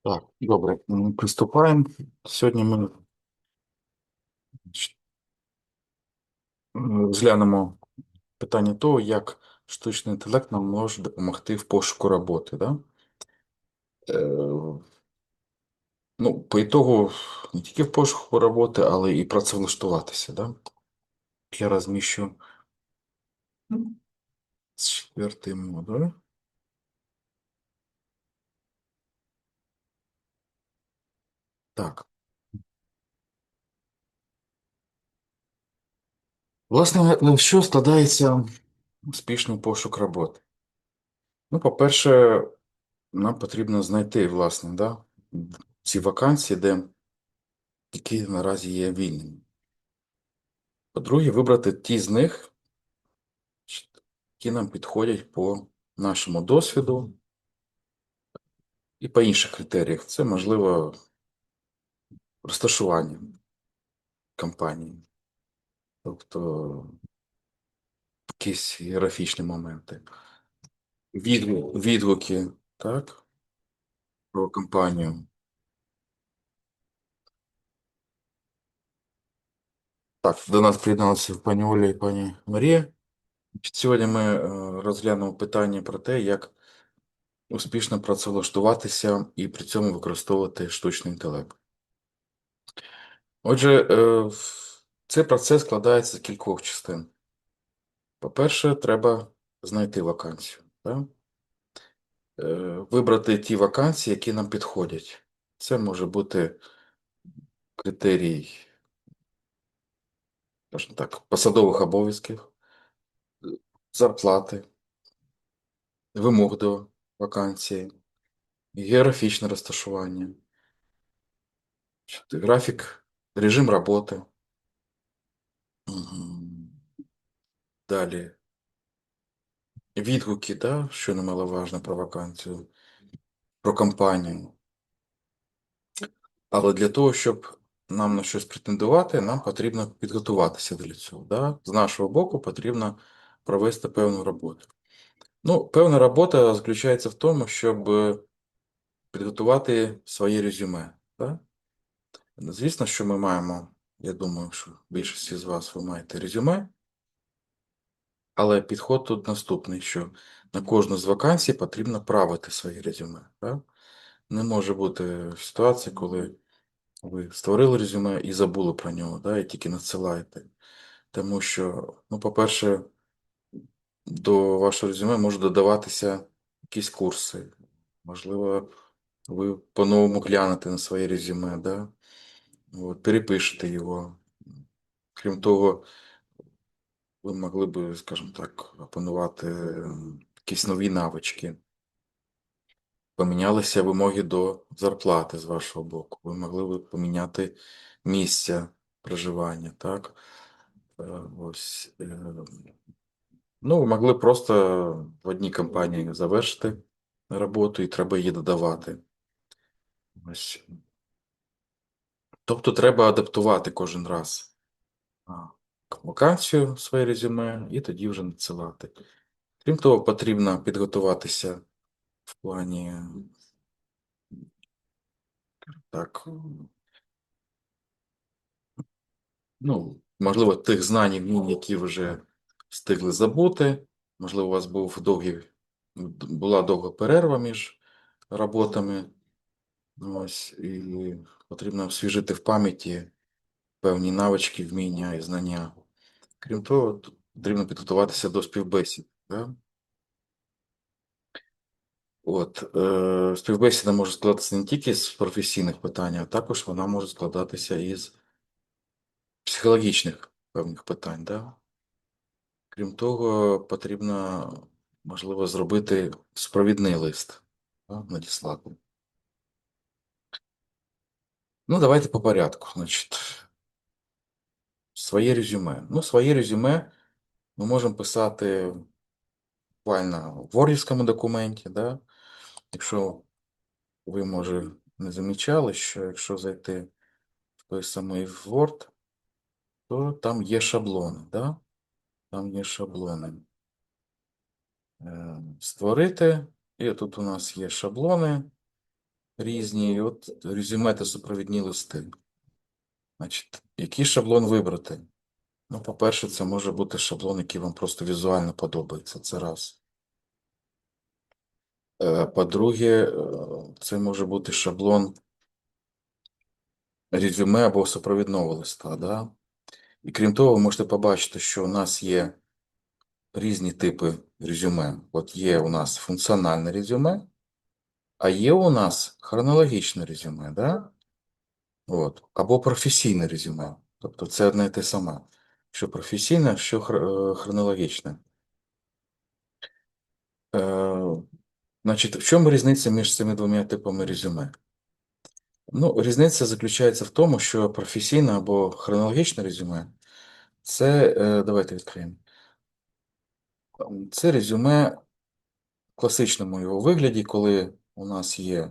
Так, добре, приступаємо. Сьогодні ми значить, розглянемо питання того, як штучний інтелект нам може допомогти в пошуку роботи. Да? Е, ну, по ітогу не тільки в пошуку роботи, але і працевлаштуватися. Да? Я розміщу четвертий модуль. Так, власне, що складається успішний пошук роботи? Ну, по-перше, нам потрібно знайти, власне, да, ці вакансії, які наразі є вільними. По-друге, вибрати ті з них, які нам підходять по нашому досвіду і по інших критеріях. Це, можливо, розташування компанії, тобто якісь географічні моменти, відгуки, так, про компанію. Так, до нас приєдналися пані Оля і пані Марія. Сьогодні ми розглянемо питання про те, як успішно працевлаштуватися і при цьому використовувати штучний інтелект. Отже, цей процес складається з кількох частин. По-перше, треба знайти вакансію. Так? Вибрати ті вакансії, які нам підходять. Це може бути критерій, скажімо так, посадових обов'язків, зарплати, вимог до вакансії, географічне розташування, графік, режим роботи. Мгм. Далі відгуки, да, що немаловажно про вакансію, про компанію. Але для того, щоб нам на щось претендувати, нам потрібно підготуватися для цього. Да? З нашого боку потрібно провести певну роботу. Ну, певна робота заключається в тому, щоб підготувати своє резюме. Да? Звісно, що ми маємо, я думаю, що більшість з вас ви маєте резюме, але підход тут наступний, що на кожну з вакансій потрібно правити своє резюме. Да? Не може бути ситуації, коли ви створили резюме і забули про нього, да, і тільки надсилаєте. Тому що, ну, по-перше, до вашого резюме можуть додаватися якісь курси. Можливо, ви по-новому глянете на своє резюме, да? От, перепишете його. Крім того, ви могли би, скажімо так, опанувати якісь нові навички. Помінялися вимоги до зарплати з вашого боку. Ви могли би поміняти місце проживання, так? Е, Ось. Ну, ви могли просто в одній компанії завершити роботу і треба її додавати. Ось. Тобто треба адаптувати кожен раз а, вакансію своє резюме і тоді вже надсилати. Крім того, потрібно підготуватися в плані так, ну, можливо, тих знань і вмінь, які вже встигли забути. Можливо, у вас була довга перерва між роботами. Ось, і потрібно освіжити в пам'яті певні навички, вміння і знання. Крім того, тут потрібно підготуватися до співбесід. Да? От, співбесіда може складатися не тільки з професійних питань, а також вона може складатися із психологічних певних питань. Да? Крім того, потрібно, можливо, зробити супровідний лист, да? Надіслати. Ну, давайте по порядку. Значить, своє резюме. Ну, своє резюме ми можемо писати буквально в вордівському документі, да? Якщо ви, може, не замічали, що якщо зайти в той самий Word, то там є шаблони, да? Там є шаблони. Створити, і тут у нас є шаблони, різні, і от резюме та супровідні листи. Значить, який шаблон вибрати? Ну, по-перше, це може бути шаблон, який вам просто візуально подобається. Це раз. По-друге, це може бути шаблон резюме або супровідного листа. Да? І крім того, ви можете побачити, що у нас є різні типи резюме. От є у нас функціональне резюме, а є у нас хронологічне резюме, да? От. Або професійне резюме. Тобто це одне і те саме. Що професійне, що хронологічне. Е, Значить, в чому різниця між цими двома типами резюме? Ну, різниця заключається в тому, що професійне або хронологічне резюме це, давайте відкриємо. Це резюме в класичному його вигляді, коли у нас є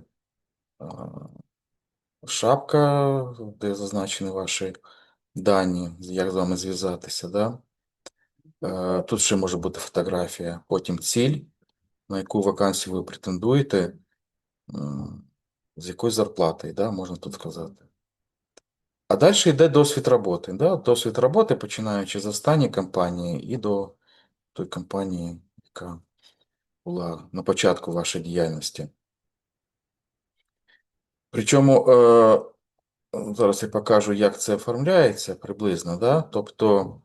шапка, де зазначені ваші дані, як з вами зв'язатися. Да? Тут ще може бути фотографія, потім ціль, на яку вакансію ви претендуєте, з якою зарплатою, да, можна тут сказати. А далі йде досвід роботи. Да? Досвід роботи, починаючи з останньої компанії і до той компанії, яка була на початку вашої діяльності. Причому зараз я покажу, як це оформляється приблизно. Да? Тобто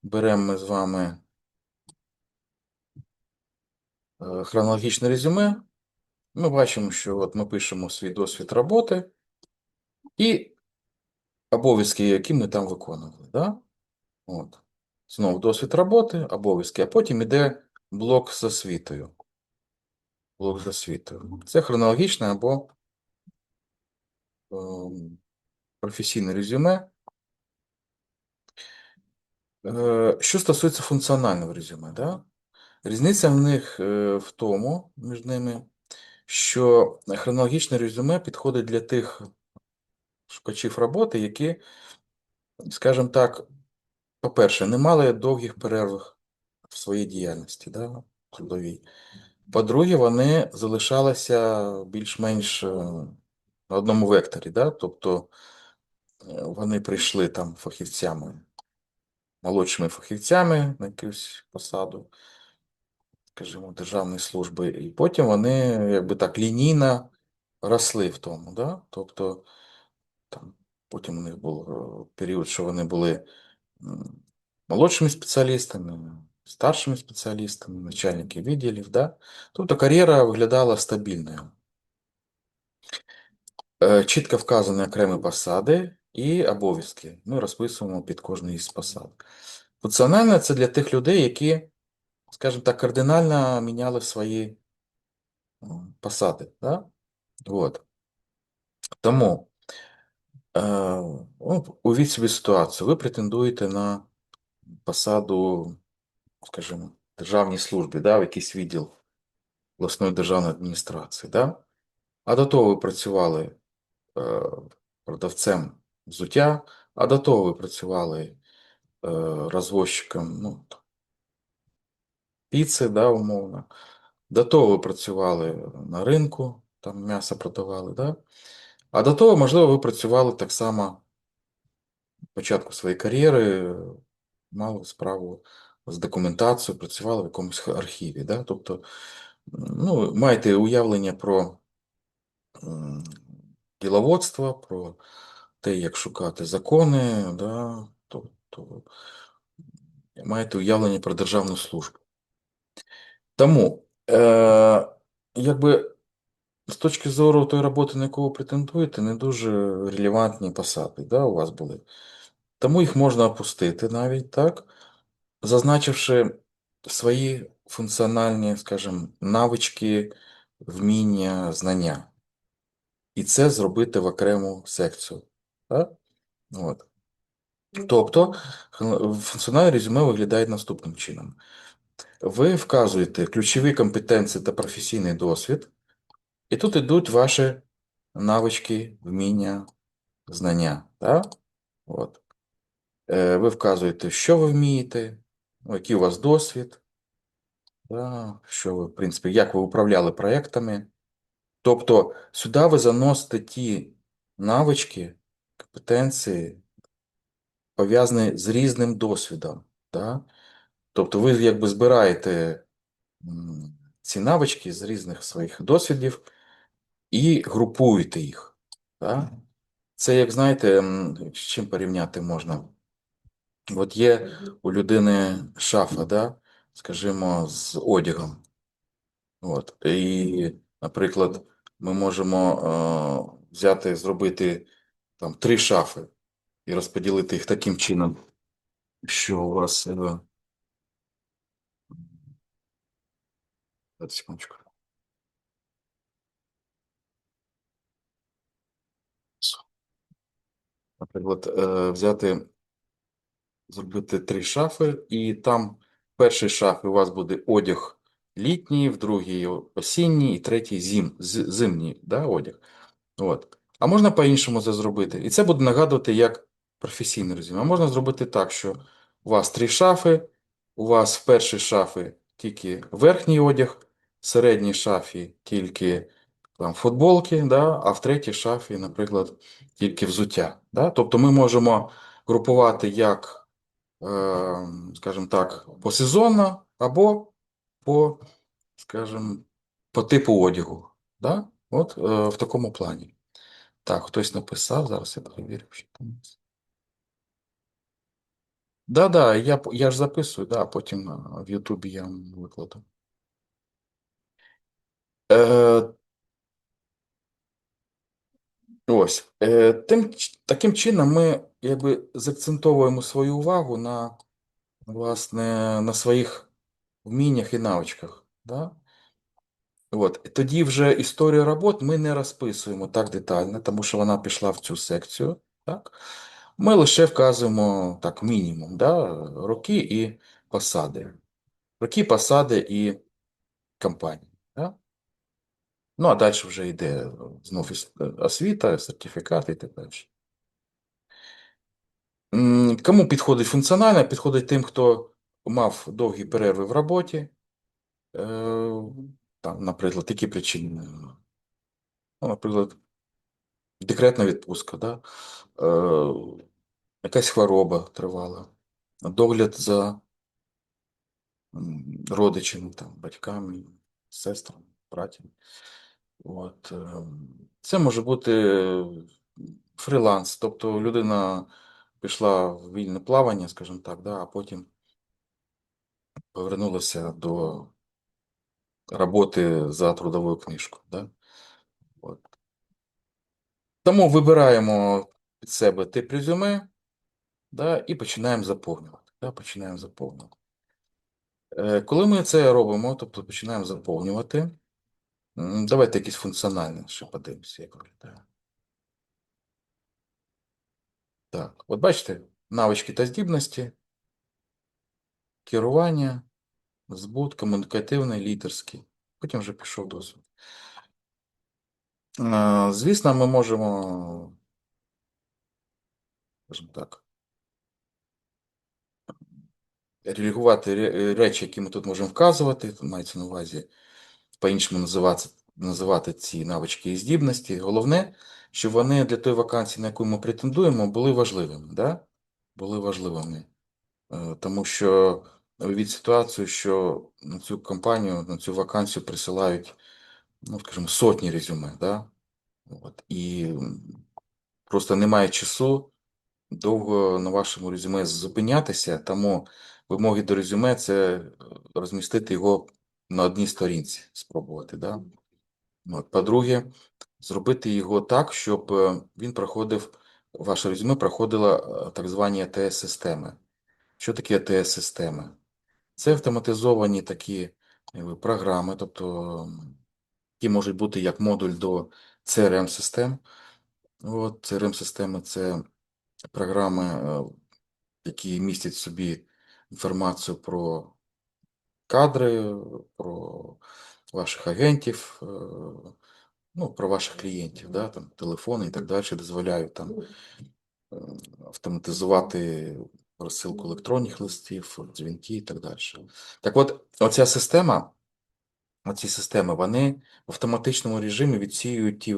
беремо ми з вами хронологічне резюме. Ми бачимо, що от ми пишемо свій досвід роботи і обов'язки, які ми там виконували. Да? От. Знову досвід роботи, обов'язки, а потім йде блок з освітою. Блок з освітою. Це хронологічне або професійне резюме. Що стосується функціонального резюме, да? Різниця в них в тому, між ними, що хронологічне резюме підходить для тих шукачів роботи, які, скажімо так, по-перше, не мали довгих перерв в своїй діяльності, да, трудовій. По-друге, вони залишалися більш-менш на одному векторі, да? Тобто вони прийшли там фахівцями, молодшими фахівцями на якусь посаду, скажімо, державної служби, і потім вони якби так лінійно росли в тому. Да? Тобто там, потім у них був період, що вони були молодшими спеціалістами, старшими спеціалістами, начальники відділів. Да? Тобто кар'єра виглядала стабільною. Чітко вказані окремі посади і обов'язки. Ми розписуємо під кожну із посад. Функціональне це для тих людей, які, скажімо так, кардинально міняли свої посади. Да? От. Тому уявіть собі ситуацію. Ви претендуєте на посаду, скажімо, в державній службі, да, в якийсь відділ обласної державної адміністрації. Да? А до того ви працювали продавцем взуття, а до того ви працювали розвозчиком, ну, піци, да, умовно. До того ви працювали на ринку, там м'ясо продавали, да? А до того, можливо, ви працювали так само на початку своєї кар'єри, мали справу з документацією, працювали в якомусь архіві. Да? Тобто, ну, маєте уявлення про діловодство, про те, як шукати закони, да? Тобто, маєте уявлення про державну службу. Тому, якби з точки зору тої роботи, на яку ви претендуєте, не дуже релевантні посади, да, у вас були. Тому їх можна опустити навіть так, зазначивши свої функціональні, скажімо, навички, вміння, знання. І це зробити в окрему секцію. Так? От. Тобто, функціональне резюме виглядає наступним чином. Ви вказуєте ключові компетенції та професійний досвід, і тут йдуть ваші навички, вміння, знання. Так? От. Ви вказуєте, що ви вмієте, який у вас досвід, да? Що ви, в принципі, як ви управляли проєктами, Тобто сюди ви заносите ті навички, компетенції, пов'язані з різним досвідом. Да? Тобто ви якби збираєте ці навички з різних своїх досвідів і групуєте їх. Да? Це, як знаєте, з чим порівняти можна? От є у людини шафа, да? Скажімо, з одягом. От. І, наприклад, ми можемо взяти, зробити там 3 шафи і розподілити їх таким чином, що у вас. Секундочку. Наприклад, взяти, зробити 3 шафи, і там в першій шафі у вас буде одяг літній, в другій осінній, і третій зимній, да, одяг. От. А можна по-іншому це зробити. І це буде нагадувати як професійний резюме. А можна зробити так, що у вас 3 шафи, у вас в першій шафі тільки верхній одяг, в середній шафі тільки там, футболки, да, а в третій шафі, наприклад, тільки взуття. Да? Тобто ми можемо групувати як, скажімо так, посезонно або по, скажімо, по типу одягу. Да? От в такому плані. Так, хтось написав, зараз я перевірю, що там. Да, я ж записую, да, потім в Ютубі я вам викладу. Е, ось. Таким чином ми якби закцентовуємо свою увагу на, власне, на своїх вміннях і навичках. Да? От. І тоді вже історію робот ми не розписуємо так детально, тому що вона пішла в цю секцію. Так? Ми лише вказуємо так, мінімум, да? Роки і посади. Роки, посади і компанії. Да? Ну, а далі вже йде знов освіта, сертифікати і так далі. Кому підходить функціонально? Підходить тим, хто мав довгі перерви в роботі. Там, наприклад, такі причини. Ну, наприклад, декретна відпустка, да? Якась хвороба тривала, догляд за родичами, там, батьками, сестрами, братями. От. Це може бути фріланс, тобто людина пішла в вільне плавання, скажімо так, да, а потім повернулася до роботи за трудовою книжкою. Да? От. Тому вибираємо під себе тип резюме, да, і починаємо заповнювати. Да, починаємо заповнювати. Коли ми це робимо, тобто починаємо заповнювати, давайте якісь функціональні ще подивимося, як виглядає. Так, от бачите, навички та здібності, керування, збут, комунікативний, лідерський. Потім вже пішов досвід. Звісно, ми можемо, скажімо так, реагувати речі, які ми тут можемо вказувати, мається на увазі по-іншому називати ці навички і здібності. Головне, щоб вони для тої вакансії, на яку ми претендуємо, були важливими. Да? Були важливими. Тому що від ситуацію, що на цю компанію, на цю вакансію присилають, ну, скажімо, сотні резюме, да? От. І просто немає часу довго на вашому резюме зупинятися, тому вимоги до резюме це розмістити його на одній сторінці, спробувати. Да? От. По-друге, зробити його так, щоб він проходив, ваше резюме проходило так звані АТС-системи. Що таке АТС-системи? Це автоматизовані такі програми, тобто, які можуть бути як модуль до CRM-систем. От, CRM-системи це програми, які містять в собі інформацію про кадри, про ваших агентів, ну, про ваших клієнтів, да, там, телефони і так далі, дозволяють там е, автоматизувати розсилку електронних листів, дзвінки і так далі. Так от, оця система оці системи, вони в автоматичному режимі відсіюють ті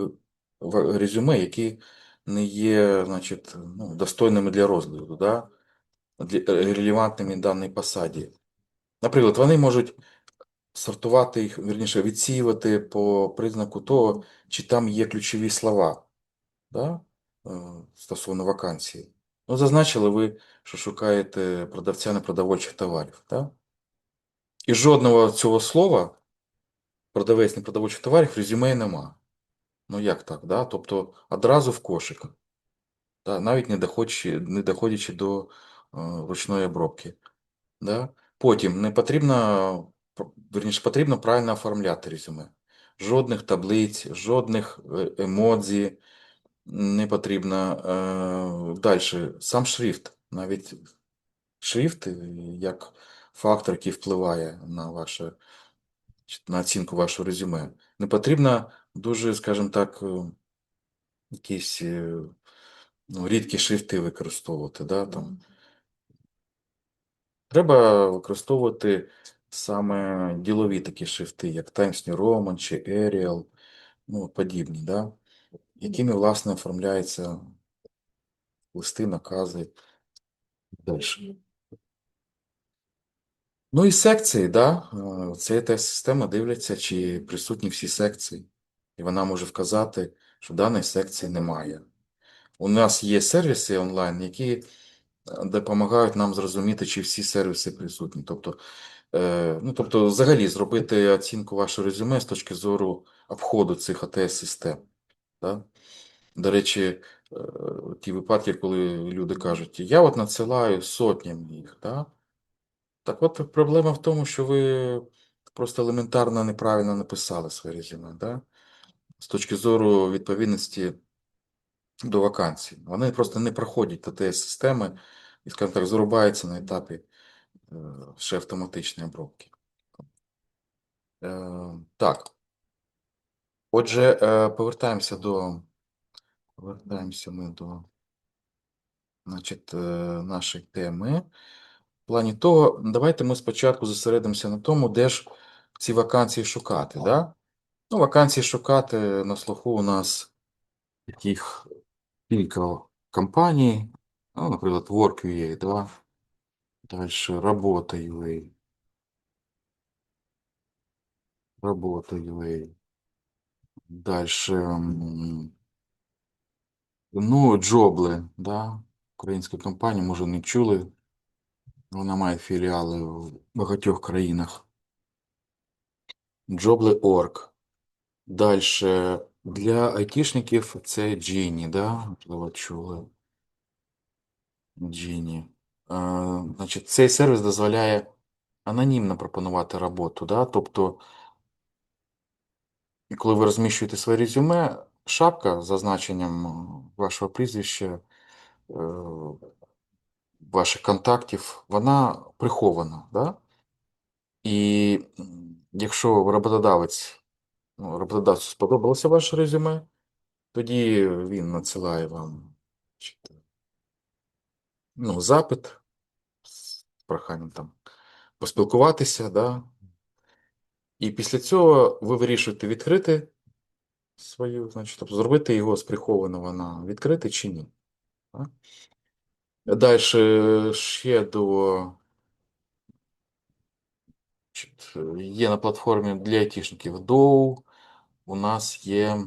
резюме, які не є, значить, ну, достойними для розгляду, да? Релевантними даній посаді. Наприклад, вони можуть сортувати їх, вірніше, відсіювати по признаку того, чи там є ключові слова, да? е, Стосовно вакансії. Ну, зазначили ви, що шукаєте продавця непродовольчих товарів, да? І жодного цього слова, продавець непродовольчих товарів, в резюме нема. Ну як так, да? Тобто одразу в кошик, да? Навіть не доходячи до ручної обробки. Да? Потім не потрібно, вірніше, потрібно правильно оформляти резюме. Жодних таблиць, жодних емодзі не потрібно. Далі, сам шрифт. Навіть шрифт як фактор, який впливає на на оцінку вашого резюме. Не потрібно дуже, скажімо так, якісь ну, рідкі шрифти використовувати. Да? Там. Треба використовувати саме ділові такі шрифти, як Times New Roman чи Arial, ну, подібні, да? Якими, власне, оформляються листи, накази і далі. Ну і секції, да? Ця тест-система дивляться, чи присутні всі секції. І вона може вказати, що даної секції немає. У нас є сервіси онлайн, які допомагають нам зрозуміти, чи всі сервіси присутні. Тобто, взагалі зробити оцінку вашого резюме з точки зору обходу цих АТС-систем. Да? До речі, ті випадки, коли люди кажуть, я от надсилаю сотнями їх. Да? Так от проблема в тому, що ви просто елементарно неправильно написали своє резюме. Да? З точки зору відповідності до вакансій. Вони просто не проходять АТС-системи і, скажімо так, зарубаються на етапі ще автоматичної обробки. Так. Отже, повертаємося ми до, значить, нашої теми. В плані того, давайте ми спочатку зосередимося на тому, де ж ці вакансії шукати. Да? Ну, вакансії шукати на слуху у нас таких кілька компаній, ну, наприклад, Work.ua, да? Далі Робота.ua, Робота.ua, далі, ну, Джобли, да? Українська компанія, може, не чули. Вона має філіали в багатьох країнах. Jobly.org. Далі. Для айтішників це Genie, да? Можливо, чули. Genie. Значить, цей сервіс дозволяє анонімно пропонувати роботу. Да? Тобто, коли ви розміщуєте своє резюме, шапка з зазначенням вашого прізвища, е, ваших контактів, вона прихована. Да? І якщо роботодавцю сподобалося ваше резюме, тоді він надсилає вам ну, запит з проханням там поспілкуватися, да? І після цього ви вирішуєте відкрити свою, значить, тобто зробити його з прихованого на відкритий чи ні. Да? Далі ще є на платформі для айтішників Dow, у нас є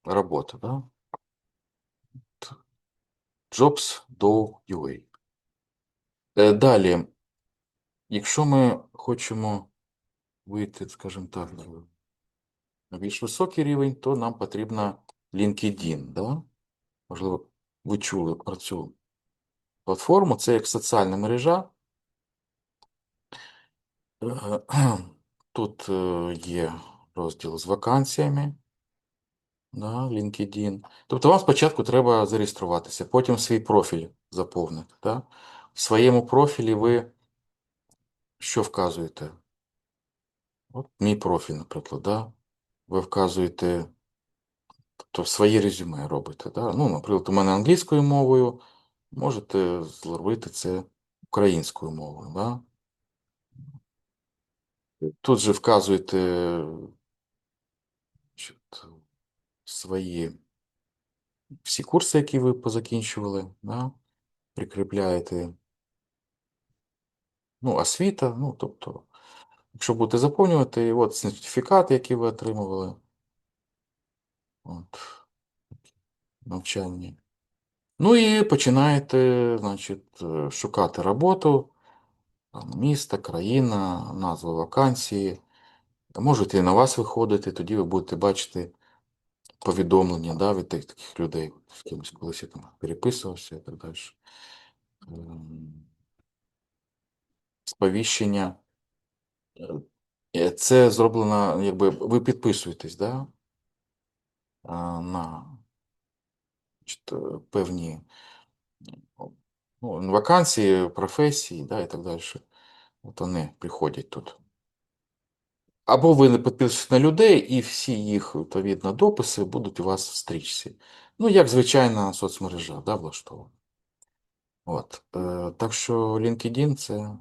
робота, да? Jobs.dow.ua. Далі, якщо ми хочемо вийти, скажімо так, на більш високий рівень, то нам потрібно LinkedIn. Да? Можливо, ви чули про цю платформу. Це як соціальна мережа. Тут є розділ з вакансіями. Да, LinkedIn. Тобто вам спочатку треба зареєструватися, потім свій профіль заповнити. Да? В своєму профілі ви що вказуєте? От мій профіль, наприклад, да? Ви вказуєте, тобто своє резюме робите. Да? Ну, наприклад, у мене англійською мовою, можете зробити це українською мовою. Да? Тут же вказуєте значить, свої всі курси, які ви позакінчували, да? Прикріпляєте, ну, освіта, ну, тобто, якщо будете заповнювати, от сертифікати, які ви отримували, от, навчання. Ну і починаєте, значить, шукати роботу, там, місто, країна, назва вакансії. Можуть і на вас виходити, тоді ви будете бачити повідомлення, да, від таких людей, з кимось колись я там переписувався і так далі. Сповіщення. Це зроблено, якби ви підписуєтесь, да, на значить, певні ну, вакансії, професії, да, і так далі. От вони приходять тут. Або ви не підписуєтесь на людей, і всі їх, відповідно, дописи будуть у вас в стрічці. Ну, як звичайна соцмережа, да, влаштована. От. Так що LinkedIn це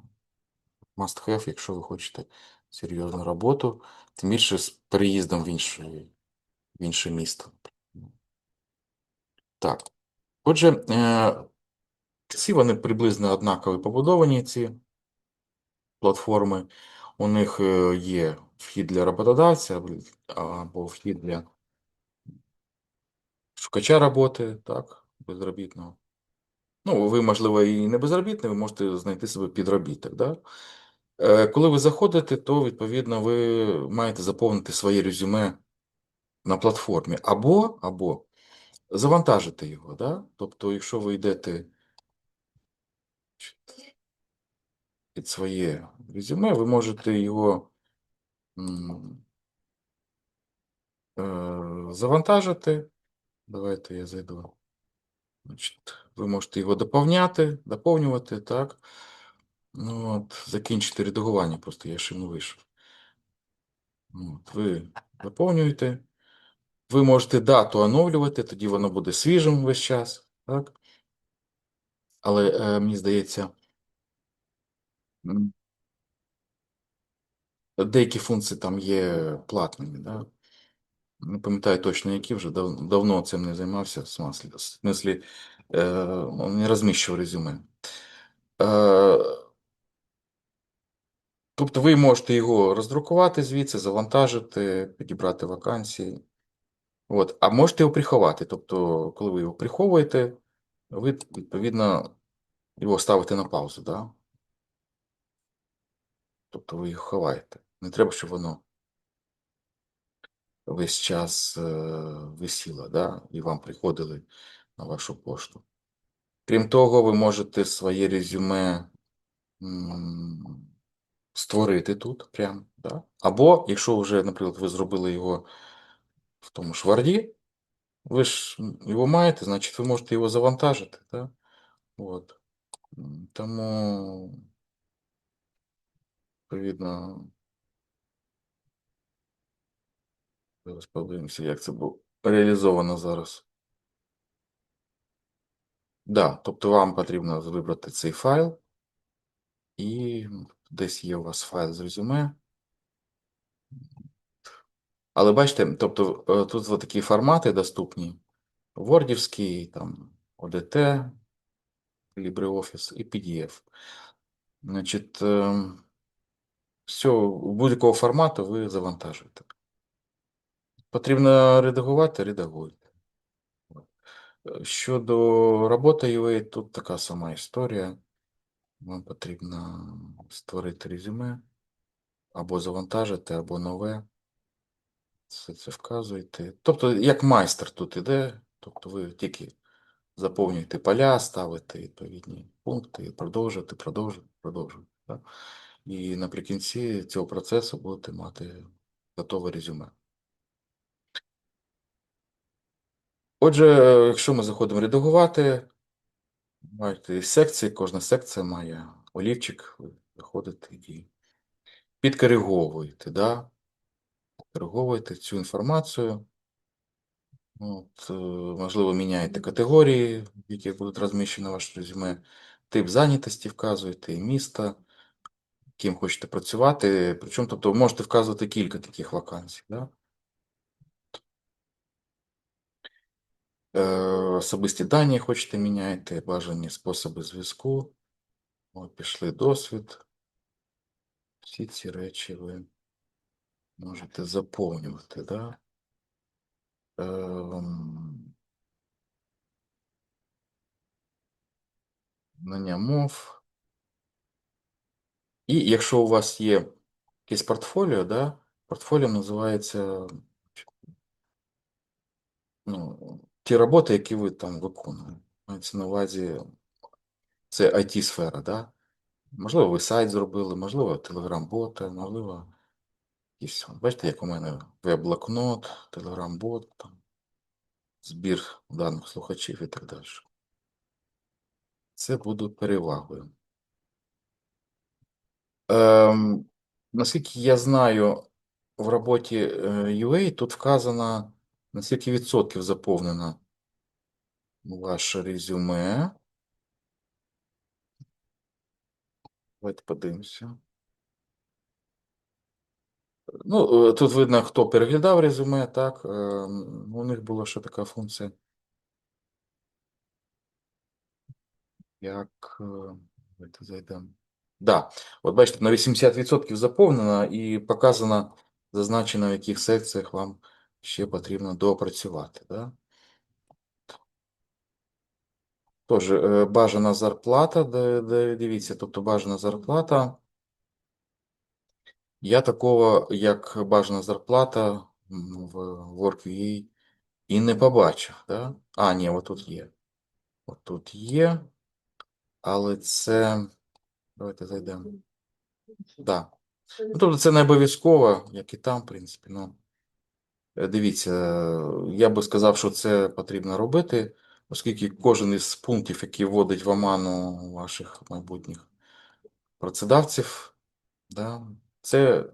must have, якщо ви хочете серйозну роботу, тим більше з переїздом в інше місто. Так. Отже, всі вони приблизно однаково побудовані, ці платформи. У них є вхід для роботодавця або вхід для шукача роботи, так, безробітного. Ну, ви, можливо, і не безробітний, ви можете знайти себе підробіток. Да? Коли ви заходите, то, відповідно, ви маєте заповнити своє резюме на платформі, або завантажити його. Да? Тобто, якщо ви йдете під своє резюме, ви можете його завантажити. Давайте я зайду. Значить, ви можете його доповнювати, так. Ну, от, закінчити редагування, просто я ще не вийшов. От, ви заповнюєте. Ви можете дату оновлювати, тоді воно буде свіжим весь час. Так? Але мені здається, деякі функції там є платними. Да? Не пам'ятаю точно, які вже давно цим не займався, в смислі не розміщував резюме. Тобто ви можете його роздрукувати звідси, завантажити, підібрати вакансії. От. А можете його приховати. Тобто, коли ви його приховуєте, ви, відповідно, його ставите на паузу. Да? Тобто ви його ховаєте. Не треба, щоб воно весь час висіло, да? І вам приходили на вашу пошту. Крім того, ви можете своє резюме створити тут прямо. Да? Або, якщо вже, наприклад, ви зробили його в тому ж Word, ви ж його маєте, значить ви можете його завантажити. Да? От. Тому, відповідно, зараз подивимося, як це було реалізовано зараз. Да, тобто вам потрібно вибрати цей файл, і десь є у вас файл з резюме. Але бачите, тобто тут такі формати доступні: Wordівський, там, ODT, LibreOffice і PDF. Значить, все, будь-якого формату ви завантажуєте. Потрібно редагувати, редагуйте. Щодо роботи UA, тут така сама історія. Вам потрібно створити резюме, або завантажити, або нове. Все це вказуєте. Тобто, як майстер тут іде, тобто ви тільки заповнюєте поля, ставите відповідні пункти, продовжувати. Так? І наприкінці цього процесу будете мати готове резюме. Отже, якщо ми заходимо редагувати, маєте секції, кожна секція має олівчик, ви заходите і підкориговуєте, да? Підкориговуєте цю інформацію. От, можливо, міняєте категорії, в яких будуть розміщені ваше резюме, тип зайнятості вказуєте, і місто, ким хочете працювати. Причому, тобто, можете вказувати кілька таких вакансій. Да? Особисті дані хочете міняєте, бажані способи зв'язку. От, пішли досвід. Всі ці речі ви можете заповнювати. Да? Знання мов. І якщо у вас є якесь портфоліо, да, портфоліо називається ну, ті роботи, які ви там виконуєте. Мається на увазі, це IT-сфера, да? Можливо, ви сайт зробили, можливо, телеграм-боти, можливо, якісь, бачите, як у мене веб-блокнот, телеграм-бот, там, збір даних слухачів і так далі. Це буде перевагою. Наскільки я знаю, в роботі UA тут вказано, на скільки відсотків заповнено ваше резюме. Давайте подивимося. Ну, тут видно, хто переглядав резюме, так. У них була ще така функція, як. Давайте зайдемо. Да, от бачите, на 80% заповнено і показано, зазначено, в яких секціях вам ще потрібно доопрацювати. Да? Тож, бажана зарплата, дивіться, тобто бажана зарплата. Я такого, як бажана зарплата в Work.ua і не побачив. Да? А, ні, отут є. Отут є, але це. Давайте зайдемо. Да. Ну, тобто це не обов'язково, як і там, в принципі. Ну, дивіться, я би сказав, що це потрібно робити, оскільки кожен із пунктів, який вводить в оману ваших майбутніх працедавців, да, це,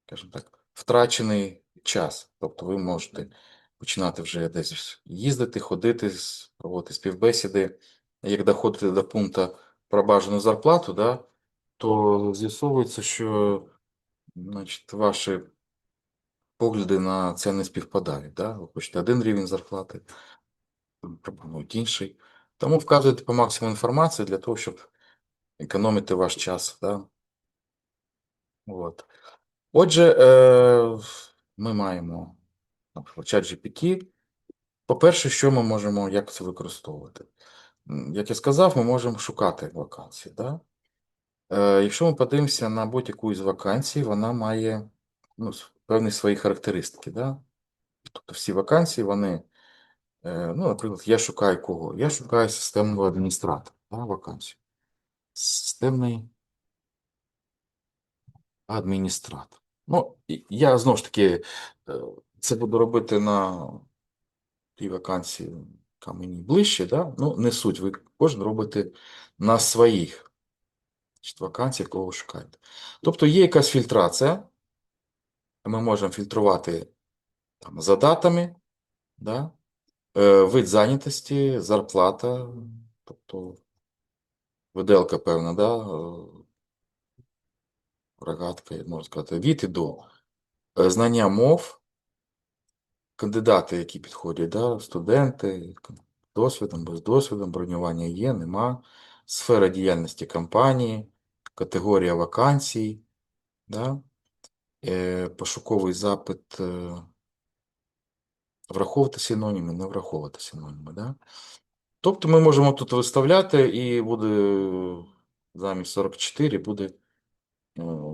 скажімо так, втрачений час. Тобто ви можете починати вже десь їздити, ходити, проводити співбесіди. Як доходите до пункту про бажану зарплату, да, то з'ясовується, що значить, ваші погляди на це не співпадають. Да? Ви хочете один рівень зарплати, пропонують інший. Тому вказуйте по максимуму інформації для того, щоб економити ваш час. Да? От. Отже, ми маємо чат GPT. По-перше, що ми можемо, як це використовувати? Як я сказав, ми можемо шукати вакансії. Да? Якщо ми подивимося на будь-яку із вакансій, вона має ну, певні свої характеристики. Да? Тобто всі вакансії, вони, ну, наприклад, я шукаю кого? Я шукаю системного адміністратора, да, вакансію. Системний адміністратор. Ну, я знову ж таки це буду робити на тій вакансії, яка мені ближче, да? Ну, не суть, ви кожен робите на своїх вакансіях, кого ви шукаєте. Тобто є якась фільтрація, ми можемо фільтрувати там, за датами, да? Вид зайнятості, зарплата, тобто виделка певна, да? Рогатка, можна сказати, від і до. Знання мов, кандидати, які підходять, да? Студенти, досвідом, без досвідом, бронювання є, нема, сфера діяльності компанії, категорія вакансій, да? Пошуковий запит, враховувати синоніми, не враховувати синоніми. Да? Тобто ми можемо тут виставляти і буде замість 44 буде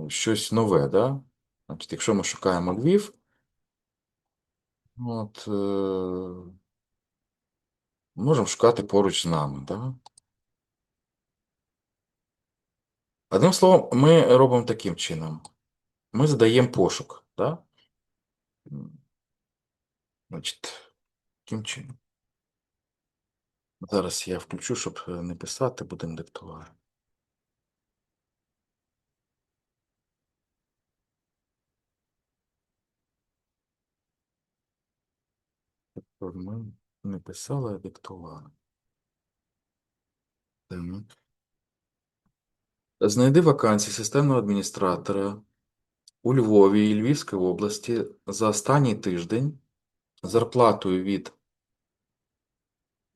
щось нове. Да? Значить, якщо ми шукаємо Львів, от, можемо шукати поруч з нами. Да? Одним словом, ми робимо таким чином. Ми задаємо пошук. Да? Значить, таким чином. Зараз я включу, щоб не писати, будемо диктувати. Ми не писали, а диктували. Так. Знайди вакансії системного адміністратора у Львові і Львівській області за останній тиждень з зарплатою від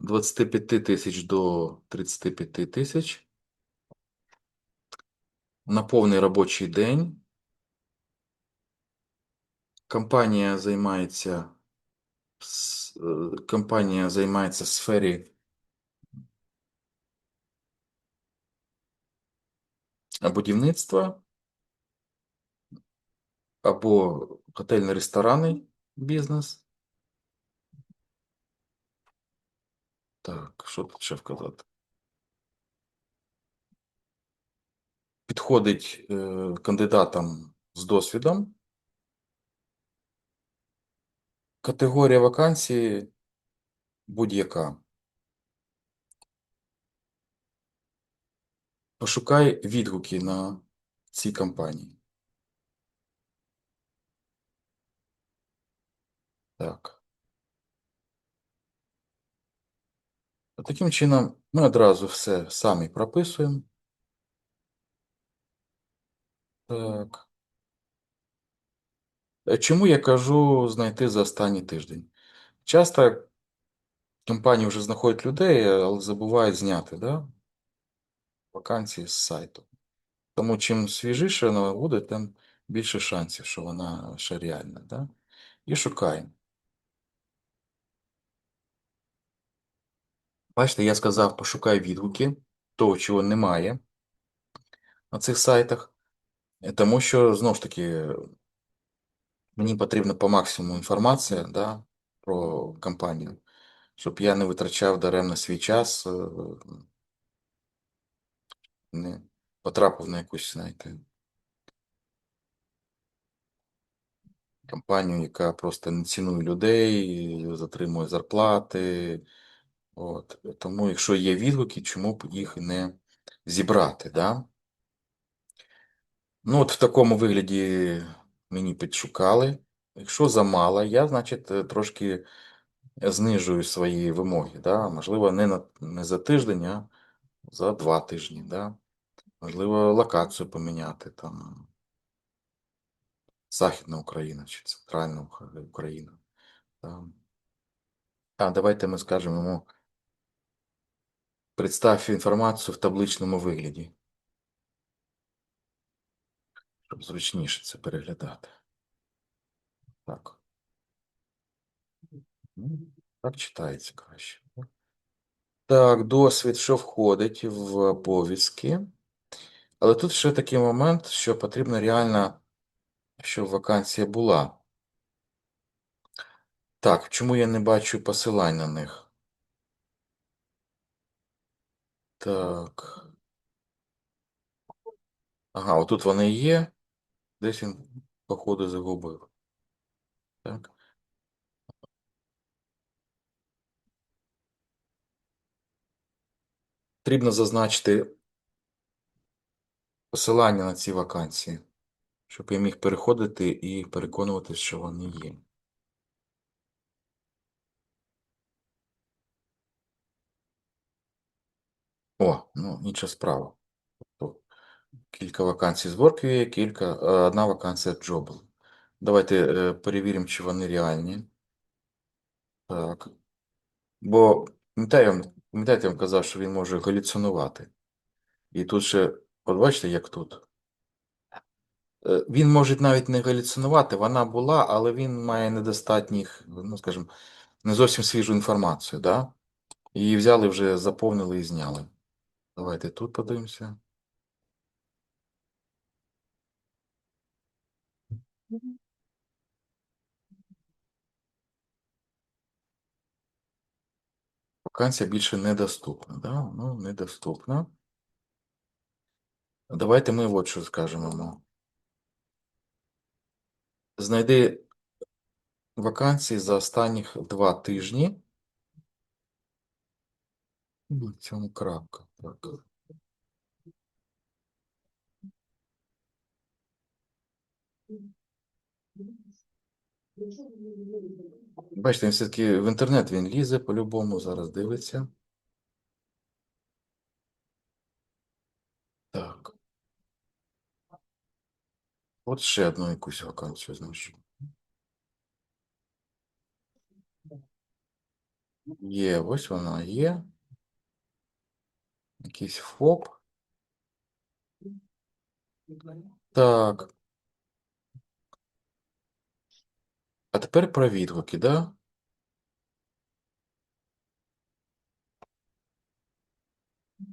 25 тисяч до 35 тисяч на повний робочий день. Компанія займається в сфері будівництва або готельно-ресторанний бізнес. Так, що тут ще вказати? Підходить кандидатам з досвідом. Категорія вакансії будь-яка. Пошукай відгуки на цій компанії. Так. Таким чином, ми одразу все самі прописуємо. Так. Чому я кажу знайти за останній тиждень? Часто компанії вже знаходять людей, але забувають зняти, да, вакансії з сайту. Тому чим свіжіше вона буде, тим більше шансів, що вона ще реальна. Да? І шукаємо. Бачите, я сказав, пошукай відгуки, того, чого немає на цих сайтах. Тому що, знову ж таки, мені потрібна по максимуму інформація, да, про компанію, щоб я не витрачав даремно свій час, не потрапив на якусь, знаєте, компанію, яка просто не цінує людей, затримує зарплати. От. Тому, якщо є відгуки, чому б їх не зібрати, да? Ну, от в такому вигляді мені підшукали. Якщо замало, я, значить, трошки знижую свої вимоги, да? Можливо, не за тиждень, а за 2 тижні, да? Можливо, локацію поміняти, там, Західна Україна чи Центральна Україна. Да? А давайте ми скажемо йому, представь інформацію в табличному вигляді, щоб зручніше це переглядати. Так. Ну, так читається краще. Так, досвід, що входить в обов'язки. Але тут ще такий момент, що потрібно реально, щоб вакансія була. Так, чому я не бачу посилань на них? Так. Ага, отут вони є. Десь він, походу, загубив. Так. Потрібно зазначити посилання на ці вакансії, щоб я міг переходити і переконуватися, що вони є. О, ну, інша справа. Тобто, кілька вакансій з WorkUA, одна вакансія Jobl. Давайте перевіримо, чи вони реальні. Так. Бо пам'ятаєте, я вам казав, що він може галюцинувати. І тут ще, от бачите, як тут. Він може навіть не галюцинувати, вона була, але він має недостатніх, ну, скажімо, не зовсім свіжу інформацію, да? Її взяли вже, заповнили і зняли. Давайте тут подивимося. Вакансія більше недоступна, да? Ну, недоступна. Давайте ми от що скажемо йому. Знайди вакансії за останніх 2 тижні. В цьому крапка. Так. Бачите, він все-таки в інтернет він лізе по-любому, зараз дивиться. Так. От ще одну якусь вакансію знайшов. Є, ось вона є. Якийсь ФОП. Так. А тепер про відгуки, да?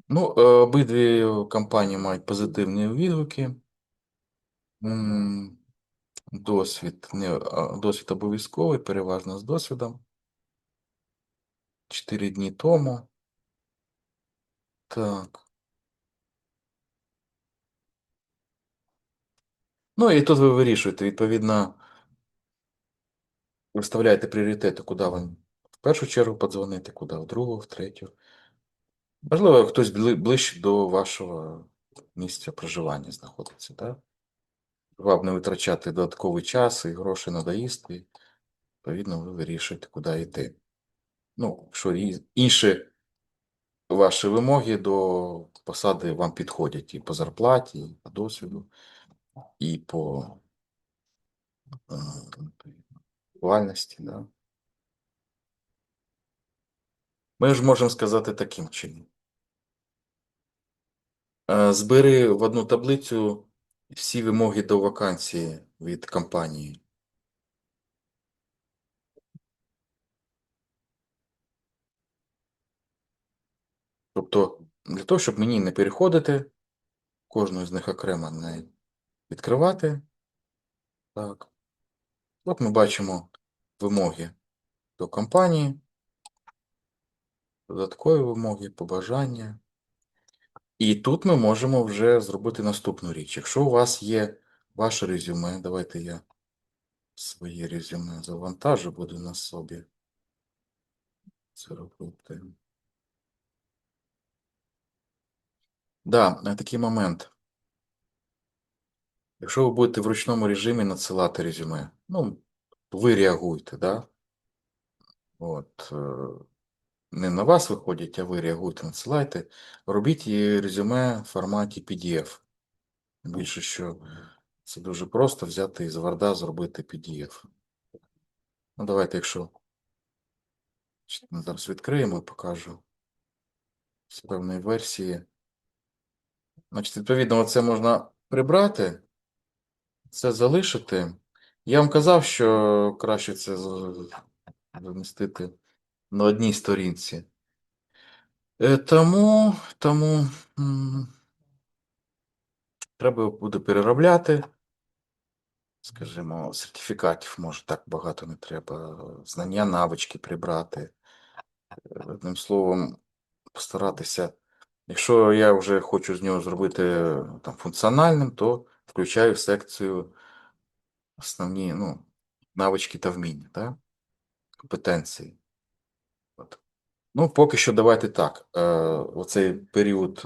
Ну, обидві компанії мають позитивні відгуки. М, Досвід, досвід обов'язковий, переважно з досвідом. 4 дні тому. Так. Ну і тут ви вирішуєте, відповідно, виставляєте пріоритети, куди вам в першу чергу подзвонити, куди в другу, в третю. Можливо, хтось ближче до вашого місця проживання знаходиться, так? Вам не витрачати додатковий час і гроші на доїзд, і, відповідно, ви вирішуєте, куди йти. Ну, що інші ваші вимоги до посади вам підходять і по зарплаті, і по досвіду, і по актуальності, да? Ми ж можемо сказати таким чином. Збери в одну таблицю всі вимоги до вакансії від компанії. Тобто, для того, щоб мені не переходити, кожну з них окремо не відкривати. Так. От ми бачимо вимоги до компанії, додаткові вимоги, побажання. І тут ми можемо вже зробити наступну річ. Якщо у вас є ваше резюме, давайте я своє резюме завантажу, буду на собі це робити. Да, такий момент. Якщо ви будете в ручному режимі надсилати резюме, ну, ви реагуєте, да? От, не на вас виходять, а ви реагуєте, надсилаєте. Робіть резюме в форматі PDF. Більше що це дуже просто взяти із Word, зробити PDF. Ну, давайте, якщо ми зараз відкриємо і покажу з певної версії. Значить, відповідно, це можна прибрати, це залишити. Я вам казав, що краще це замістити на одній сторінці. Тому треба буде переробляти. Скажімо, сертифікатів може так багато не треба. Знання, навички прибрати. Одним словом, постаратися. Якщо я вже хочу з нього зробити там, функціональним, то включаю секцію основні навички та вміння, так? Компетенції. От. Ну, поки що давайте так. Оцей період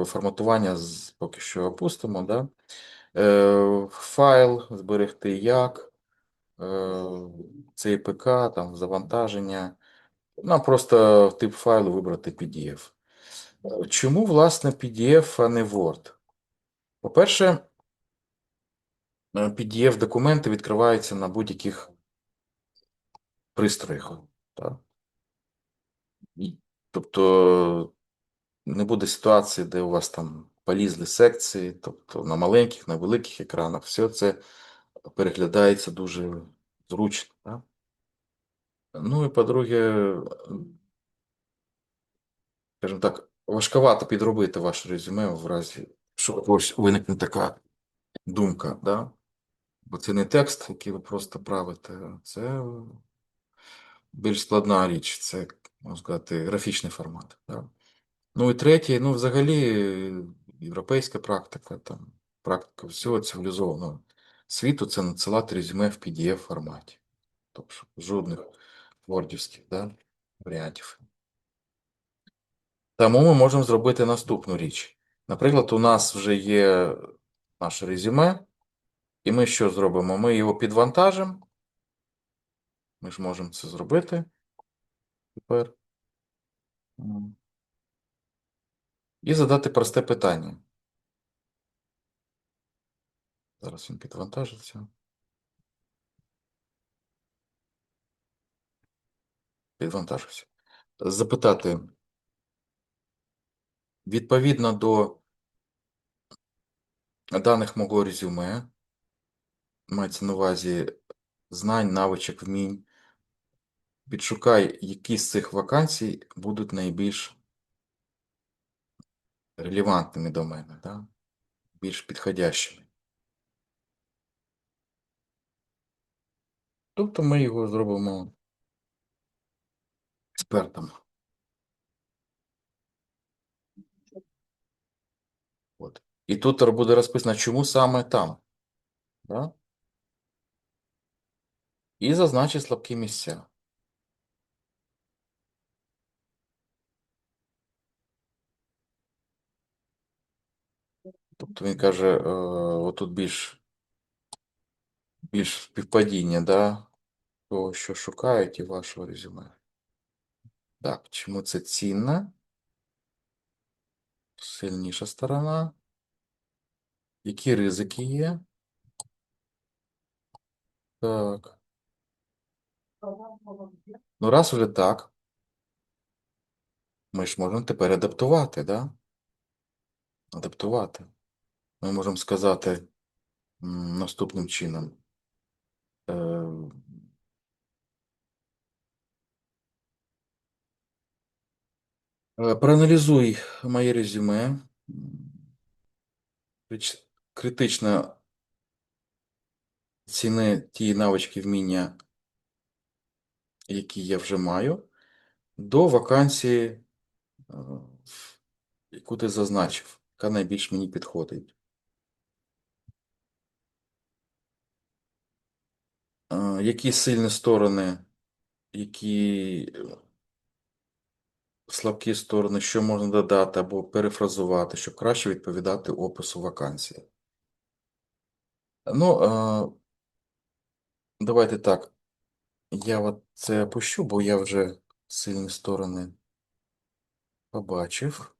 форматування поки що опустимо. Да? Файл зберегти як, ЦПК, там, завантаження. Нам просто тип файлу вибрати PDF. Чому, власне, PDF, а не Word? По-перше, PDF-документи відкриваються на будь-яких пристроях. Так? Тобто не буде ситуації, де у вас там полізли секції, тобто на маленьких, на великих екранах, все це переглядається дуже зручно. Так? Ну і по-друге, скажімо так, важковато підробити ваше резюме в разі, що ось виникне така думка, да? Бо це не текст, який ви просто правите, це більш складна річ, це, можна сказати, графічний формат. Да? Ну і третє, ну, взагалі, європейська практика, там, практика всього цивілізованого світу це надсилати резюме в PDF форматі. Тобто жодних вордівських, да, варіантів. Тому ми можемо зробити наступну річ. Наприклад, у нас вже є наше резюме, і ми що зробимо? Ми його підвантажимо. Ми ж можемо це зробити тепер. І задати просте питання. Зараз він підвантажиться. Підвантажився. Запитати, відповідно до даних мого резюме, мається на увазі знань, навичок, вмінь, підшукай, які з цих вакансій будуть найбільш релевантними до мене, да? Більш підходящими. Тобто ми його зробимо експертом. От. І тут буде розписано, чому саме там. Да? І зазначить слабкі місця. Тобто він каже, отут більш співпадіння, да, того, що шукають, і вашого резюме. Так, чому це цінно? Сильніша сторона. Які ризики є? Так. Ну, раз вже так, ми ж можемо тепер адаптувати, да? Адаптувати. Ми можемо сказати наступним чином. Е, Проаналізуй моє резюме. Критично ціни ті навички, вміння, які я вже маю, до вакансії, е, яку ти зазначив, яка найбільш мені підходить. Які сильні сторони, які слабкі сторони, що можна додати або перефразувати, щоб краще відповідати опису вакансії. Ну, давайте так. Я от це опущу, бо я вже сильні сторони побачив.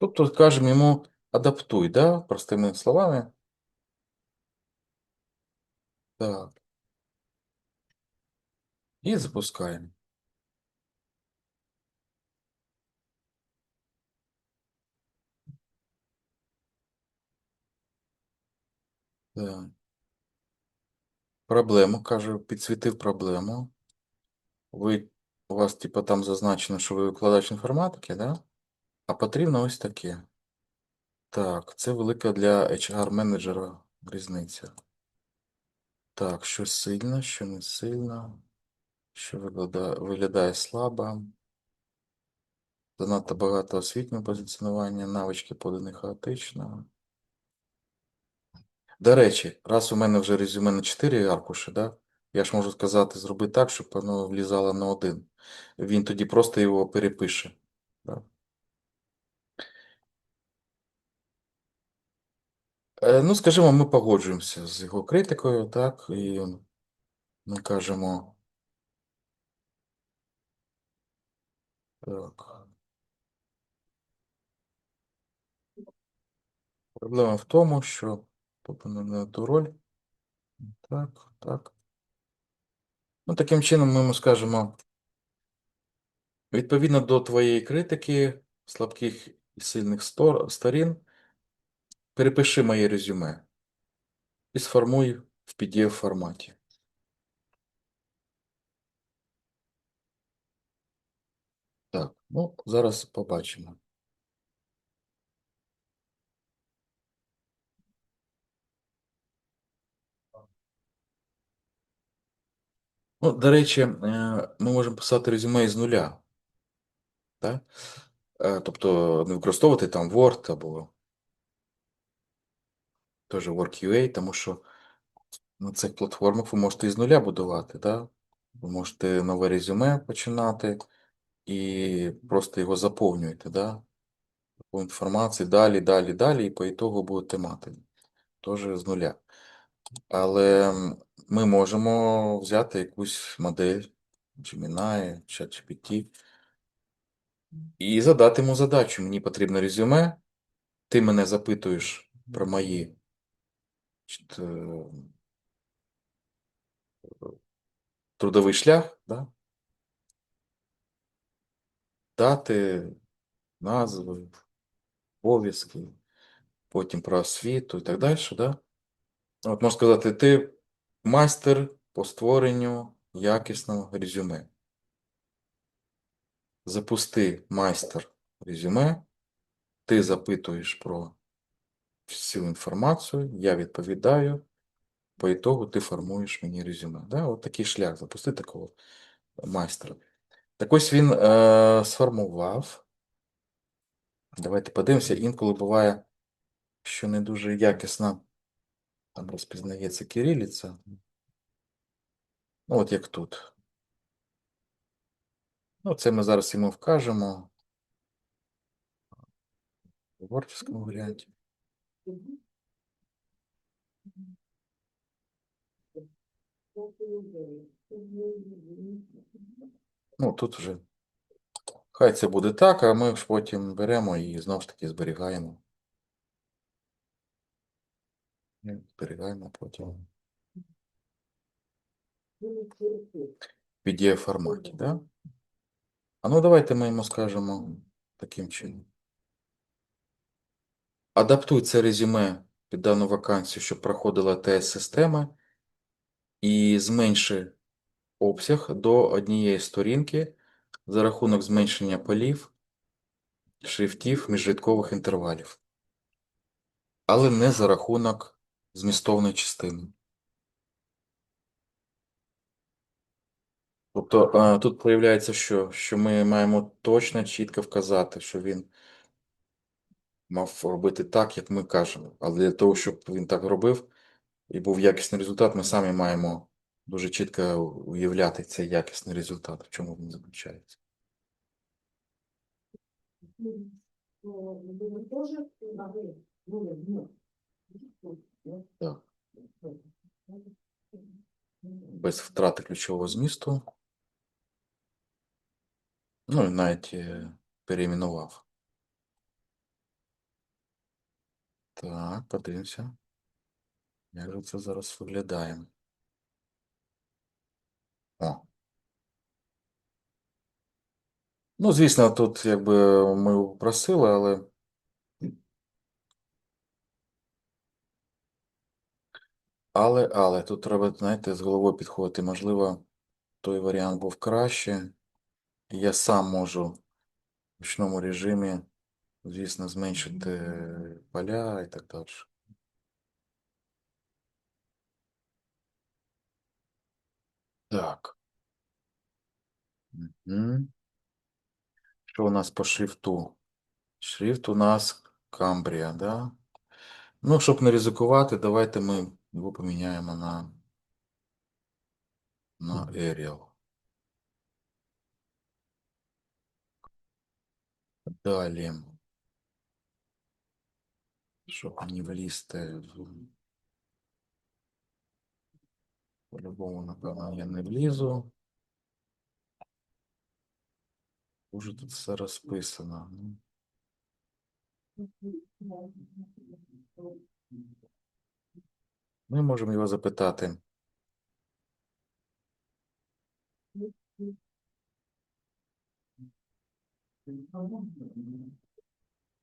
Тобто, скажемо йому адаптуй, да? Простими словами. Так. І запускаємо. Так. Проблему, каже, підсвітив проблему. У вас, типу, там зазначено, що ви викладач інформатики, да? А потрібно ось таке. Так, це велика для HR-менеджера різниця. Так, що сильно, що не сильно, що виглядає слабо. Занадто багато освітнього позиціонування, навички подані хаотично. До речі, раз у мене вже резюме на 4 аркуші, да? Я ж можу сказати, зроби так, щоб воно влізало на один. Він тоді просто його перепише. Да? Ну, скажімо, ми погоджуємося з його критикою, так, і ми кажемо, так, проблема в тому, що тобто на ту роль, так, так. Ну, таким чином ми йому скажемо, відповідно до твоєї критики, слабких і сильних сторін, перепиши моє резюме і сформуй в PDF форматі. Так, ну, зараз побачимо. Ну, до речі, ми можемо писати резюме із нуля. Так? Тобто не використовувати там Word або теж WorkUA, тому що на цих платформах ви можете із нуля будувати. Да? Ви можете нове резюме починати і просто його заповнюєте. Да? По інформації далі, далі, далі, і по ітогу будете мати. Теж з нуля. Але ми можемо взяти якусь модель Gemini, ChatGPT, і задати йому задачу. Мені потрібно резюме, ти мене запитуєш про мої значить, трудовий шлях, да? Дати, назви, обов'язки, потім про освіту і так далі. Да? От можна сказати, ти майстер по створенню якісного резюме. Запусти майстер резюме, ти запитуєш про всю інформацію, я відповідаю, по ітогу ти формуєш мені резюме. Да? От такий шлях, запусти такого майстра. Так ось він сформував. Давайте подивимося, інколи буває, що не дуже якісно там розпізнається кирилиця. Ну, от як тут. Ну, це ми зараз йому вкажемо в творческому варіанті. Ну, тут вже хай це буде так, а ми ж потім беремо і знову ж таки зберігаємо. Зберігаємо потім в PDF форматі, да? А ну давайте ми йому скажемо таким чином. Адаптуй це резюме під дану вакансію, щоб проходила ТС-система, і зменши обсяг до однієї сторінки за рахунок зменшення полів, шрифтів, міжрядкових інтервалів, але не за рахунок змістовної частини. Тобто тут проявляється, що ми маємо точно, чітко вказати, що він мав робити так, як ми кажемо. Але для того, щоб він так робив і був якісний результат, ми самі маємо дуже чітко уявляти цей якісний результат, в чому він заключається. Так. Без втрати ключового змісту. Ну і навіть переіменував. Так, подивимося. Як же це зараз виглядає? О. Ну, звісно, тут якби ми просили, але тут треба, знаєте, з головою підходити. Можливо, той варіант був краще. Я сам можу в ручному режимі, звісно, зменшити поля і так далі. Так. Мгм. Що у нас по шрифту? Шрифт у нас Камбрія, да? Ну, щоб не ризикувати, давайте ми його поміняємо на Arial. Далі. Щоб не влізти по-любому, напевно, я не влізу. Уже тут все розписано. Ми можемо його запитати.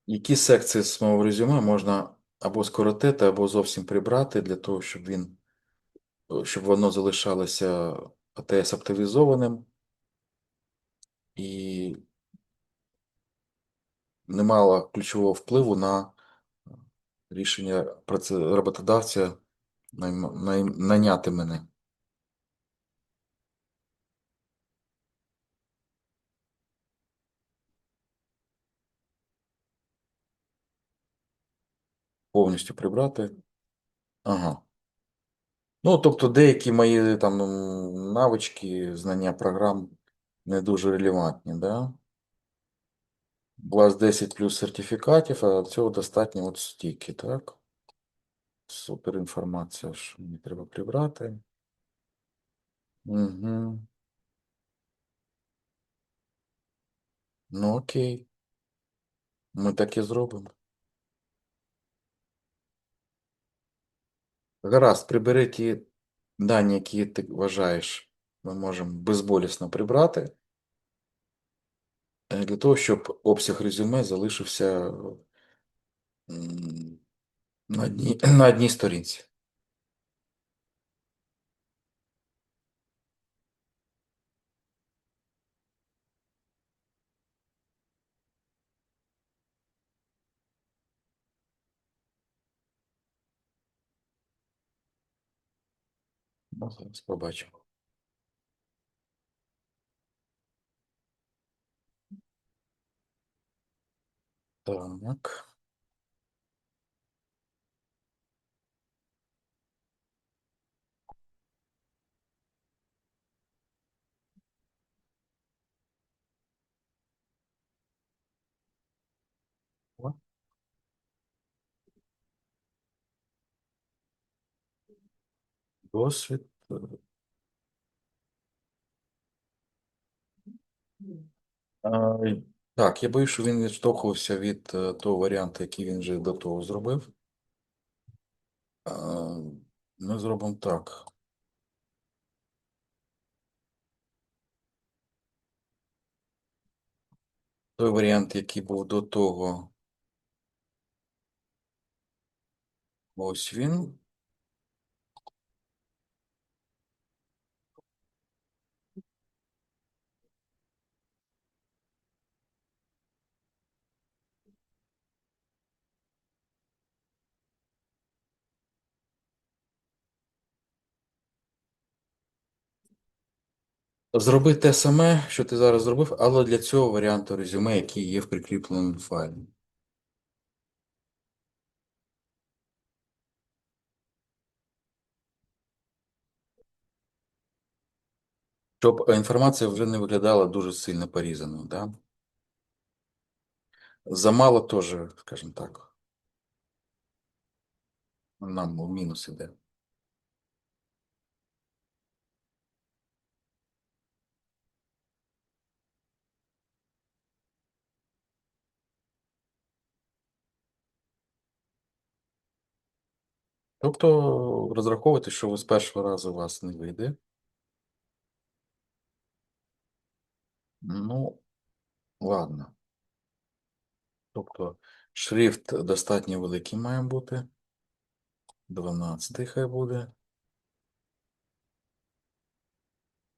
Які секції з мого резюме можна або скоротити, або зовсім прибрати, для того, щоб воно залишалося АТС активізованим і не мало ключового впливу на рішення роботодавця найняти мене. Повністю прибрати. Ага. Ну, тобто деякі мої там навички, знання програм не дуже релевантні, да? У вас 10 плюс сертифікатів, а цього достатньо от стільки, так? Супер інформація, що мені треба прибрати. Угу. Ну окей, ми так і зробимо. Гаразд, прибери ті дані, які ти вважаєш, ми можемо безболісно прибрати, для того, щоб обсяг резюме залишився м, на одній сторінці. Ну, зараз побачимо. Так. О, досвід. А, так, я боюсь, що він відштовхувався від того варіанту, який він вже до того зробив. А, ми зробимо так. Той варіант, який був до того, ось він. Зроби те саме, що ти зараз зробив, але для цього варіанту резюме, який є в прикріпленому файлі. Щоб інформація вже не виглядала дуже сильно порізаною, да? Замало теж, скажімо так, нам в мінус іде. Тобто розраховуйте, що ви з першого разу у вас не вийде. Ну, ладно. Тобто шрифт достатньо великий має бути. 12 хай буде.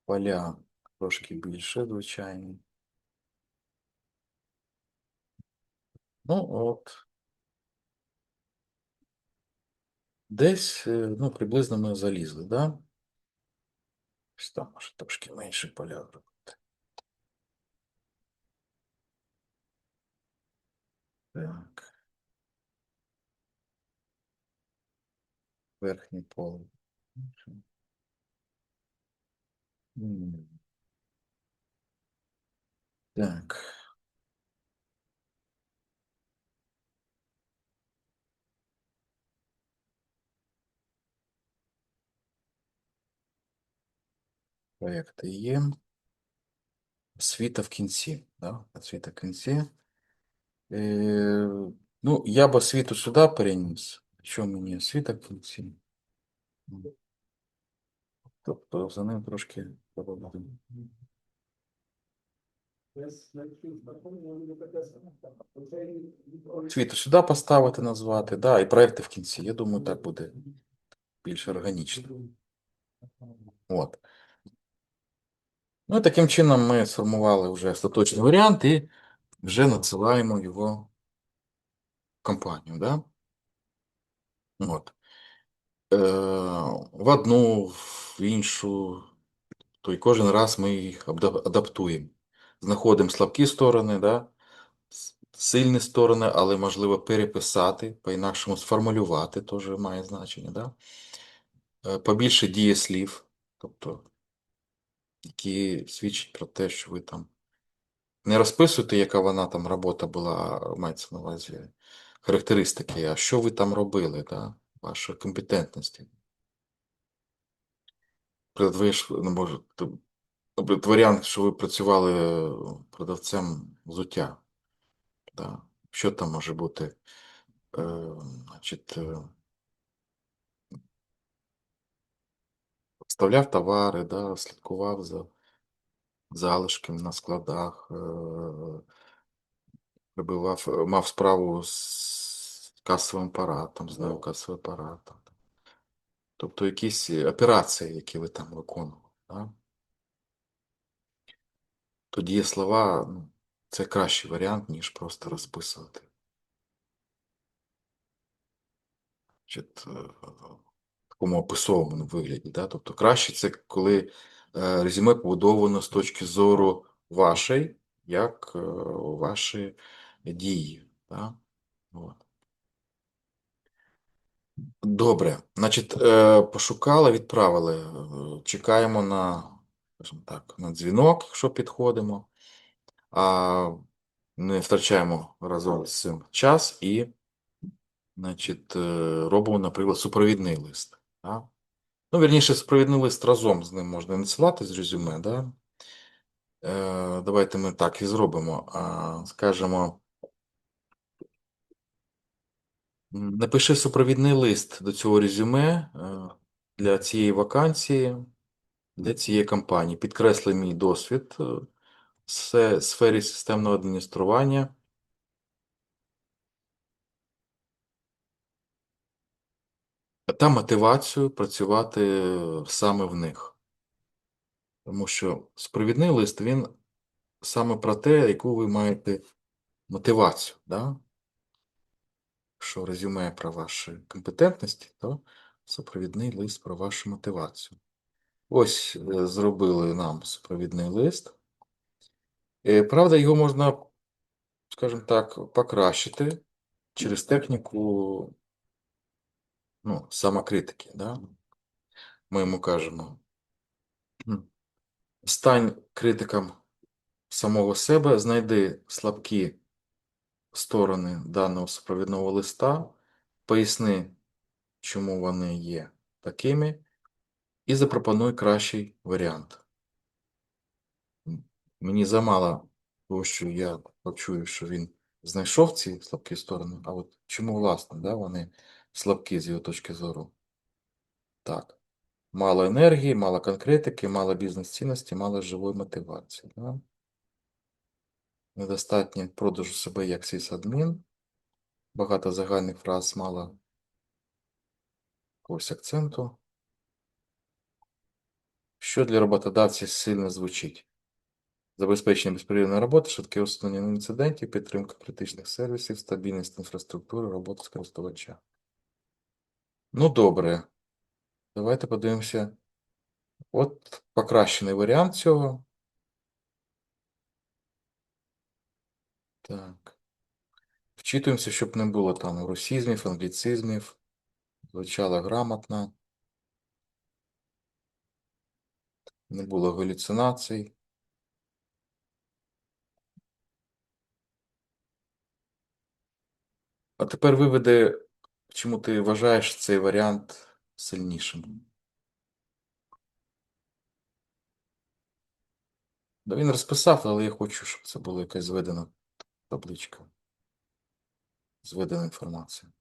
Поля трошки більше, звичайно. Ну, от. Десь, ну, приблизно ми залізли, да? Ось там може трошки менше поля робити. Так, верхнє поле. М, Так, проєкти є. Освіта в кінці, да? Освіта в кінці. Е, ну, я б освіту сюди переніс. Що мені освіта в кінці? Тобто за ним трошки треба буде. Освіту сюди поставити, назвати, да, і проекти в кінці. Я думаю, так буде більш органічно. От. Ну і таким чином ми сформували вже остаточний варіант і вже надсилаємо його в компанію. Да? От. В одну, в іншу, то й кожен раз ми їх адаптуємо. Знаходимо слабкі сторони, да? Сильні сторони, але можливо переписати, по-інакшому сформулювати теж має значення. Да? Побільше дієслів, тобто, які свідчать про те, що ви там не розписуєте, яка вона там робота була, мається на увазі характеристики, а що ви там робили, да? Ваші компетентності. Наприклад, ви ж, ну, може, Наприклад, варіант, що ви працювали продавцем взуття. Да. Що там може бути? Значить, вставляв товари, да, слідкував за залишком на складах, прибивав, мав справу з касовим апаратом, знав касовий апарат. Тобто якісь операції, які ви там виконували. Да? То дієслова, ну, це кращий варіант, ніж просто розписувати. Значить, в такому описовому вигляді. Да? Тобто краще це коли резюме побудовано з точки зору вашої, як ваші дії. Да? От. Добре. Значить, пошукали, відправили. Чекаємо на, скажімо так, на дзвінок, якщо підходимо. А не втрачаємо разом з цим час і, значить, робимо, наприклад, супровідний лист. Да? Ну, вірніше, супровідний лист разом з ним можна надсилати з резюме. Да? Давайте ми так і зробимо. Скажемо, напиши супровідний лист до цього резюме для цієї вакансії, для цієї компанії. Підкресли мій досвід в сфері системного адміністрування та мотивацію працювати саме в них. Тому що супровідний лист, він саме про те, яку ви маєте мотивацію. Да? Що резюме про ваші компетентності, то супровідний лист про вашу мотивацію. Ось зробили нам супровідний лист. Правда, його можна, скажімо так, покращити через техніку, ну, самокритики. Да? Ми йому кажемо, стань критиком самого себе, знайди слабкі сторони даного супровідного листа, поясни, чому вони є такими, і запропонуй кращий варіант. Мені замало того, що я почую, що він знайшов ці слабкі сторони, а от чому, власне, да, вони слабкі з його точки зору? Так. Мало енергії, мало конкретики, мало бізнес-цінності, мало живої мотивації. Да? Недостатньо продажу себе як сисадмін, багато загальних фраз, мало якогось акценту. Що для роботодавців сильно звучить? Забезпечення безперервної роботи, швидке усунення інцидентів, підтримка критичних сервісів, стабільність інфраструктури, робота з користувача. Ну, добре. Давайте подивимося. От покращений варіант цього. Так. Вчитуємося, щоб не було там русизмів, англіцизмів. Звучало грамотно. Не було галюцинацій. А тепер виведи, чому ти вважаєш цей варіант сильнішим. Да він розписав, але я хочу, щоб це була якась зведена табличка. Зведена інформація.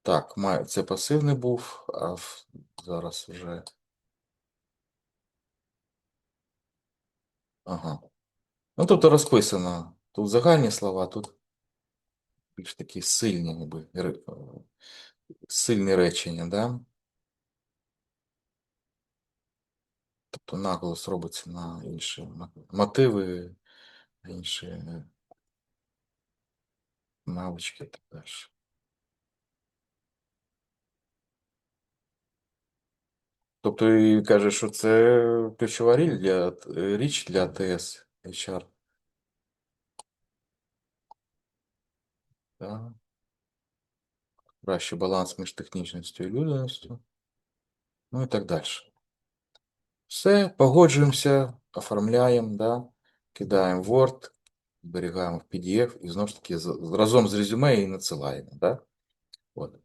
Так, це пасивний був, а зараз вже. Ага. Ну, тобто розписано. Тут загальні слова, тут більш такі сильні, ніби, сильні речення, да? Тобто наголос робиться на інші мотиви, інші навички і так далі. Тобто і каже, що це ключова річ для ТС HR. Да? Кращий баланс між технічністю і людяністю. Ну і так далі. Все, погоджуємося, оформляємо, да? Кидаємо в Word, зберігаємо в PDF і знову ж таки разом з резюме і надсилаємо. Да? От.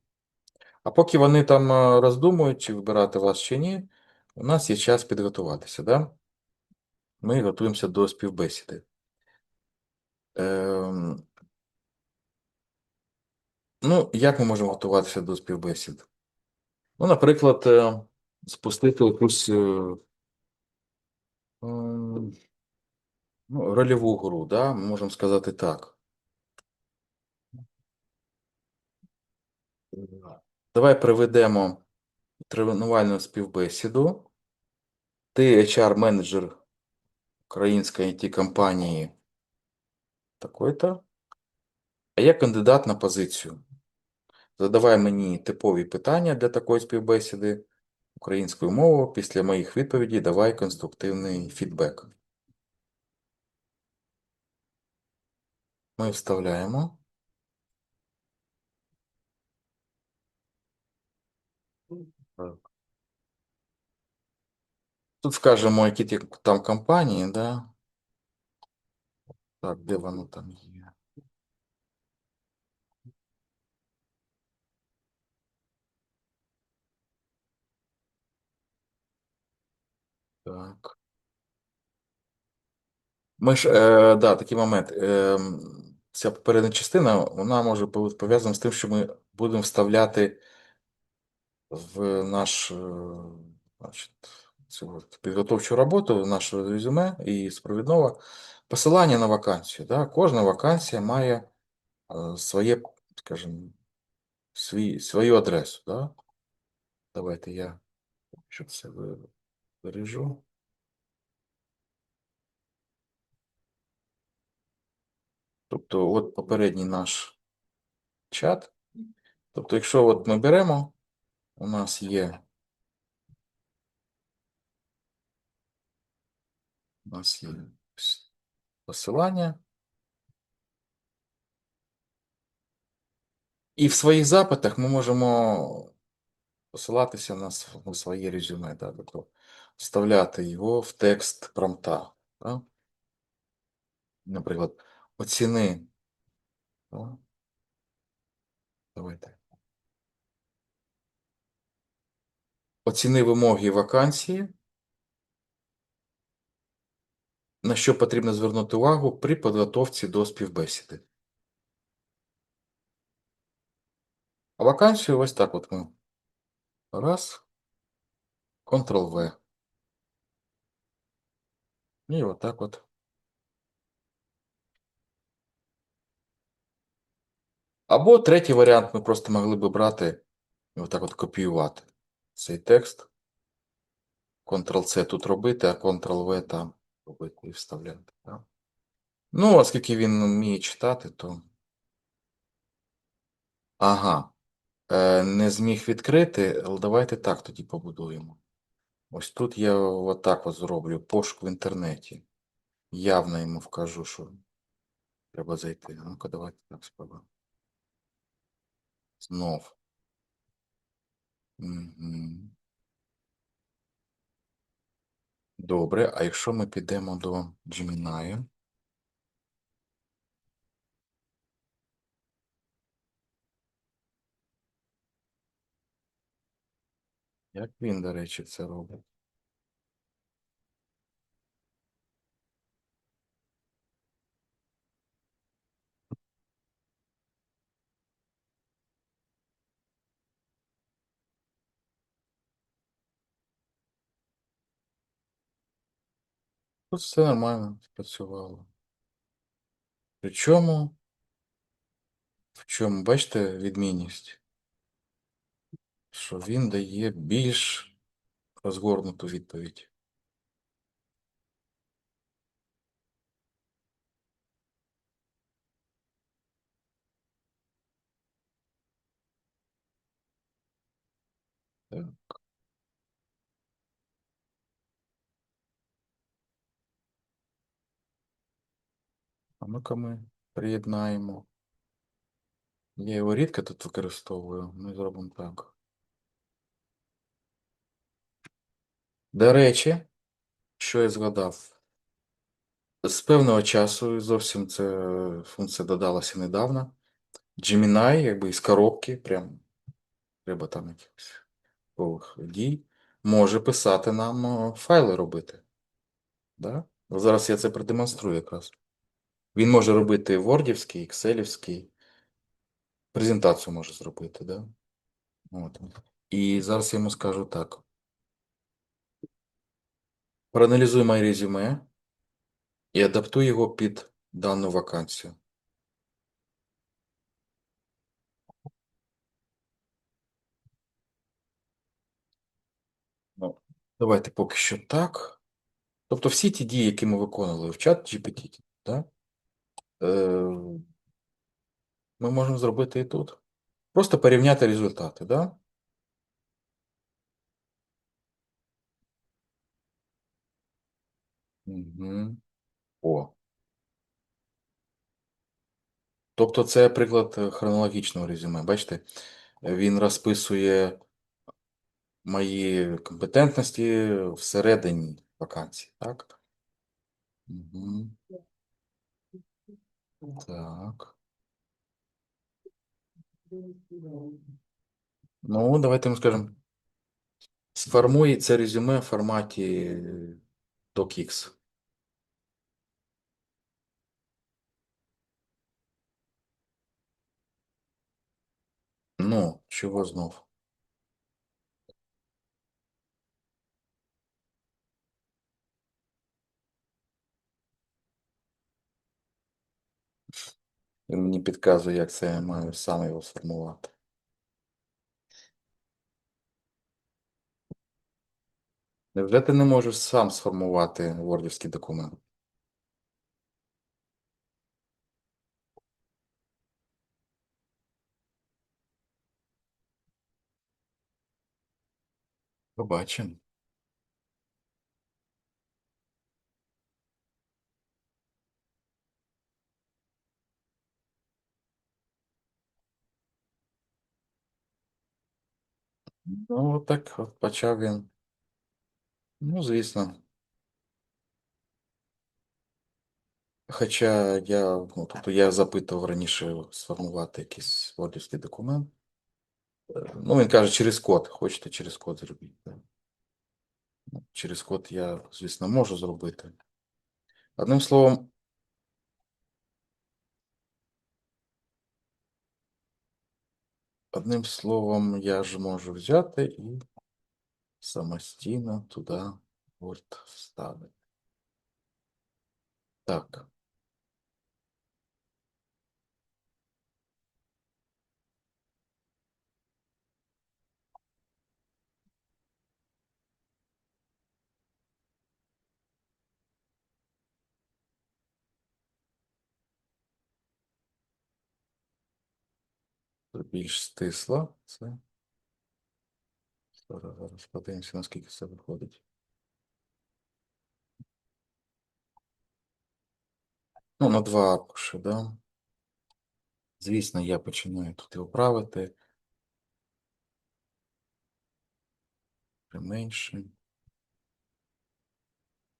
А поки вони там роздумують, чи вибирати вас чи ні, у нас є час підготуватися. Да? ми готуємося до співбесіди. Ем, ну, як ми можемо готуватися до співбесід? Ну, наприклад, спустити якусь ем, ну, рольову гру, да? Ми можемо сказати так. Давай проведемо тренувальну співбесіду. Ти HR-менеджер української IT-компанії такої-то, а я кандидат на позицію. Задавай мені типові питання для такої співбесіди українською мовою. Після моїх відповідей давай конструктивний фідбек. Ми вставляємо. Так. Тут скажемо, які там компанії, да? Так, де воно там є? Так. Ми ж, да, такий момент. Ця попередня частина, вона може бути пов'язана з тим, що ми будемо вставляти в наш, значить, цю от підготовчу роботу, в наше резюме і справедливо посилання на вакансію. Да? Кожна вакансія має своє, скажімо, свою адресу. Да? Давайте я щоб це виріжу. Тобто, от попередній наш чат. Тобто, якщо от ми беремо, у нас є посилання, і в своїх запитах ми можемо посилатися на своє резюме, да, тобто вставляти його в текст промпта. Да? Наприклад, оціни. Да? Давайте. Оціни вимоги вакансії, на що потрібно звернути увагу при підготовці до співбесіди. А вакансію ось так от ми. Раз, Ctrl-V. І отак от. Або третій варіант ми просто могли би брати і отак от копіювати цей текст. Ctrl-C тут робити, а Ctrl-V там робити і вставляти. Да? Ну, оскільки він вміє читати, то. Ага. Не зміг відкрити, але давайте так тоді побудуємо. Ось тут я отак от зроблю пошук в інтернеті. Явно йому вкажу, що треба зайти. Ну-ка, давайте так спробуємо. Знов. Мгм. Добре, а якщо ми підемо до Gemini, як він, до речі, це робить? Тут все нормально спрацювало. Причому, в чому, бачите, відмінність? Що він дає більш розгорнуту відповідь. Так, а ну-ка ми приєднаємо. Я його рідко тут використовую, ми зробимо так. До речі, що я згадав? З певного часу, зовсім ця функція додалася недавно. Gemini, якби із коробки, прям треба там якихось дій, може писати нам файли робити. Да? Зараз я це продемонструю якраз. Він може робити вордівський, екселівський, презентацію може зробити, да? От. І зараз я йому скажу так. Проаналізуй моє резюме і адаптуй його під дану вакансію. Ну, давайте поки що так. Тобто всі ті дії, які ми виконували в чат GPT, да? е, ми можемо зробити і тут. Просто порівняти результати, да? Угу. О. Тобто це приклад хронологічного резюме. Бачите, він розписує мої компетентності всередині вакансії, так? Угу. Так. Ну, давайте ми скажемо. Сформуй це резюме в форматі DocX. Ну, чого знов? Він мені підказує, як це я маю сам його сформувати. Невже ти не можеш сам сформувати вордівський документ? Побачимо. Ну, так от почав він. Ну, звісно. Хоча я, ну, тобто я запитував раніше сформувати якийсь вордівський документ. Ну, він каже, через код. Хочете через код зробити. Да. Ну, через код я, звісно, можу зробити. Одним словом, я ж можу взяти і самостійно туди Word вставити. Так, більш стисло. Це. Зараз подивимося, наскільки це виходить. Ну, на два аркуші, да. Звісно, я починаю тут його правити. Применше.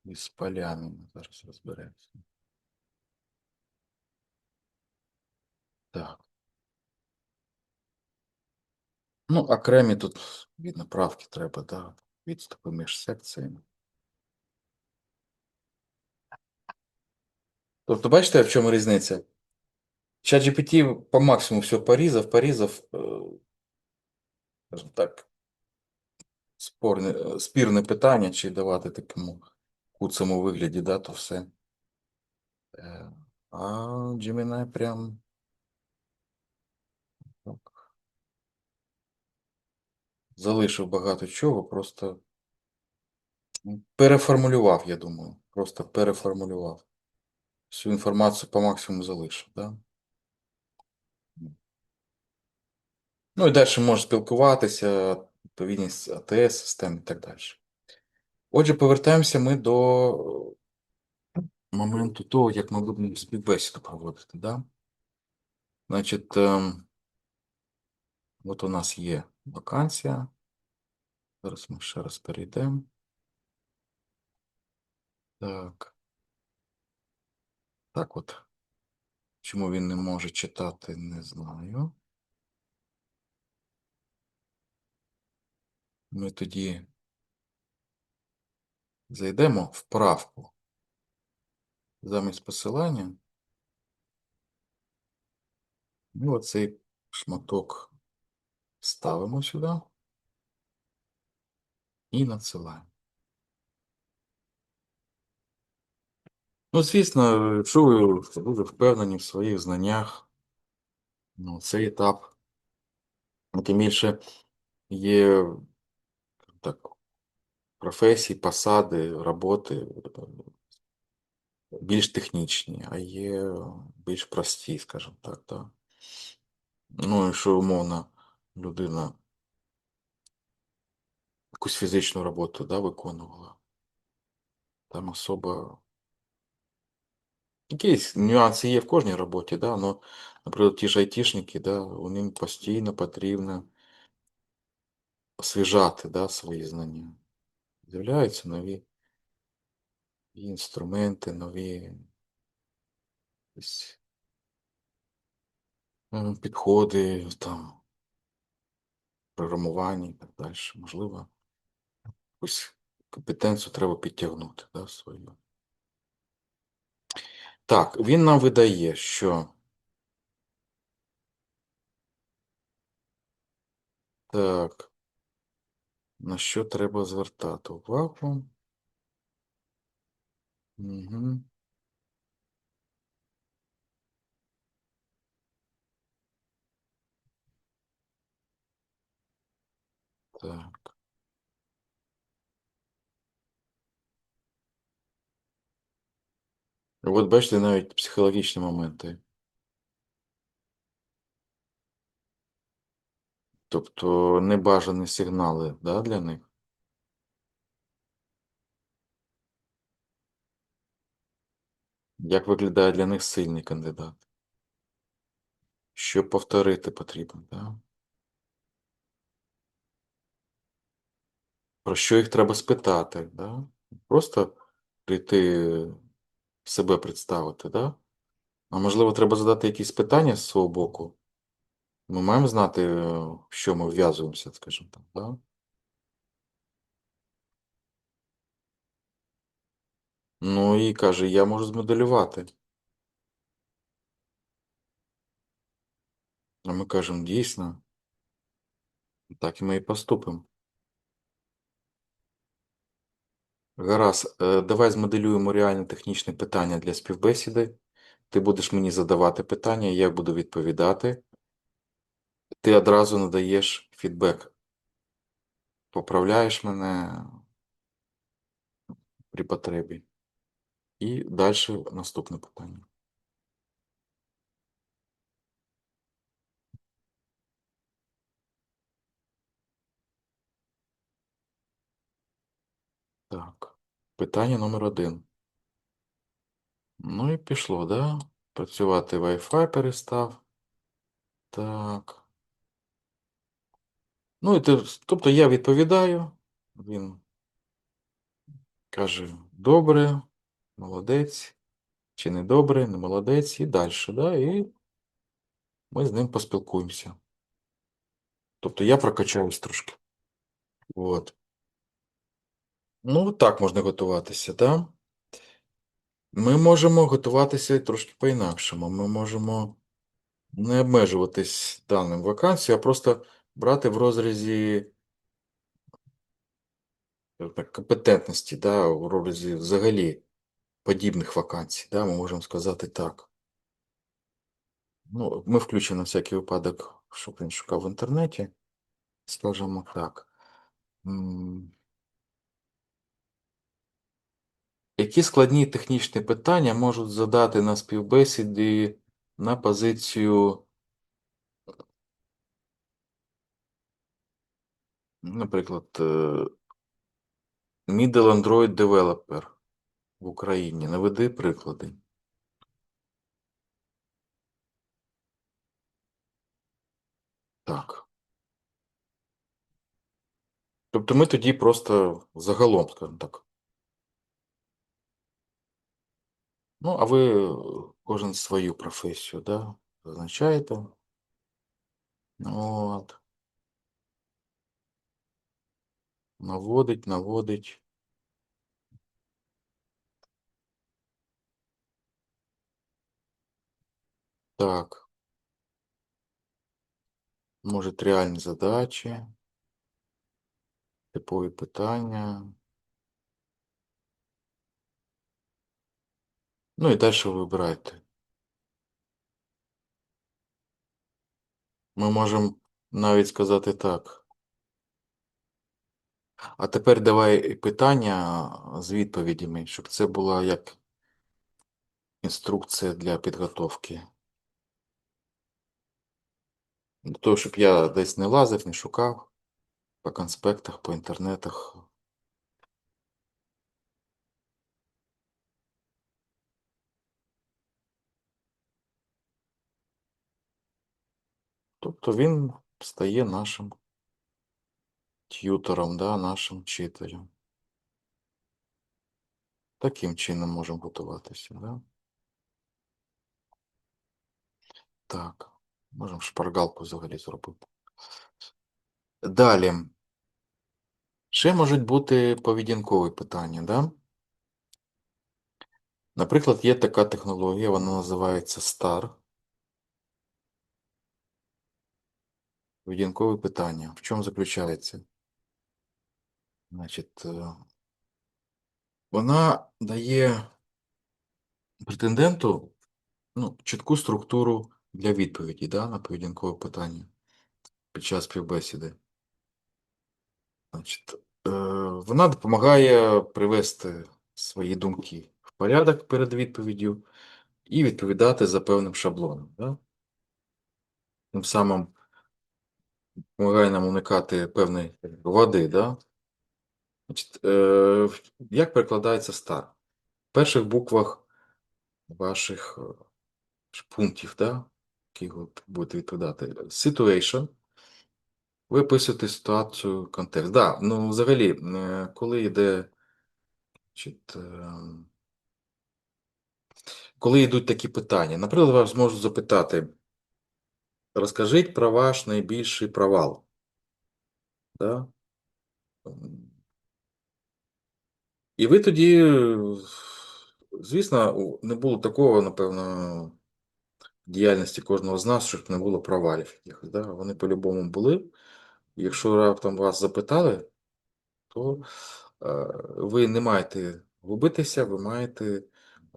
І з полями ми зараз розберемося. Так. Ну, окремі тут, видно, правки треба, да. Відступи між секціями. Тобто, бачите, в чому різниця? ChatGPT по максимуму все порізав, скажімо так, спірне питання, чи давати такому куцому вигляді, да, то все. Е, А Gemini прям так, залишив багато чого, просто переформулював, я думаю. Просто переформулював. Всю інформацію по максимуму залишив, да? Ну і далі може спілкуватися, відповідність АТС-систем і так далі. Отже, повертаємося ми до моменту того, як ми будемо співбесіду проводити. Да? Значить, от у нас є вакансія. Зараз ми ще раз перейдемо. Так. Так от. Чому він не може читати, не знаю. Ми тоді зайдемо в правку. замість посилання ми оцей шматок ставимо сюди і надсилаємо. Ну, звісно, якщо ви дуже впевнені в своїх знаннях, ну, цей етап, тим більше є так, професії, посади, роботи більш технічні, а є більш прості, скажімо так. Да. Ну, якщо умовно людина якусь фізичну роботу, да, виконувала, там особа. Якісь нюанси є в кожній роботі, да, но, наприклад, ті ж айтішники, да, ним постійно потрібно освіжати, да, свої знання. З'являються нові інструменти, нові якісь, підходи, там, програмування і так далі. Можливо, якусь компетенцію треба підтягнути, да, свою. Так, він нам видає, що так, на що треба звертати увагу. Угу. Так. От бачите, навіть психологічні моменти. Тобто небажані сигнали, да, для них? Як виглядає для них сильний кандидат? Що повторити потрібно, да? Про що їх треба спитати, да? Просто прийти себе представити, да? А можливо, треба задати якісь питання з свого боку. Ми маємо знати, в що ми вв'язуємося, скажімо так, да? Ну і каже, я можу змоделювати. А ми кажемо, дійсно, так і ми і поступимо. Гаразд, давай змоделюємо реальне технічне питання для співбесіди. Ти будеш мені задавати питання, я буду відповідати. Ти одразу надаєш фідбек, поправляєш мене при потребі. І далі наступне питання. Так. Питання номер 1. Ну і пішло, да? Працювати Wi-Fi перестав. Так. Ну, і тобто я відповідаю. Він каже, добре, молодець. Чи не добре, не молодець. І далі, да? І ми з ним поспілкуємося. Тобто я прокачаюсь трошки. От. Ну, так можна готуватися, так? Ми можемо готуватися трошки по-інакшому. Ми можемо не обмежуватись даним вакансією, а просто брати в розрізі так, компетентності, да, в розрізі взагалі подібних вакансій. Да, ми можемо сказати так. Ну, ми включимо на всякий випадок, щоб він шукав в інтернеті. Скажемо так. Які складні технічні питання можуть задати на співбесіді на позицію, наприклад, Middle Android Developer в Україні? Наведи приклади. Так. Тобто ми тоді просто загалом, скажімо так. Ну, а ви кожен свою професію, да, зазначаєте. От. Наводить, наводить. Так, можуть реальні задачі, типові питання. Ну і далі ви вибирайте. Ми можемо навіть сказати так. А тепер давай питання з відповідями, щоб це була як інструкція для підготовки. Для того, щоб я десь не лазив, не шукав по конспектах, по інтернетах. Тобто він стає нашим т'ютором, да, нашим вчителем. Таким чином можемо готуватися. Да? Так, можемо шпаргалку взагалі зробити. Далі. Ще можуть бути поведінкові питання. Да? Наприклад, є така технологія, вона називається STAR. Поведінкові питання. В чому заключається? Значить, вона дає претенденту чітку структуру для відповіді, да, на поведінкове питання під час співбесіди. Значить, вона допомагає привести свої думки в порядок перед відповіддю і відповідати за певним шаблоном. Да? Тим самим допомагає нам уникати певної води. Да? Значить, як перекладається STAR? В перших буквах ваших пунктів, да? Які ви будете відповідати. Situation. Ви описуєте ситуацію, контекст. Да, ну, взагалі, коли йде, значить, коли йдуть такі питання, наприклад, вас можуть запитати, розкажіть про ваш найбільший провал. Да? І ви тоді, звісно, не було такого, напевно, в діяльності кожного з нас, щоб не було провалів якихось. Да? Вони по-любому були. Якщо раптом вас запитали, то ви не маєте губитися, ви маєте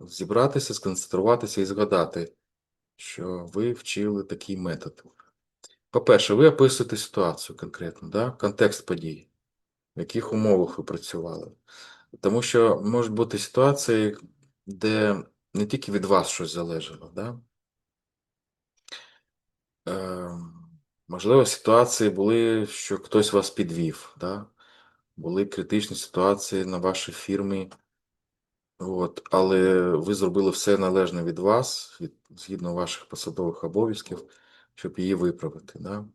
зібратися, сконцентруватися і згадати, що ви вчили такий метод. По-перше, ви описуєте ситуацію конкретно, да? Контекст подій, в яких умовах ви працювали. Тому що можуть бути ситуації, де не тільки від вас щось залежало. Да? Можливо, ситуації були, що хтось вас підвів. Да? Були критичні ситуації на вашій фірмі. От, але ви зробили все належне від вас, згідно ваших посадових обов'язків, щоб її виправити. Да?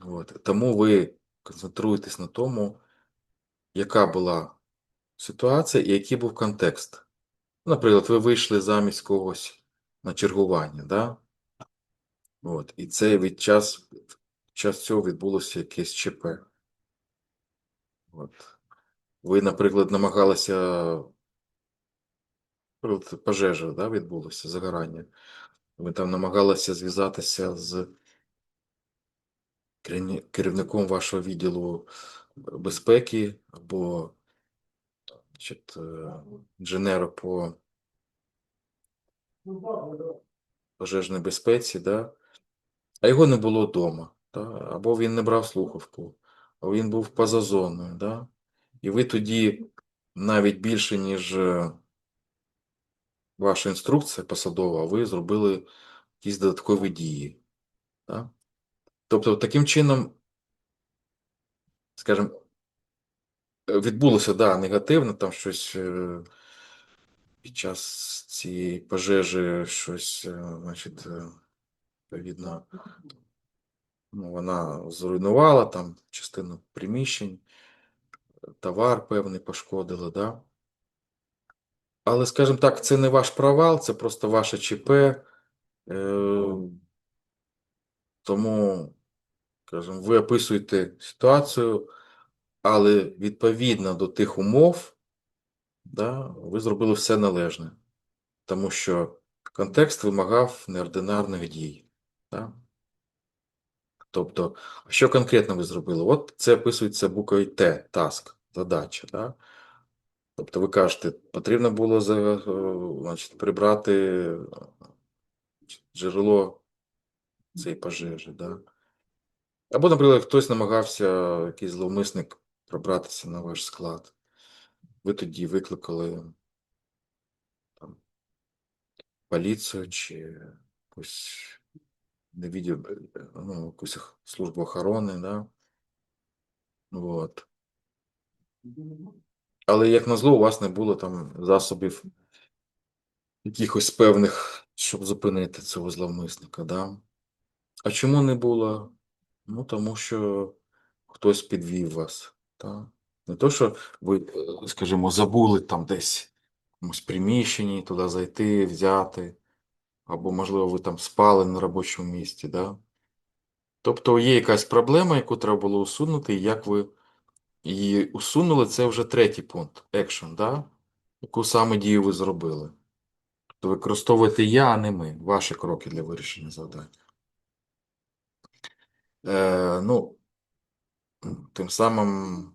От. Тому ви концентруєтесь на тому, яка була ситуація і який був контекст. Наприклад, ви вийшли замість когось на чергування, да? От. І це час цього відбулося якесь ЧП. От. Ви, наприклад, намагалися, пожежа, да, відбулося, загорання. Ви там намагалися зв'язатися з керівником вашого відділу безпеки або значить, інженера по пожежній безпеці, да? А його не було вдома. Да? Або він не брав слухавку, або він був поза зоною. Да? І ви тоді навіть більше, ніж ваша інструкція посадова, ви зробили якісь додаткові дії. Да? Тобто, таким чином, скажімо, відбулося, да, негативно, там щось під час цієї пожежі щось, значить, відповідно, вона зруйнувала там частину приміщень, товар певний пошкодила, да? Але, скажімо так, це не ваш провал, це просто ваше ЧП, тому, скажімо, ви описуєте ситуацію, але відповідно до тих умов, да, ви зробили все належне. Тому що Контекст вимагав неординарних дій. Так? Тобто, що конкретно ви зробили? От це описується буквою Т, task, задача. Так? Тобто ви кажете, потрібно було значить, прибрати джерело цієї пожежі. Да? Або, наприклад, хтось намагався, якийсь зловмисник, пробратися на ваш склад. Ви тоді викликали там, поліцію чи якусь ну, якусь службу охорони, да? От. Але як назло, у вас не було там засобів якихось певних, щоб зупинити цього зловмисника, да? А чому не було? Ну, тому що хтось підвів вас, так? Не то, що ви, скажімо, забули там десь в якомусь приміщенні туди зайти, взяти, або, можливо, ви там спали на робочому місці, да? Тобто є якась проблема, яку треба було усунути, і як ви її усунули, це вже третій пункт, action, да? Яку саме дію ви зробили. Тобто використовуєте я, а не ми, ваші кроки для вирішення завдань. Ну, тим самим,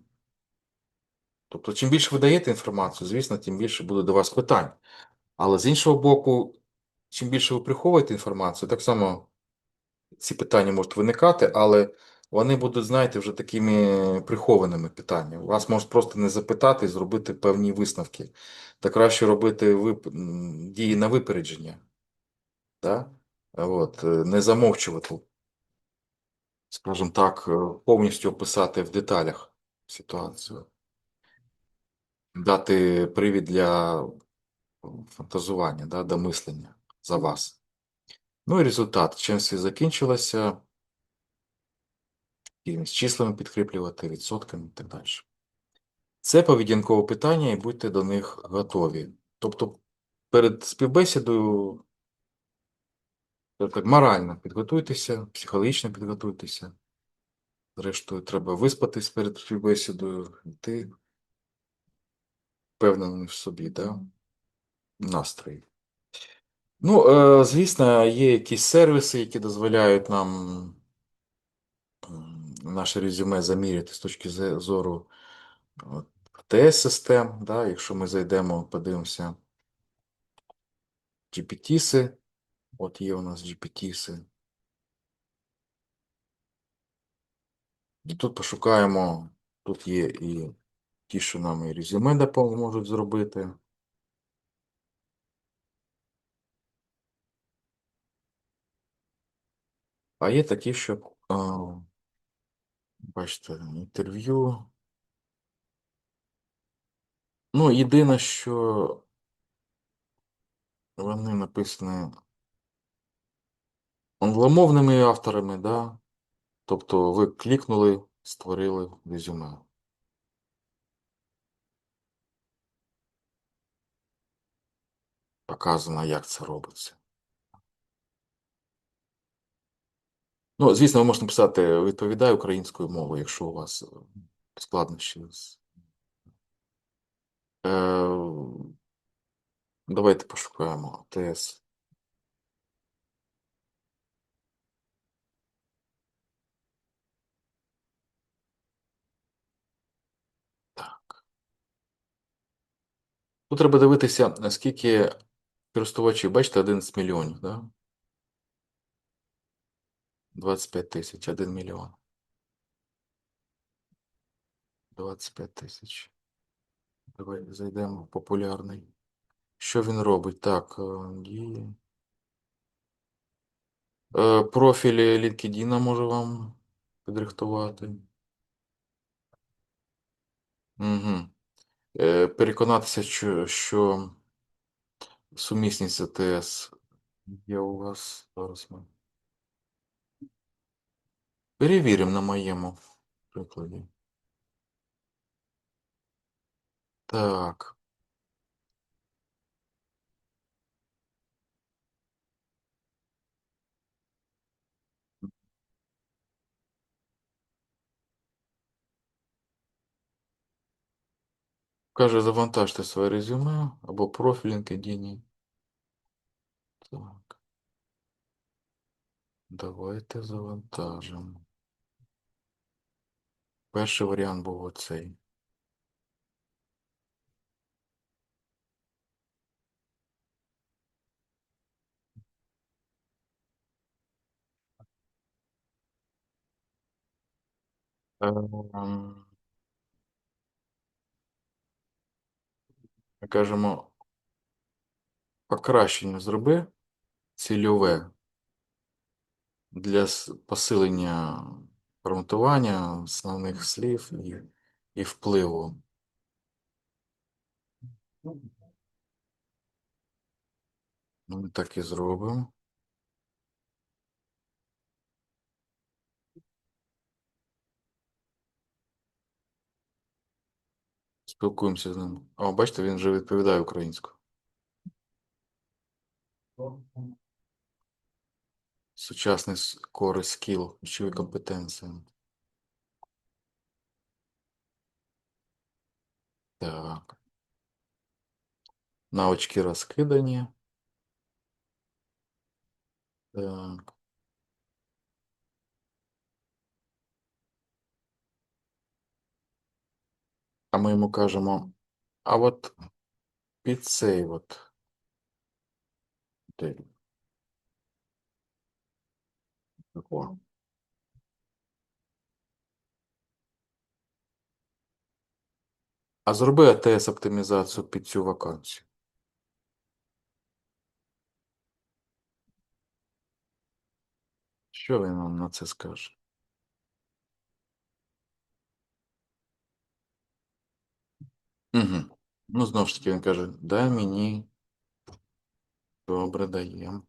тобто, чим більше ви даєте інформацію, звісно, тим більше буде до вас питань. Але з іншого боку, чим більше ви приховуєте інформацію, так само ці питання можуть виникати, але вони будуть, знаєте, вже такими прихованими питаннями. Вас можуть просто не запитати і зробити певні висновки. Та краще робити дії на випередження, да? От, не замовчувати, скажімо так, повністю описати в деталях ситуацію, дати привід для фантазування, да, до мислення за вас. Ну і результат. Чим все закінчилося, якимись числами підкріплювати, відсотками і так далі. Це поведінкове питання, і будьте до них готові. Тобто перед співбесідою так, морально підготуйтеся, психологічно підготуйтеся. Зрештою, треба виспатись перед співбесідою, йти впевненим в собі, да? Настрої. Ну, звісно, є якісь сервіси, які дозволяють нам наше резюме заміряти з точки зору ТС-систем. Да? Якщо ми зайдемо, подивимося GPT-си. От є у нас GPT-си. І тут пошукаємо, тут є і ті, що нам і резюме допоможуть зробити. А є такі, що, бачите, інтерв'ю. Ну, єдине, що вони написані англомовними авторами, да? Тобто ви клікнули, створили резюме. Показано, як це робиться. Ну, звісно, ви можете написати відповідаю українською мовою, якщо у вас складнощі з. Давайте пошукаємо ТС. Так. Тут треба дивитися, наскільки користувачів, бачите, 11 мільйонів, да? 25 тисяч, 1 мільйон. 25 тисяч. Давайте зайдемо в популярний. Що він робить? Так, дії. Профіль LinkedIn можу вам підрихтувати. Угу. Переконатися, що сумісність АТС є у вас. Зараз ми перевіримо на моєму прикладі. Так. Каже, завантажте своє резюме або профіль LinkedIn. Так, давайте завантажимо. Перший варіант був оцей. Ем, Ми кажемо, покращення зроби цільове для посилення форматування основних слів і впливу. Ми так і зробимо. Спілкуємося з ним. О, бачите, він вже відповідає українською. Сучасний core skill, ключові компетенції. Так. Навички розкидані. Так. А ми йому кажемо, а от під цей от. Де? О. А зроби АТС оптимізацію під цю вакансію. Що він нам на це скаже? Угу. Ну, знову ж таки, він каже, дай мені. Добре, даємо.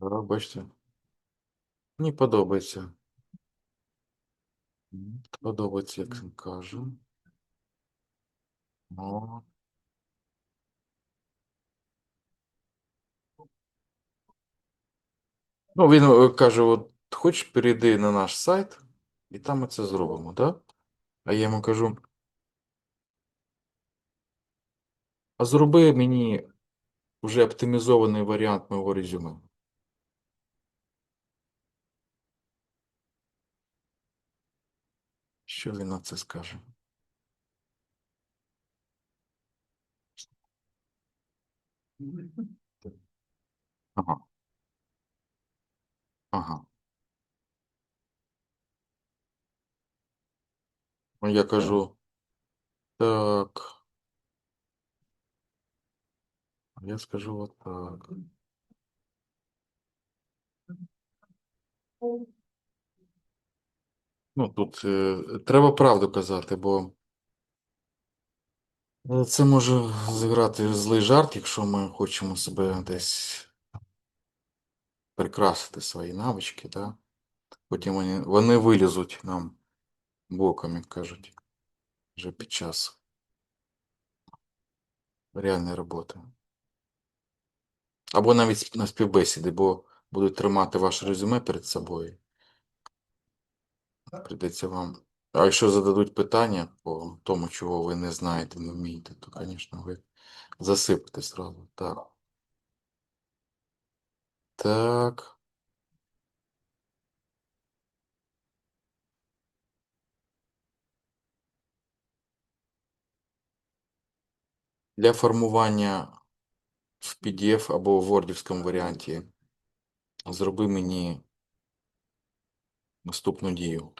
Бачите? Мені подобається. Подобається, як він каже. О. Ну, він каже: от хочеш, перейди на наш сайт, і там ми це зробимо, так? А я йому кажу: а зроби мені вже оптимізований варіант мого резюме. Що він на це скаже? Ага, ага. Ну, я кажу, так, я скажу от так. Ну, тут треба правду казати, бо це може зіграти злий жарт, якщо ми хочемо себе десь прикрасити свої навички, да? Потім вони вилізуть нам боком, як кажуть, вже під час реальної роботи. Або навіть на співбесіди, бо будуть тримати ваше резюме перед собою. Прийдеться вам. А якщо зададуть питання по тому, чого ви не знаєте, не вмієте, то, звісно, ви засипите зразу. Так. Так. Для формування в PDF або в Wordівському варіанті зроби мені наступну дію.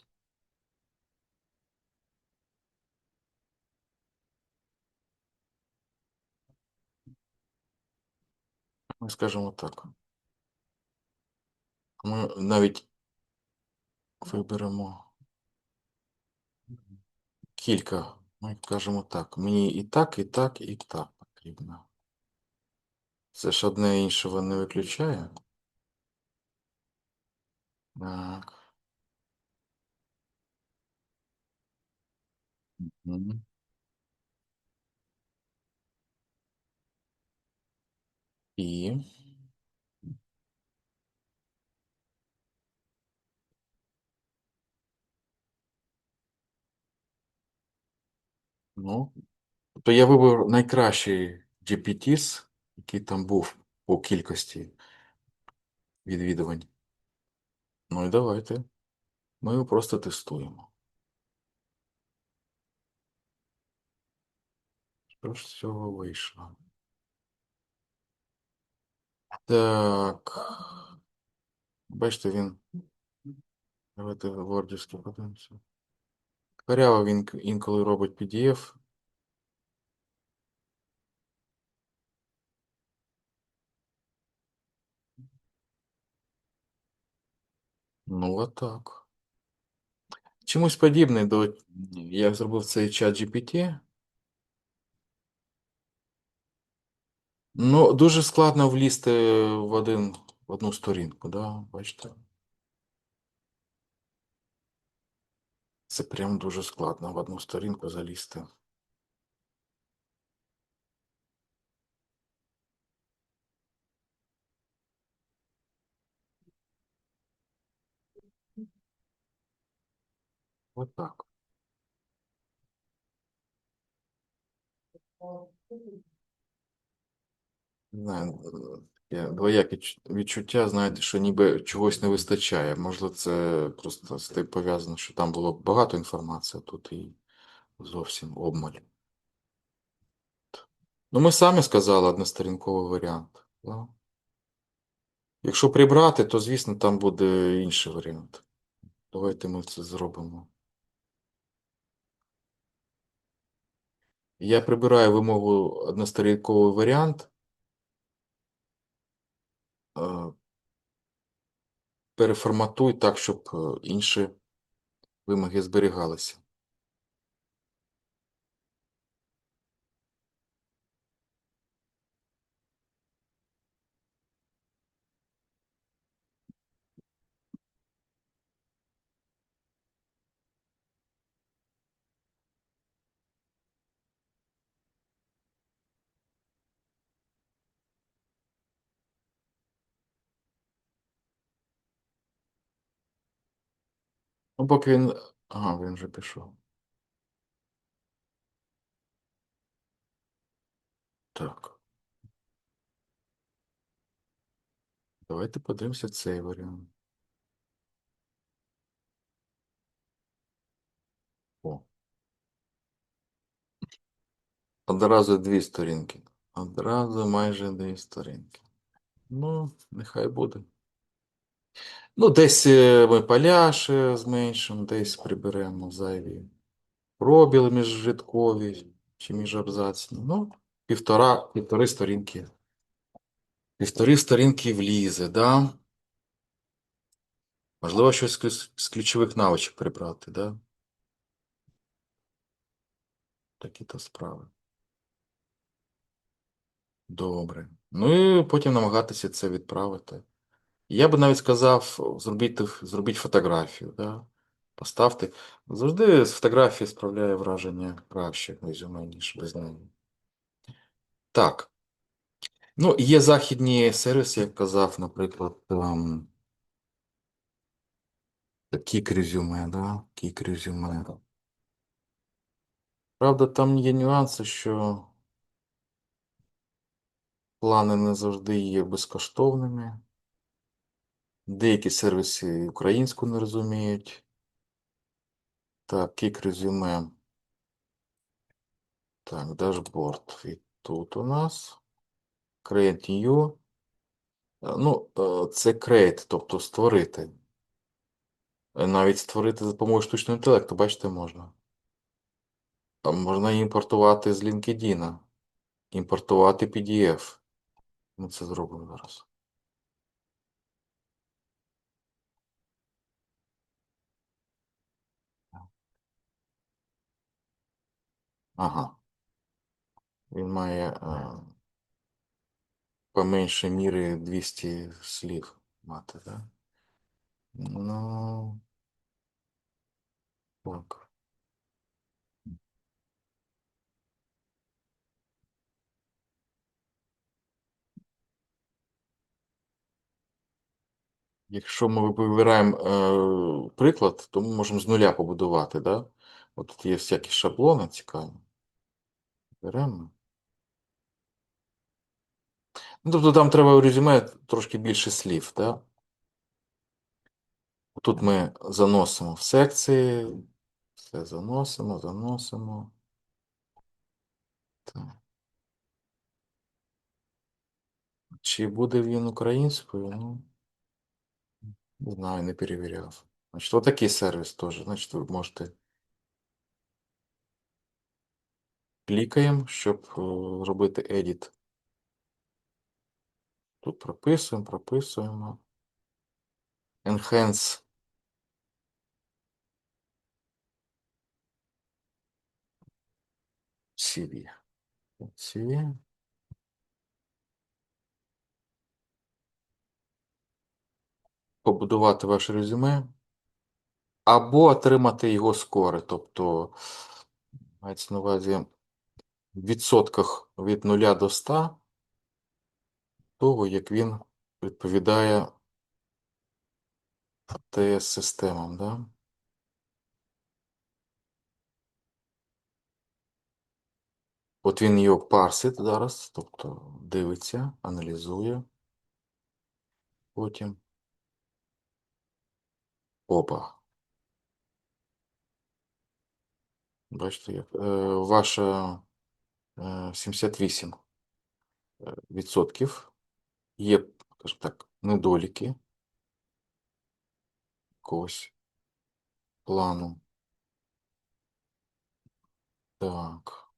Ми скажемо так. Ми навіть виберемо кілька. Ми кажемо так. Мені і так, і так, і так потрібно. Це ж одне іншого не виключає. Так. Мгм. І Ну, то я вибрав найкращий GPTs, який там був по кількості відвідувань. Ну і давайте. Ми його просто тестуємо. Що ж з цього вийшло? Так. Бачите, він. Давайте вордівський подивимося. Коряво він інколи робить PDF. Ну, отак. Чомусь подібне до. Я зробив цей чат GPT. Ну, дуже складно влізти в одну сторінку, да? Бачите? Це прям дуже складно в одну сторінку залізти. Отак. Не знаю, двояке відчуття, знаєте, що ніби чогось не вистачає. Можливо, це просто з тим пов'язано, що там було багато інформації, а тут і зовсім обмаль. Ну, ми самі сказали односторінковий варіант. Да? Якщо прибрати, то, звісно, там буде інший варіант. Давайте ми це зробимо. Я прибираю вимогу односторінковий варіант. е, Переформатуй так, щоб інші вимоги зберігалися. Ну, поки він. Ага, він вже пішов. Так. Давайте подивимося цей варіант. О. Одразу дві сторінки. Одразу майже дві сторінки. Ну, нехай буде. Ну, десь ми поля ще зменшимо, десь приберемо зайві пробіли міжрядкові чи міжабзацні. Ну, півтори сторінки. Півтори сторінки влізе, да? Можливо, щось з ключових навичок прибрати, да? Такі-то справи. Добре. Ну і потім намагатися це відправити. Я би навіть сказав, зробіть фотографію, да? Поставте. Завжди з фотографії справляє враження краще резюме, ніж без неї. Так. Ну, є західні сервіси, як казав, наприклад, Кік резюме, да? Кік резюме. Правда, там є нюанси, що плани не завжди є безкоштовними. Деякі сервіси українську не розуміють. Так, Кік резюме. Так, дашборд. І тут у нас Create New. Ну, це create, тобто створити. Навіть створити за допомогою штучного інтелекту, бачите, можна. Можна імпортувати з LinkedIn, імпортувати PDF. Ми це зробимо зараз. Ага. Він має по меншій мірі 200 слів мати, так? Ну, так. Якщо ми вибираємо приклад, то ми можемо з нуля побудувати, да? От тут є всякі шаблони цікаві. Беремо. Ну, тобто там треба у резюме трошки більше слів, так? Тут ми заносимо в секції, все заносимо, заносимо. Так. Чи буде він українською? Ну, не знаю, не перевіряв. Значить, отакий сервіс теж. Значить, ви можете клікаємо, щоб робити edit. Тут прописуємо, прописуємо. Enhance CV. CV. Побудувати ваше резюме. Або отримати його скори. Тобто, мається на увазі в відсотках від 0 до 100 того, як він відповідає АТС-системам. Да? От він його парсить зараз, тобто дивиться, аналізує. Потім. Опа. Бачите, як ваша 78% є, скажімо так, недоліки якогось плану. Так.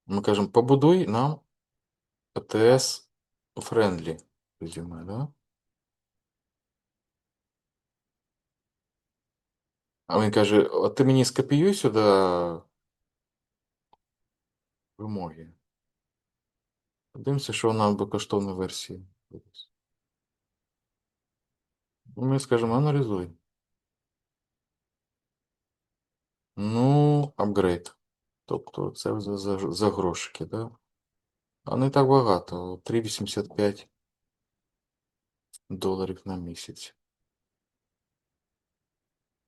Ми кажемо, побудуй нам АТС френдлі резюме, да? А він каже, а ти мені скопіюй сюди вимоги. Подивимося, що вона в безкоштовній версії. Ми скажемо, аналізуй. Ну, апгрейд. Тобто це за грошики, да? А не так багато. 3,85 доларів на місяць.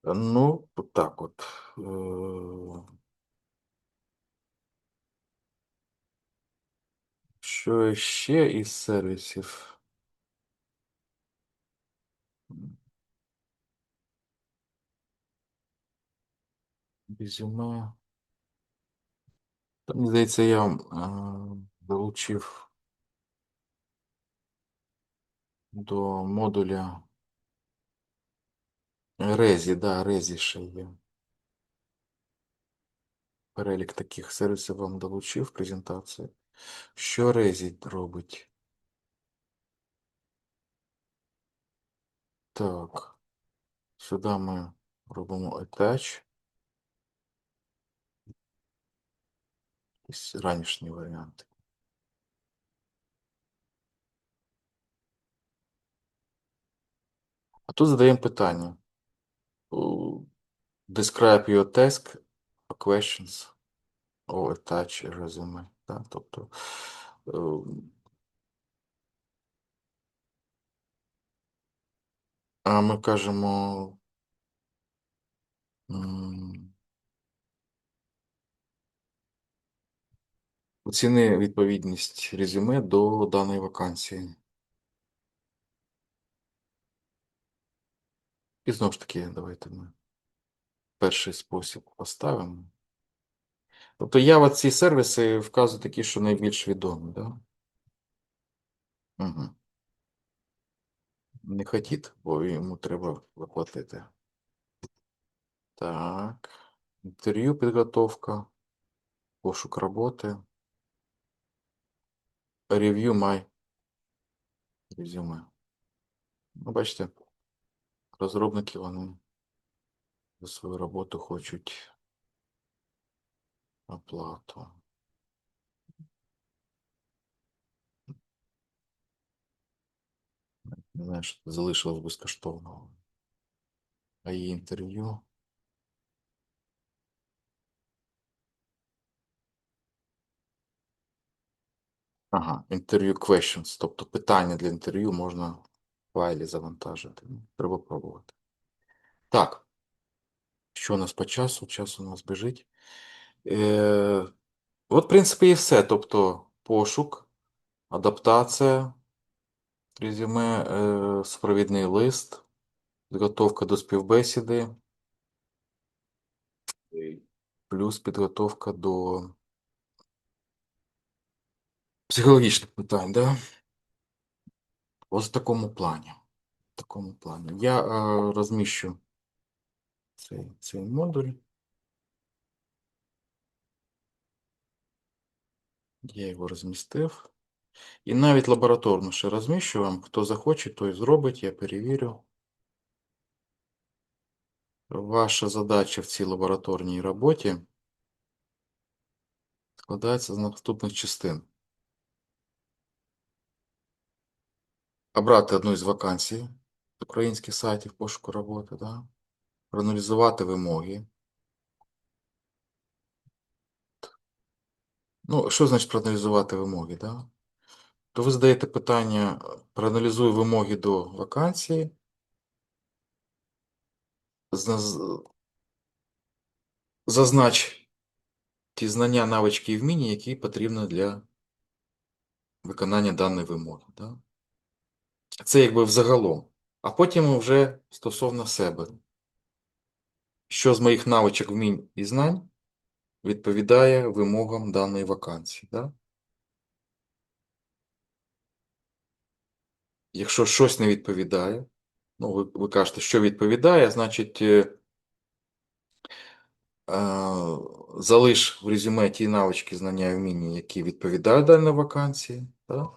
Ну, от так от. Що ще із сервісів? Резюме. Мені здається, я долучив до модуля Резі, да, Резі ще є. Перелік таких сервісів вам долучив в презентації. Що Резі робить? Так, сюди ми робимо Attach. Якісь ранішні варіанти. А тут задаємо питання. Describe your task or questions or attach a resume. Да? Тобто, а ми кажемо оціни відповідність резюме до даної вакансії. І знову ж таки, давайте ми перший спосіб поставимо. Тобто я в ці сервіси вказую такі, що найбільш відомі, да? Угу. Не хотіть, бо йому треба заплатити. Так. Інтерв'ю, підготовка, пошук роботи. Review my resume. Ну, бачите, розробники вони за свою роботу хочуть оплату. Не знаю, що залишилось безкоштовного. А її інтерв'ю. Ага, інтерв'ю questions, тобто питання для інтерв'ю можна в файлі завантажити. Треба пробувати. Так, Що у нас по часу? Час у нас біжить. Е, От, в принципі, і все. Тобто, пошук, адаптація, резюме, супровідний лист, підготовка до співбесіди, плюс підготовка до психологічних питань, да? Ось в такому плані. В такому плані. Я розміщу цей модуль. Я його розмістив. І навіть лабораторно ще розміщу вам. Хто захоче, той зробить, я перевірю. Ваша задача в цій лабораторній роботі складається з наступних частин. Обрати одну із вакансій з українських сайтів пошуку роботи, да? Проаналізувати вимоги. Ну, що значить проаналізувати вимоги, да? То ви задаєте питання, проаналізуй вимоги до вакансії, зазнач ті знання, навички і вміння, які потрібні для виконання даної вимоги. Да? Це якби взагалом. А потім вже стосовно себе. Що з моїх навичок, вмінь і знань відповідає вимогам даної вакансії. Да? Якщо щось не відповідає, ну, ви кажете, що відповідає, значить, залиш в резюме ті навички, знання і вміння, які відповідають даній вакансії. Да?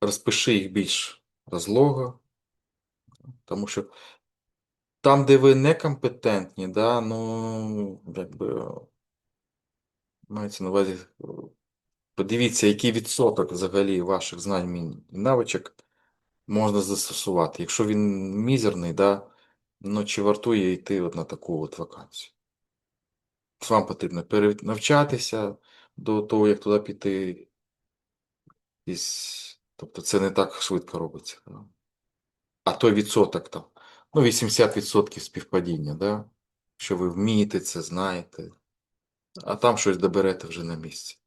Розпиши їх більш розлого, тому що там, де ви некомпетентні, да, ну, якби, мається на увазі, подивіться, який відсоток взагалі ваших знань і навичок можна застосувати. Якщо він мізерний, да, ну, чи вартує йти от на таку от вакансію. Вам потрібно перенавчатися до того, як туди піти. Тобто це не так швидко робиться. Да. А той відсоток там, ну, 80% співпадіння, да? Що ви вмієте це, знаєте, а там щось доберете вже на місці.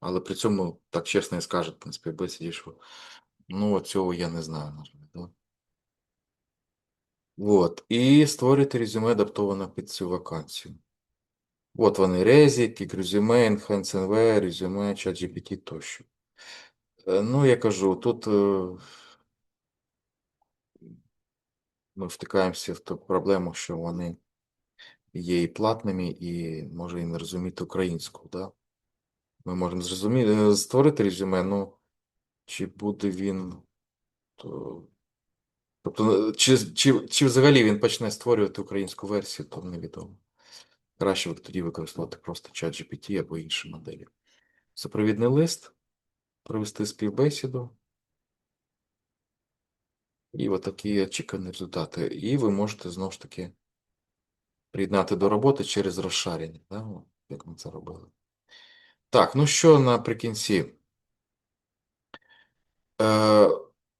Але при цьому так чесно і скажете на співбесіді, що ну, цього я не знаю, на жаль. Да? От. І створюйте резюме, адаптоване під цю вакансію. От вони, Резі, Кік резюме, Enhance NV, резюме, ChatGPT тощо. Ну, я кажу, тут ми втикаємося в ту проблему, що вони є і платними, і може і не розуміти українську. Да? Ми можемо зрозуміти, створити резюме, ну, чи буде він. Тобто, чи взагалі він почне створювати українську версію, то невідомо. Краще тоді використовувати просто ChatGPT або інші моделі. Супровідний лист, провести співбесіду. І отакі очікувані результати. І ви можете знову ж таки приєднати до роботи через розшарення, да? Як ми це робили. Так, ну що наприкінці? Е,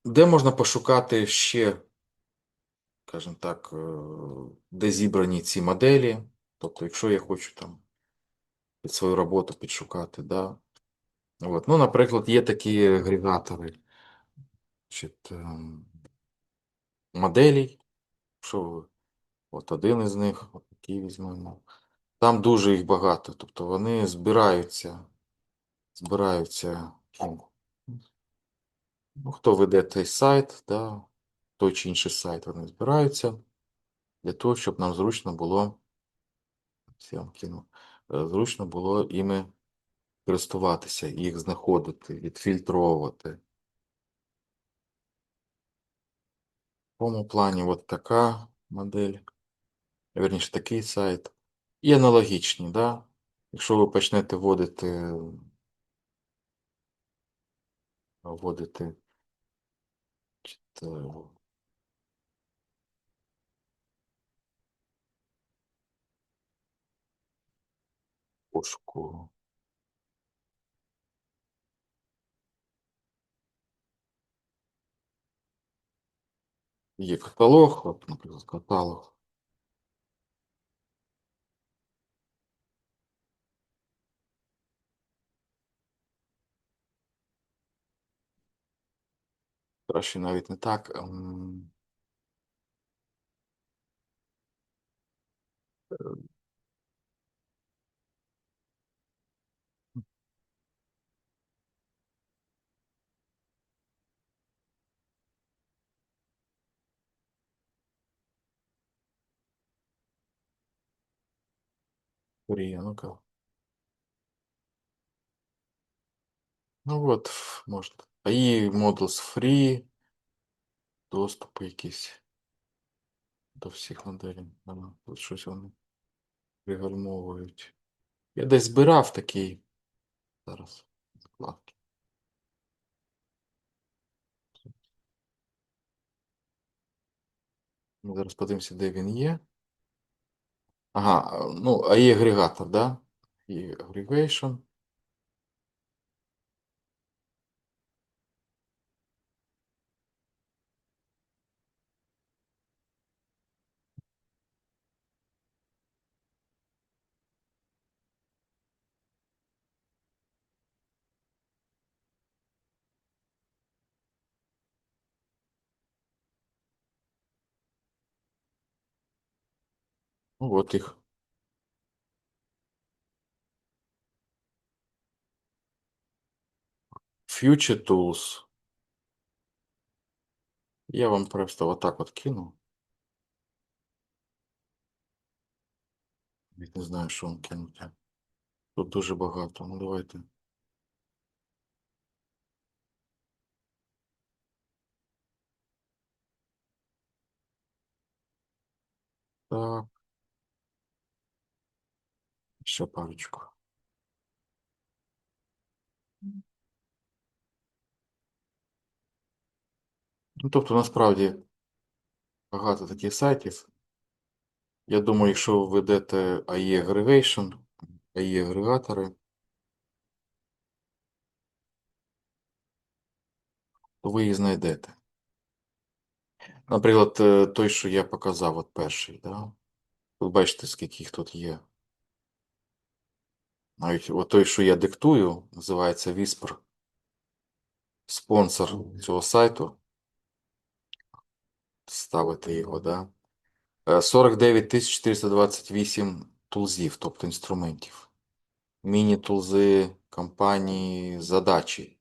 Де можна пошукати ще, скажімо так, де зібрані ці моделі? Тобто, якщо я хочу там під свою роботу підшукати, да? От. Ну, наприклад, є такі агрегатори значить, моделей. Що от один із них, от такий візьмемо. Там дуже їх багато. Тобто вони збираються. Ну, хто веде той сайт, да, той чи інший сайт, вони збираються для того, щоб нам зручно було, я вам кину, зручно було іми користуватися, їх знаходити, відфільтровувати. В тому плані от така модель, вірніше такий сайт. І аналогічні, да? Якщо ви почнете вводити пошуку. Є каталог, от, наприклад, каталог. краще навіть не так. Free, ну-ка. Ну от, можна. AI Models Free, доступи якісь до всіх моделей. Ага, тут щось вони пригальмовують. Я десь збирав такий. Зараз. Закладки. Ми зараз подивимося, де він є. Ага, ну, AI агрегатор, да? І aggregation. Ну, от їх. Future Tools. Я вам просто отак от кину. Навіть не знаю, що вам кинути. Тут дуже багато. Ну, давайте. Так, ще парочку. Ну, тобто, насправді, багато таких сайтів. Я думаю, якщо ви введете AI Aggregation, AI агрегатори, то ви їх знайдете. Наприклад, той, що я показав, от перший, да? Ви бачите, скільки їх тут є. Навіть от той, що я диктую, називається Whisper. Спонсор цього сайту. Ставити його, да? 49 428 тулзів, тобто інструментів. Міні-тулзи, компанії, задачі.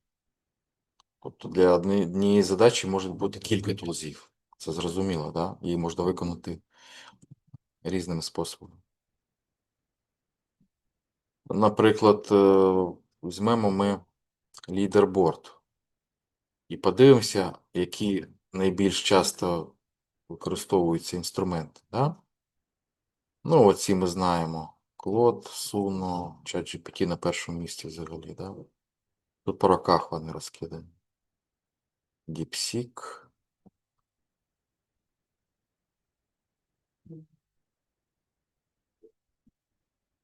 Тобто для однієї задачі може бути кілька тулзів. Це зрозуміло, да? Її можна виконати різними способами. Наприклад, візьмемо ми лідерборд і подивимося, які найбільш часто використовуються інструменти. Да? Ну, оці ми знаємо. Claude, Suno, ChatGPT на першому місці взагалі. Да? Тут по роках вони розкидані. DeepSeek.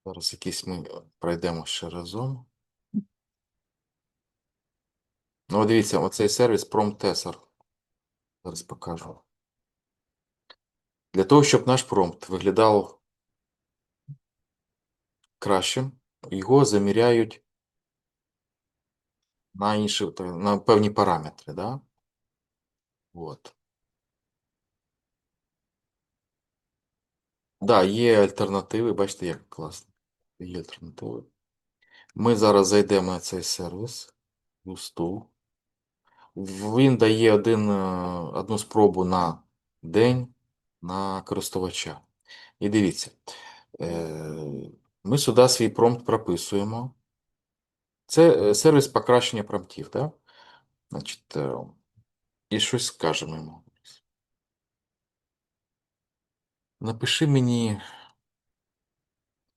Зараз якісь ми пройдемо ще разом. Ну, дивіться, оцей сервіс PromptTester. Зараз покажу. Для того, щоб наш промпт виглядав кращим, його заміряють на інші, на певні параметри. Да? От. Да, є альтернативи, бачите, як класно. Є альтернативи. Ми зараз зайдемо на цей сервіс. Use. Він дає одну спробу на день на користувача. І дивіться, ми сюди свій промпт прописуємо. Це сервіс покращення промптів, да? Значить, і щось скажемо йому. Напиши мені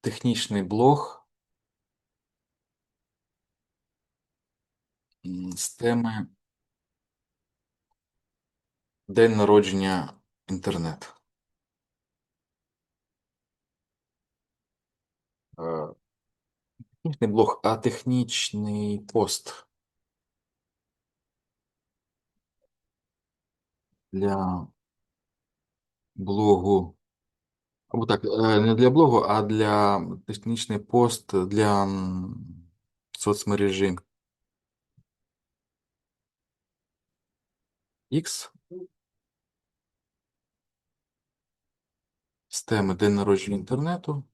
технічний блог з теми День народження інтернету. Технічний блог, а технічний пост для блогу. Або так, не для блогу, а для технічний пост для соцмережі X з теми День народження інтернету.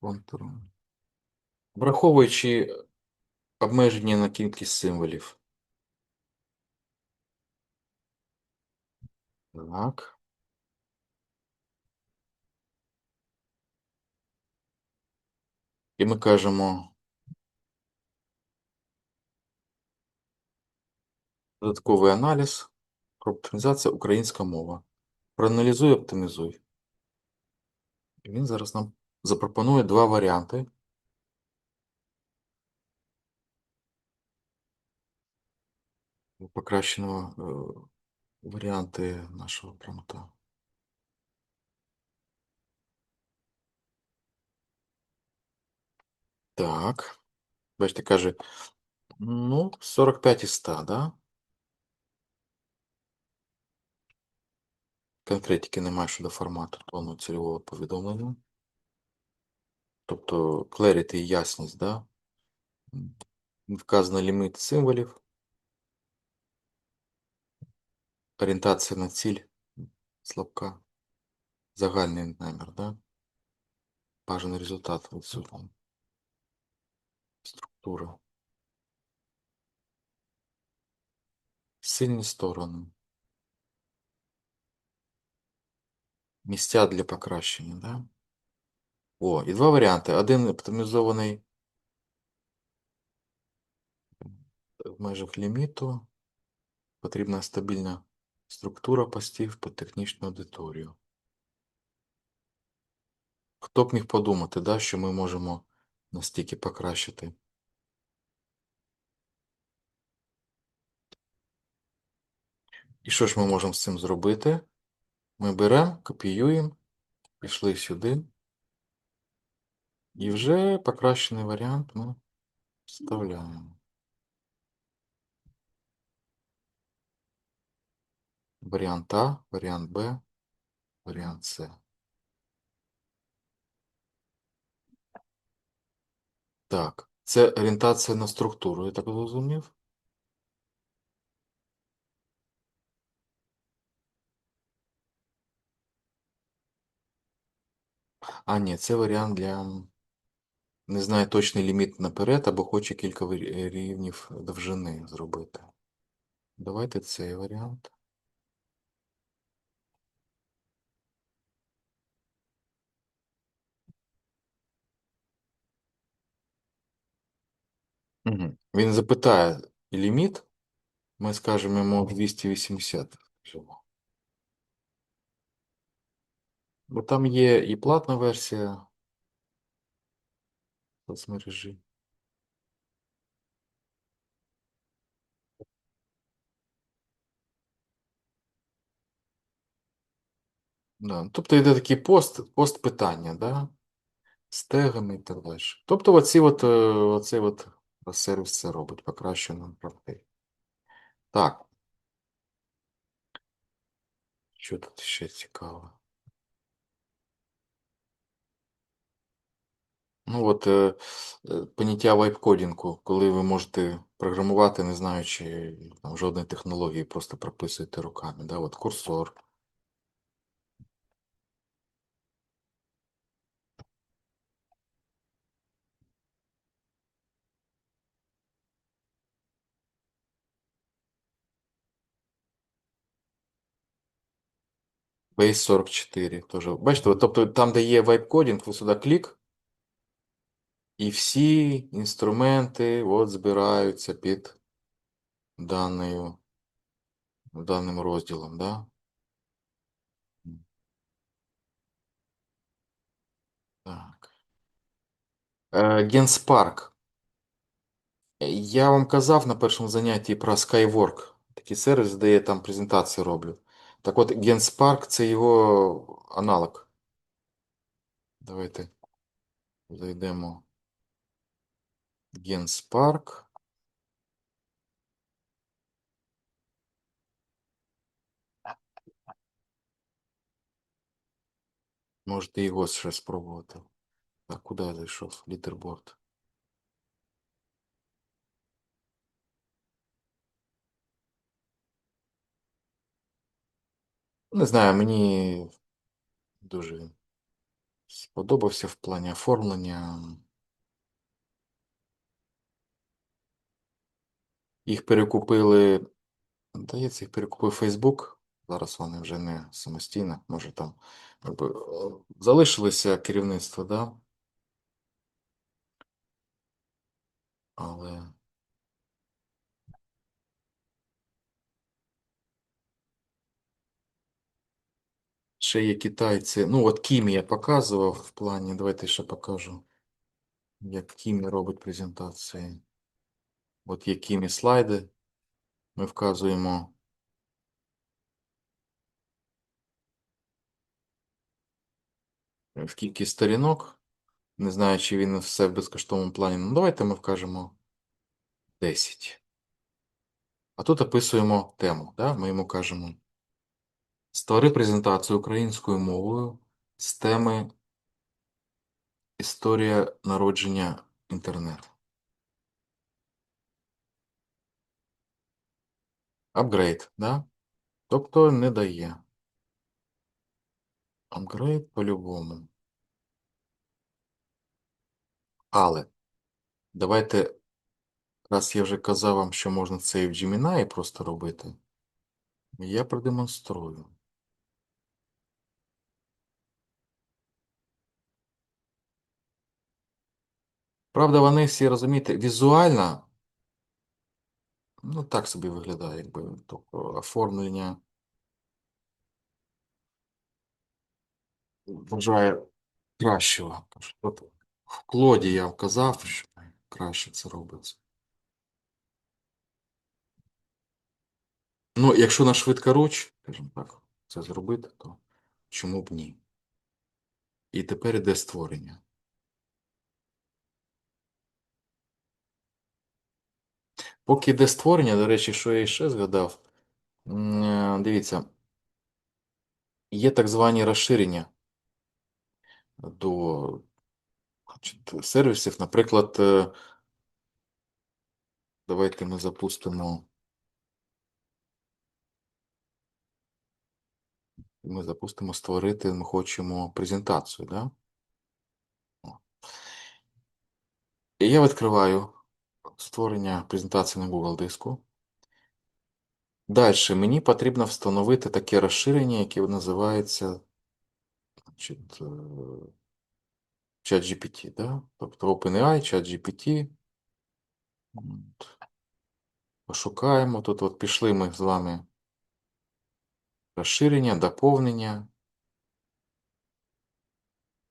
Контуром. Враховуючи обмеження на кількість символів. Так. І ми кажемо додатковий аналіз, оптимізація українська мова. Проаналізуй, оптимізуй. І він зараз нам запропонує два варіанти. Покращеного варіанти нашого промпта. Так. Бачите, каже, ну, 45 із 100, да? Конкретики немає щодо формату тону цільового повідомлення. Тобто clarity і ясність, да? Вказано ліміт символів. Орієнтація на ціль слабка. Загальний намір, да? Бажаний результат відсутній. Структура. Сильні сторони. Місця для покращення, да? О, і два варіанти. Один оптимізований в межах ліміту. Потрібна стабільна структура постів під технічну аудиторію. Хто б міг подумати, да, що ми можемо настільки покращити? І що ж ми можемо з цим зробити? Ми беремо, копіюємо, пішли сюди. І вже покращений варіант ми вставляємо. Варіант А, варіант Б, варіант С. Так, це орієнтація на структуру, я так зрозумів? А, ні, це варіант для, не знаю точний ліміт наперед, або хоче кілька рівнів довжини зробити. Давайте цей варіант. Угу. Він запитає ліміт, ми скажемо йому 280. Скажімо. Бо там є і платна версія соцмережі. Да. Тобто йде такий пост питання, да? З тегами і так далі. Тобто оцей сервіс це робить, покращено профіль. Так, що тут ще цікаво? Ну от поняття вайп-кодінгу, коли ви можете програмувати, не знаючи там, жодної технології, просто прописуєте руками. Да? От курсор. Base 44 теж. Бачите, от, тобто там, де є вайп-кодінг, ви сюди клік, і всі інструменти от, збираються під даним розділом. Да? Так. Генспарк. Я вам казав на першому занятті про Skywork. Такий сервіс, де я там презентації роблю. Так от, Genspark це його аналог. Давайте зайдемо. Genspark. Можете його ще спробувати. Так, куди я зайшов? Літерборд. Не знаю, мені дуже він сподобався в плані оформлення. Їх перекупили, здається, їх перекупив Facebook. Зараз вони вже не самостійно, може там якби, залишилося керівництво, да? Але ще є китайці. Ну, от Кімі я показував в плані. Давайте ще покажу, як Кімі робить презентації. От є Кімі слайди. Ми вказуємо в кількість сторінок. Не знаю, чи він все в безкоштовному плані. Ну, давайте ми вкажемо 10. А тут описуємо тему. Да? Ми йому кажемо: створи презентацію українською мовою з теми Історія народження інтернету. Апгрейд, да? Тобто не дає. Апгрейд по-любому. Але давайте, раз я вже казав вам, що можна це і в Gemini просто робити, я продемонструю. Правда, вони всі, розумієте, візуально, ну так собі виглядає, якби, тобто оформлення вважає кращого. От в Клоді я вказав, що краще це робиться. Ну, якщо на швидкоруч, скажімо так, це зробити, то чому б ні? І тепер іде створення. Поки йде створення, до речі, що я ще згадав, дивіться, є так звані розширення до, значить, сервісів. Наприклад, давайте ми запустимо створити, ми хочемо презентацію, да? О. І я відкриваю створення презентації на Google диску. Далі мені потрібно встановити таке розширення, яке називається, значить, ChatGPT, да? Тобто OpenAI, ChatGPT. От. Пошукаємо. Тут от пішли ми з вами розширення, доповнення.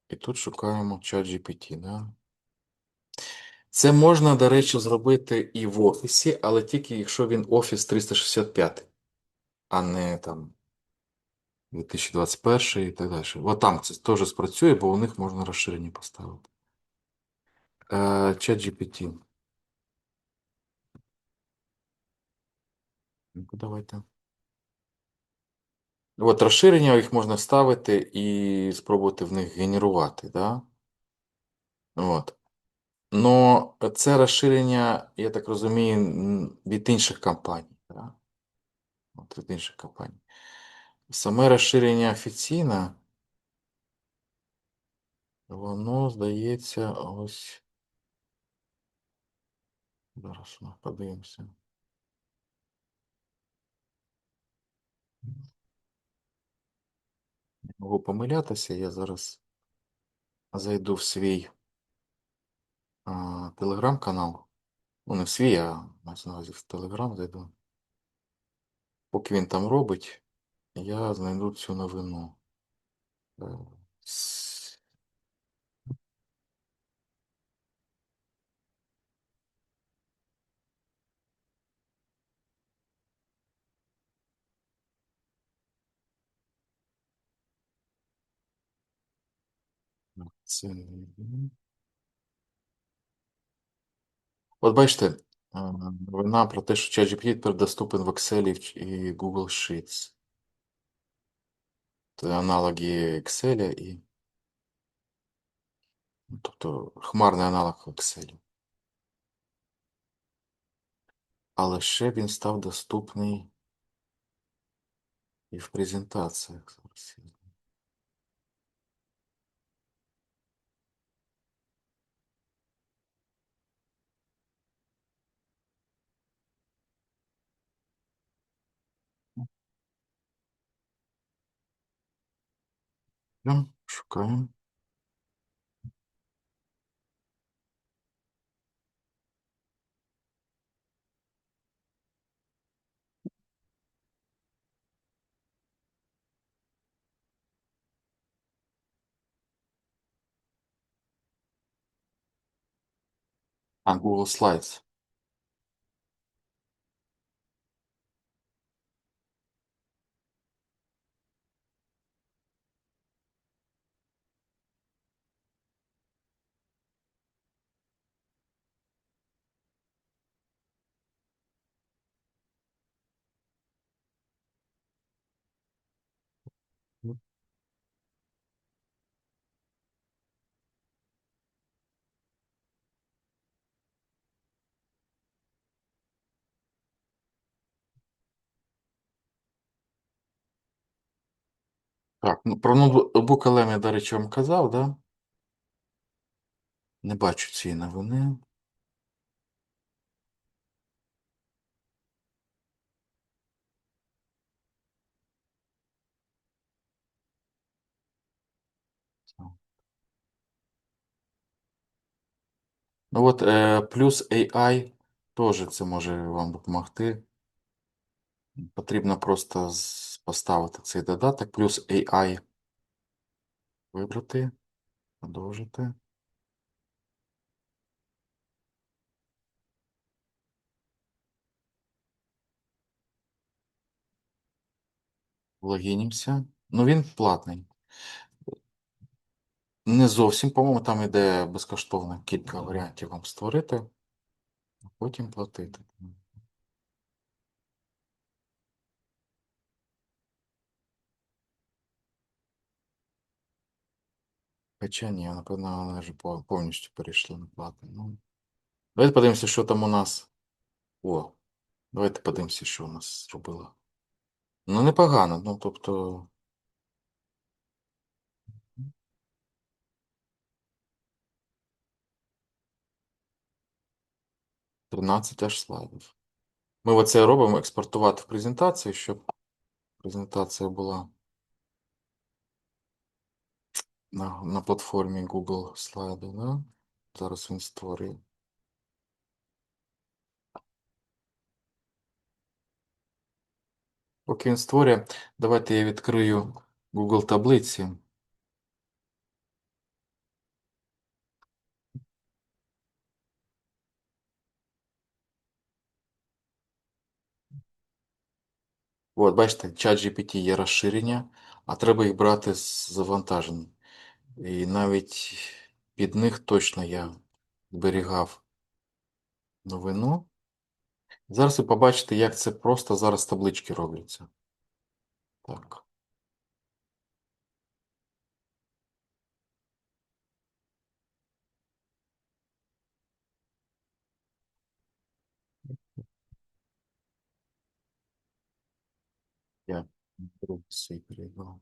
І тут шукаємо ChatGPT, да? Це можна, до речі, зробити і в Офісі, але тільки якщо він Office 365, а не там 2021 і так далі. От там це теж спрацює, бо у них можна розширення поставити. ChatGPT. Ну-ка, давайте. От розширення їх можна ставити і спробувати в них генерувати, да? От. Но це розширення, я так розумію, від інших компаній, да? От від інших компаній. Саме розширення офіційне, воно, здається, ось. Зараз ми подивимося. Можу помилятися, я зараз зайду в свій телеграм-канал. Ну, не в свій, а маю на увазі в телеграм зайду. Поки він там робить, я знайду цю новину. Е, с- Це... От бачите, новина про те, що ChatGPT тепер доступен в Excel і Google Sheets. Це аналоги Excel і, ну, тобто хмарний аналог Excel. Але ще він став доступний І в презентаціях зараз. Шукаємо. А, Google Slides. Так, ну про ноутбук LM я, до речі, вам казав, да? Не бачу цієї новини. Ну от плюс AI теж це може вам допомогти. Потрібно просто поставити цей додаток, плюс AI вибрати, продовжити. Логінімося. Ну він платний. Не зовсім, по-моєму, там іде безкоштовно кілька варіантів вам створити, а потім платити. Хоча ні, напевно, вони вже повністю перейшли на платний. Ну, давайте подивимося, що там у нас. О, давайте подивимося, що у нас зробило. Ну, непогано. Ну, тобто, 13 аж слайдів. Ми оце робимо експортувати в презентацію, щоб презентація була на платформі Google слайди. Да? Зараз він створює. Поки він створює, давайте я відкрию Google таблиці. От, бачите, ChatGPT є розширення, а треба їх брати з завантажень. І навіть під них точно я зберігав новину. Зараз ви побачите, як це просто зараз таблички робляться. Так. Я беру свій перейду.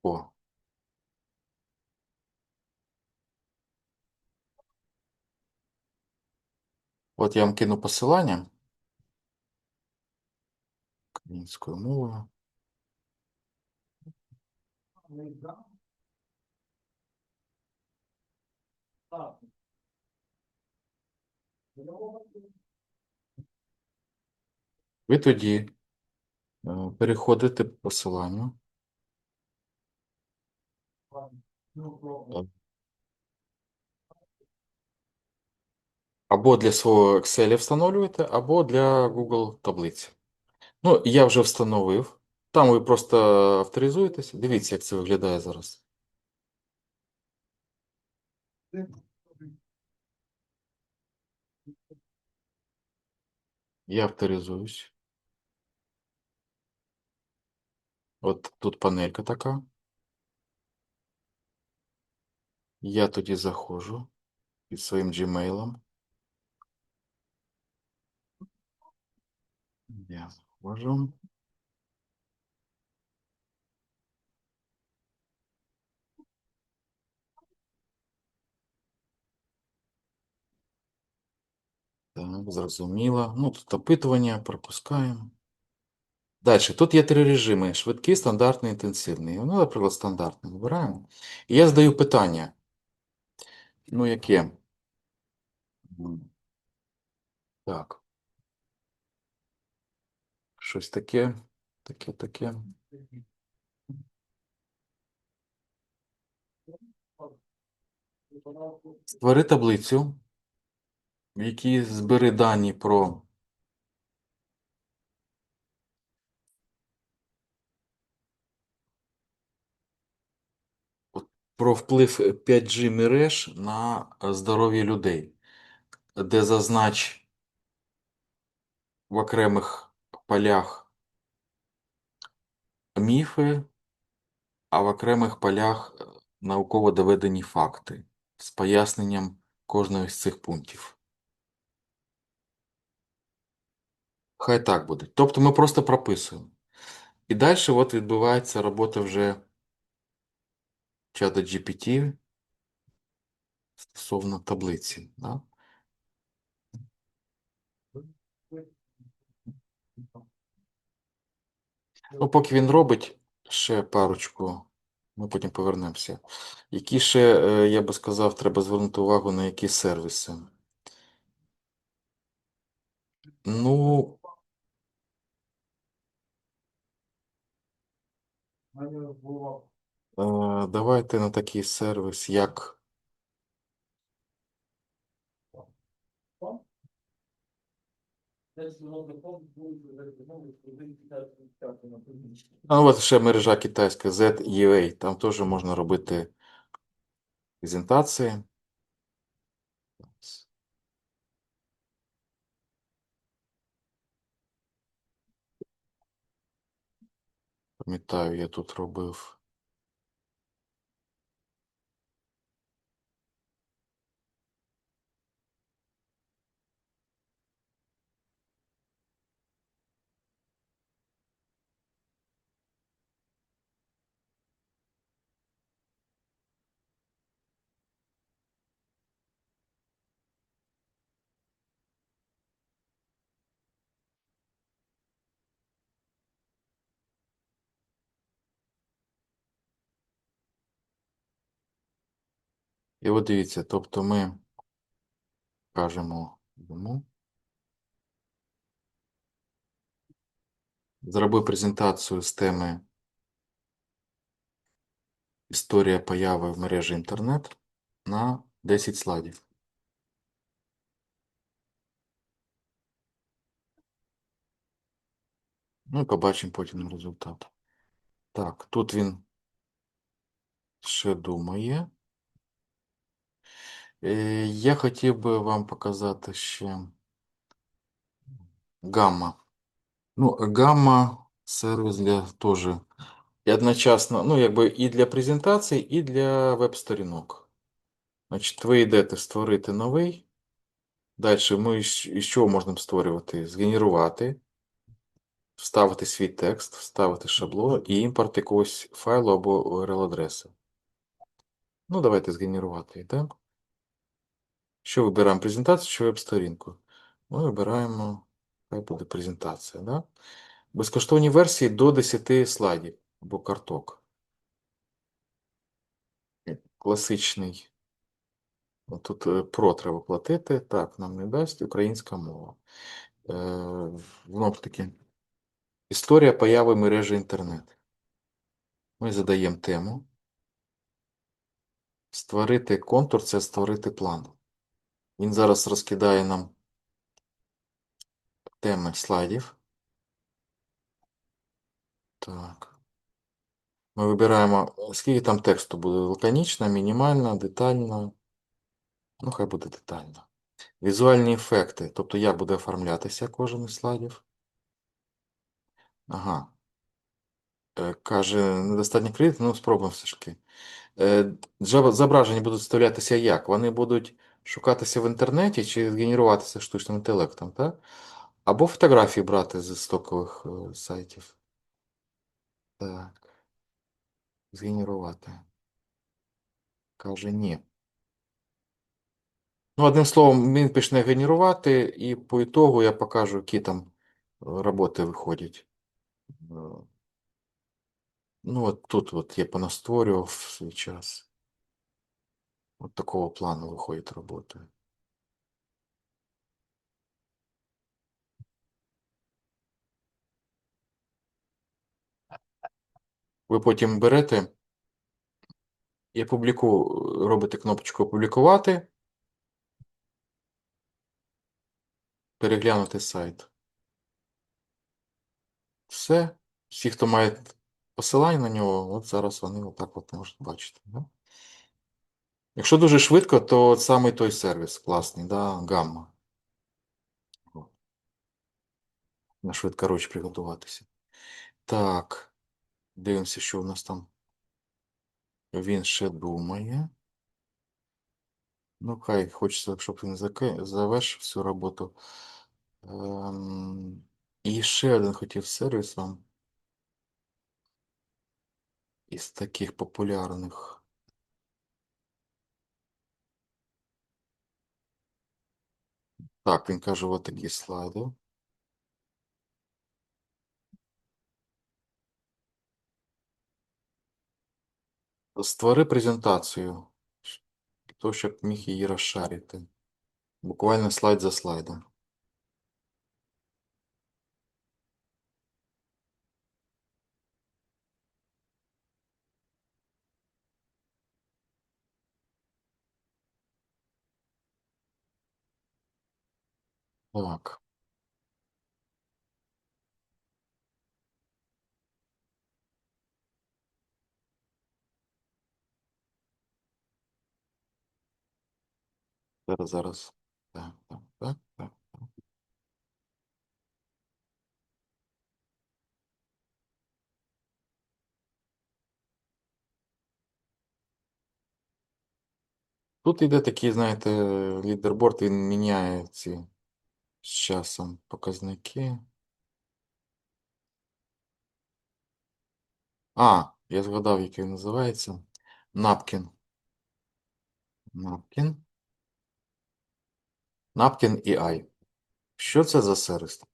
О, от я вам кину посилання українською мовою. Ви тоді переходите по посиланню. Або для свого Excel встановлюєте, або для Google таблиці. Ну, я вже встановив. Там ви просто авторизуєтеся. Дивіться, як це виглядає зараз. Я авторизуюсь. От тут панелька така. Я тоді заходжу під своїм Gmail. Я ввожу. Так, зрозуміло. Ну, тут опитування пропускаємо. Далі, тут є три режими: швидкий, стандартний, інтенсивний. Ну, наприклад, стандартний вибираємо. І я задаю питання. Ну, яке? Так, щось таке, таке. Створи таблицю, в якій збери дані про вплив 5G мереж на здоров'я людей, де зазнач в окремих полях міфи, а в окремих полях науково доведені факти з поясненням кожного з цих пунктів. Хай так буде. Тобто ми просто прописуємо. І далі от відбувається робота вже чата GPT стосовно таблиці. Да? Ну, поки він робить ще парочку, ми потім повернемося. Які ще, я би сказав, треба звернути увагу на які сервіси. Ну, давайте на такий сервіс, як. Ну, от ще мережа китайська ZEA, там теж можна робити презентації. Пам'ятаю, я тут робив. І от дивіться, тобто ми кажемо йому, зроби презентацію з теми історія появи в мережі інтернет на 10 слайдів. Ну і побачимо потім результат. Так, тут він ще думає. Я хотів би вам показати ще гамма. Ну, гамма сервіс для теж і одночасно, ну, якби і для презентацій, і для веб-сторінок. Значить, ви йдете створити новий. Далі ми із чого можемо створювати? Згенерувати, вставити свій текст, вставити шаблон і імпорт якогось файлу або URL-адреси. Ну, давайте згенерувати йдемо. Що вибираємо? Презентацію чи веб-сторінку? Ми вибираємо, хай буде презентація. Да? Безкоштовні версії до 10 слайдів або карток. Класичний. Тут про треба платити. Так, нам не дасть українська мова. Знову ж таки, історія появи мережі інтернет. Ми задаємо тему. Створити контур це створити план. Він зараз розкидає нам теми слайдів. Так. Ми вибираємо, скільки там тексту буде. Лаконічно, мінімально, детально. Ну, хай буде детально. Візуальні ефекти. Тобто, як буде оформлятися кожен із слайдів. Ага. Каже, недостатньо кредиту, ну спробуємо все ж таки. Зображення будуть вставлятися як? Вони будуть шукатися в інтернеті чи генеруватися штучним інтелектом, так? Або фотографії брати з стокових сайтів. Так, згенерувати. Каже, ні. Ну, одним словом, він почне генерувати, і по ітогу я покажу, які там роботи виходять. Е, Ну, от тут от я понастворював в свій час. От такого плану виходять роботи. Ви потім берете і робите кнопочку опублікувати, переглянути сайт. Все. Всі, хто має посилання на нього, от зараз вони отак от можуть бачити. Да? Якщо дуже швидко, то от саме той сервіс класний, да? Гамма. От. На швидкоруч приготуватися. Так, дивимося, що у нас там. Він ще думає. Ну, хай хочеться, щоб він завершив всю роботу. І ще один хотів сервіс вам із таких популярних. Так, він каже, от такі слайди. Створи презентацію, то, щоб міг її розшарити. Буквально слайд за слайдом. Так, зараз. Так. Тут йде такий, знаєте, лідерборд, він міняє ці з часом показники. А, я згадав, який він називається. Напкін. Напкін. Напкін і Ай. Що це за сервіс?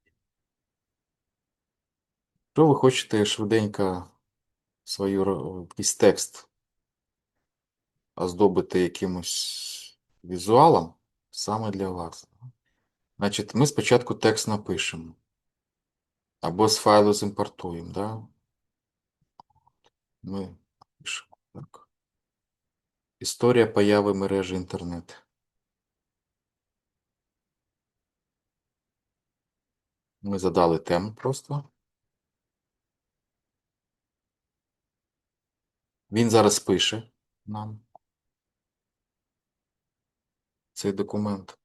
Що ви хочете швиденько якийсь текст оздобити якимось візуалом саме для вас? Значить, ми спочатку текст напишемо. Або з файлу зімпортуємо, да? Ми пишемо так. Історія появи мережі інтернет. Ми задали тему просто. Він зараз пише нам цей документ.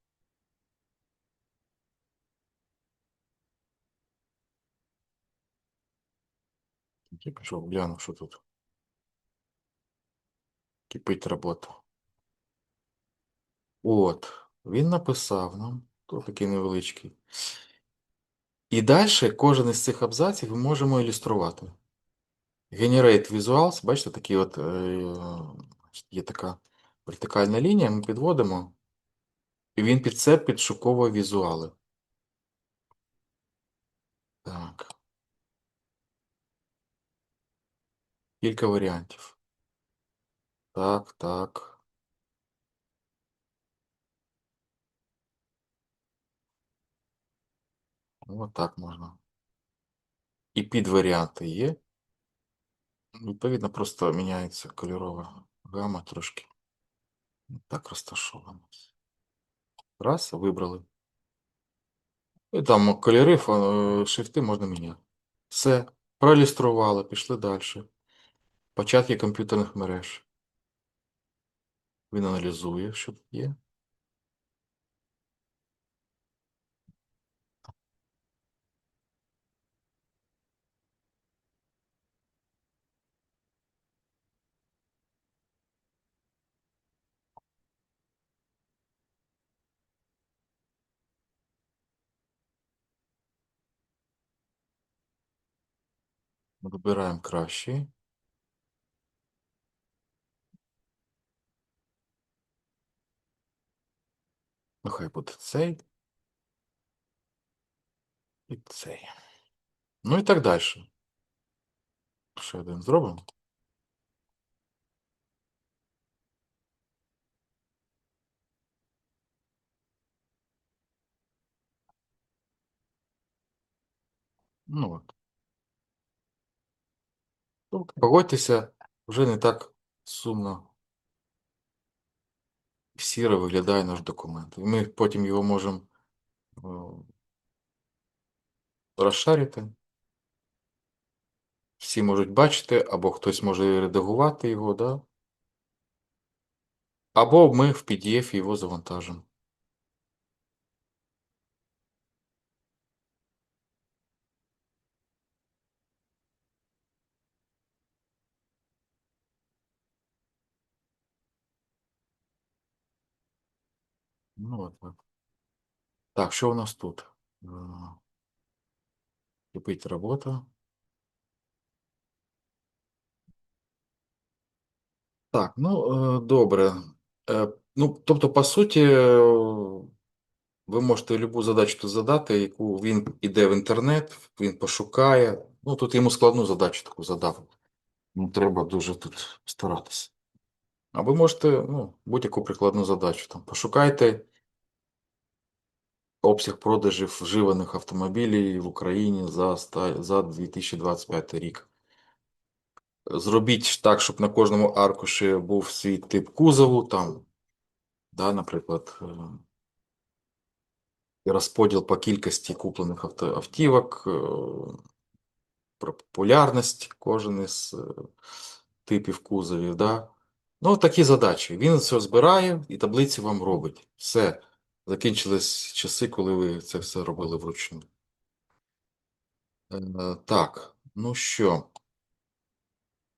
Я пішов, гляну, що тут. Кипить робота. От, він написав нам, то такий невеличкий. І далі кожен із цих абзаців ми можемо ілюструвати. Generate Visuals, бачите, такі от, є така вертикальна лінія, ми підводимо, і він під це підшуковує візуали. Так. Кілька варіантів. Так. От так можна. І підваріанти є. Відповідно, просто міняється кольорова гама трошки. Так розташовано. Раз, вибрали. І там кольори, шрифти можна міняти. Все. Проілюстрували, пішли далі. Початки комп'ютерних мереж. Він аналізує, що тут є. Вибираємо кращий. Нехай буде цей і цей. Ну і так далі. Ще один зробимо. Ну от. Тобто, погодьтеся, вже не так сумно і сіро виглядає наш документ. І ми потім його можемо розшарити. Всі можуть бачити, або хтось може редагувати його, да? Або ми в PDF його завантажимо. Ну, от так. Так, що у нас тут? Кипить робота. Так, ну, добре. Ну, тобто, по суті, ви можете любу задачу тут задати, яку він іде в інтернет, він пошукає. Ну, тут йому складну задачу таку задав. Ну, треба дуже тут старатися. А ви можете, ну, будь-яку прикладну задачу. Там, пошукайте обсяг продажів вживаних автомобілів в Україні за 2025 рік. Зробіть так, щоб на кожному аркуші був свій тип кузову, там, да, наприклад, розподіл по кількості куплених автівок, про популярність кожен із типів кузовів. Да. Ну, такі задачі. Він все збирає і таблиці вам робить. Все. Закінчились часи, коли ви це все робили вручну. Так, ну що,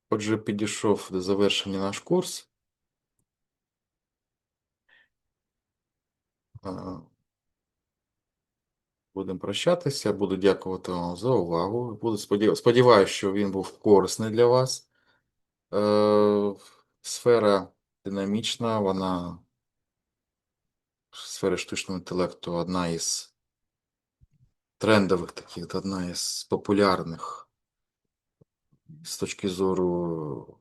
отже, підійшов до завершення наш курс. Е, Будемо прощатися. Буду дякувати вам за увагу. Сподіваюся, що він був корисний для вас. Сфера динамічна, вона сфера штучного інтелекту одна із трендових таких, одна із популярних з точки зору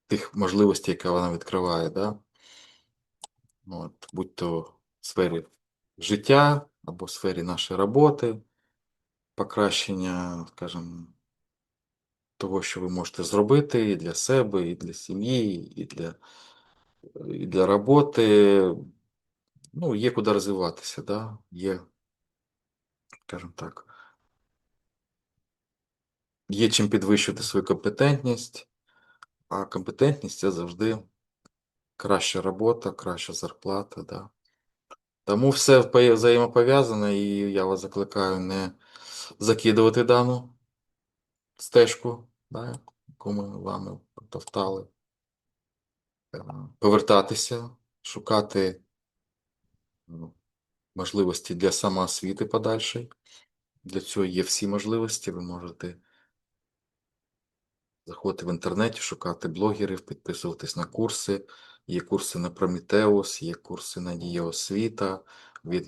тих можливостей, які вона відкриває, да? От, будь то в сфері життя або в сфері нашої роботи, покращення, скажімо, того, що ви можете зробити і для себе, і для сім'ї, і для роботи. Ну, є куди розвиватися, да? Є, скажімо так, є чим підвищувати свою компетентність, а компетентність це завжди краща робота, краща зарплата, да? Тому все взаємопов'язано, і я вас закликаю не закидувати дану стежку, да, яку ми вами потовтали, повертатися, шукати ну, можливості для самоосвіти подальшої. Для цього є всі можливості. Ви можете заходити в інтернеті, шукати блогерів, підписуватись на курси. Є курси на Prometheus, є курси на Дія Освіта,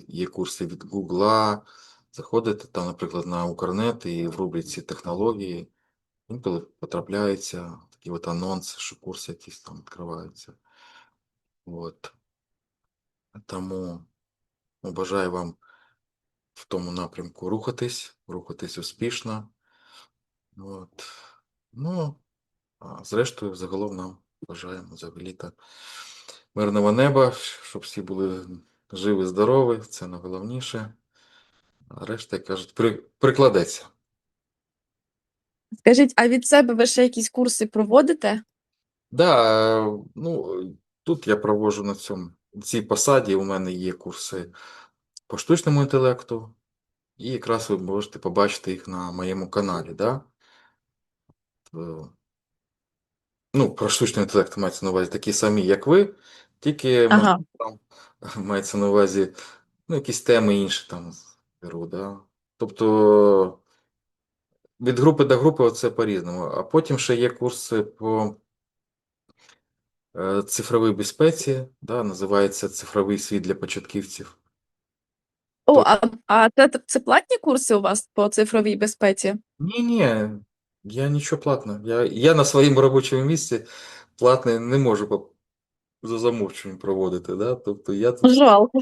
є курси від Гугла. Заходите там, наприклад, на Укрнет і в рубриці технології. Інколи потрапляються такі от анонси, що курси якісь там відкриваються. От. Тому бажаю вам в тому напрямку рухатись успішно. От. Ну, а зрештою, загалом нам бажаємо взагалі-то мирного неба, щоб всі були живі, здорові, це найголовніше. А решта, як кажуть, прикладеться. Скажіть, а від себе ви ще якісь курси проводите? Да, ну, тут я проводжу на цій посаді, у мене є курси по штучному інтелекту, і якраз ви можете побачити їх на моєму каналі. Да? Е, Ну, про штучний інтелект мається на увазі такі самі, як ви, тільки, можливо, Ага. там мається на увазі ну, якісь теми інші там беру. Да? Тобто від групи до групи це по-різному. А потім ще є курси по цифровій безпеці, да, називається «Цифровий світ для початківців». О, То а це платні курси у вас по цифровій безпеці? ні, я нічого платного. Я на своєму робочому місці платне не можу за замовчуванням проводити. Да? Тобто Жалко.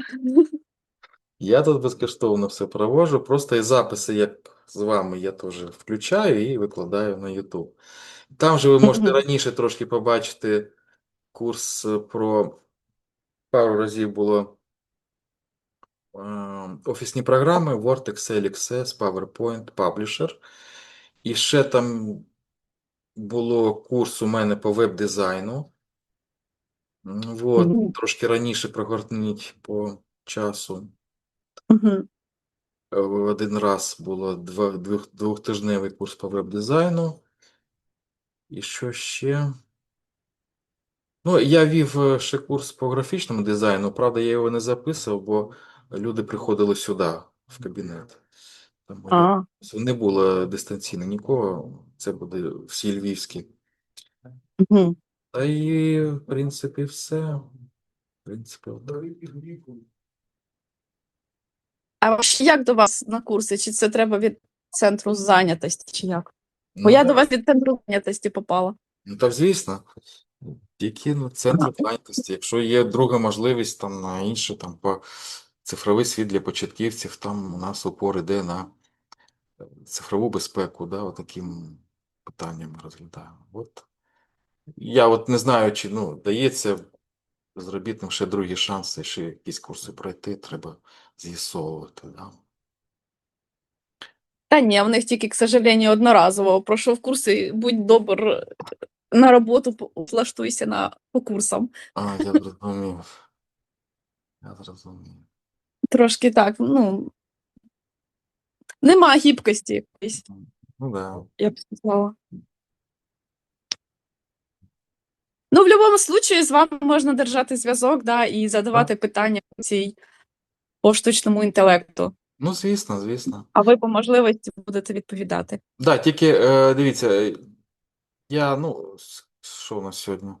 я тут безкоштовно все проводжу, просто і записи, як з вами, я теж включаю і викладаю на YouTube. Там же ви можете Мгм. раніше трошки побачити курс про пару разів було офісні програми Word, Excel, XS, PowerPoint, Publisher. І ще там було курс у мене по веб-дизайну. Мгм. Трошки раніше прогорніть по часу. Мгм. Один раз було двохтижневий курс по веб-дизайну. І що ще? Ну, я вів ще курс по графічному дизайну. Правда, я його не записував, бо люди приходили сюди, в кабінет. Тому А, не було дистанційно нікого. Це буде всі львівські. мгм. Та і, в принципі, все. В принципі, отак. А вообще як до вас на курси? Чи це треба від центру зайнятості, чи як? Бо Ну, я до так. вас від центру зайнятості попала. Ну, так, звісно. Тільки центр зайнятості. Якщо є друга можливість там на інше, там по цифровий світ для початківців, там у нас упор іде на цифрову безпеку, да, отаким питанням розглядаємо. Я не знаю, чи дається безробітним ще другі шанси, ще якісь курси пройти, треба з'ясовувати. Да. Та ні, в них тільки, к сожалению, одноразово. Пройшов курси, будь добр, на роботу влаштуйся по курсам. Я зрозумів. Я зрозумів. Трошки так, ну, нема гібкості якоїсь, Ну да. я б сказала. Ну, в будь-якому случаї з вами можна держати зв'язок, да, і Так. задавати питання по штучному інтелекту. Ну, звісно, звісно. А ви по можливості будете відповідати. Да, тільки дивіться, я, що у нас сьогодні?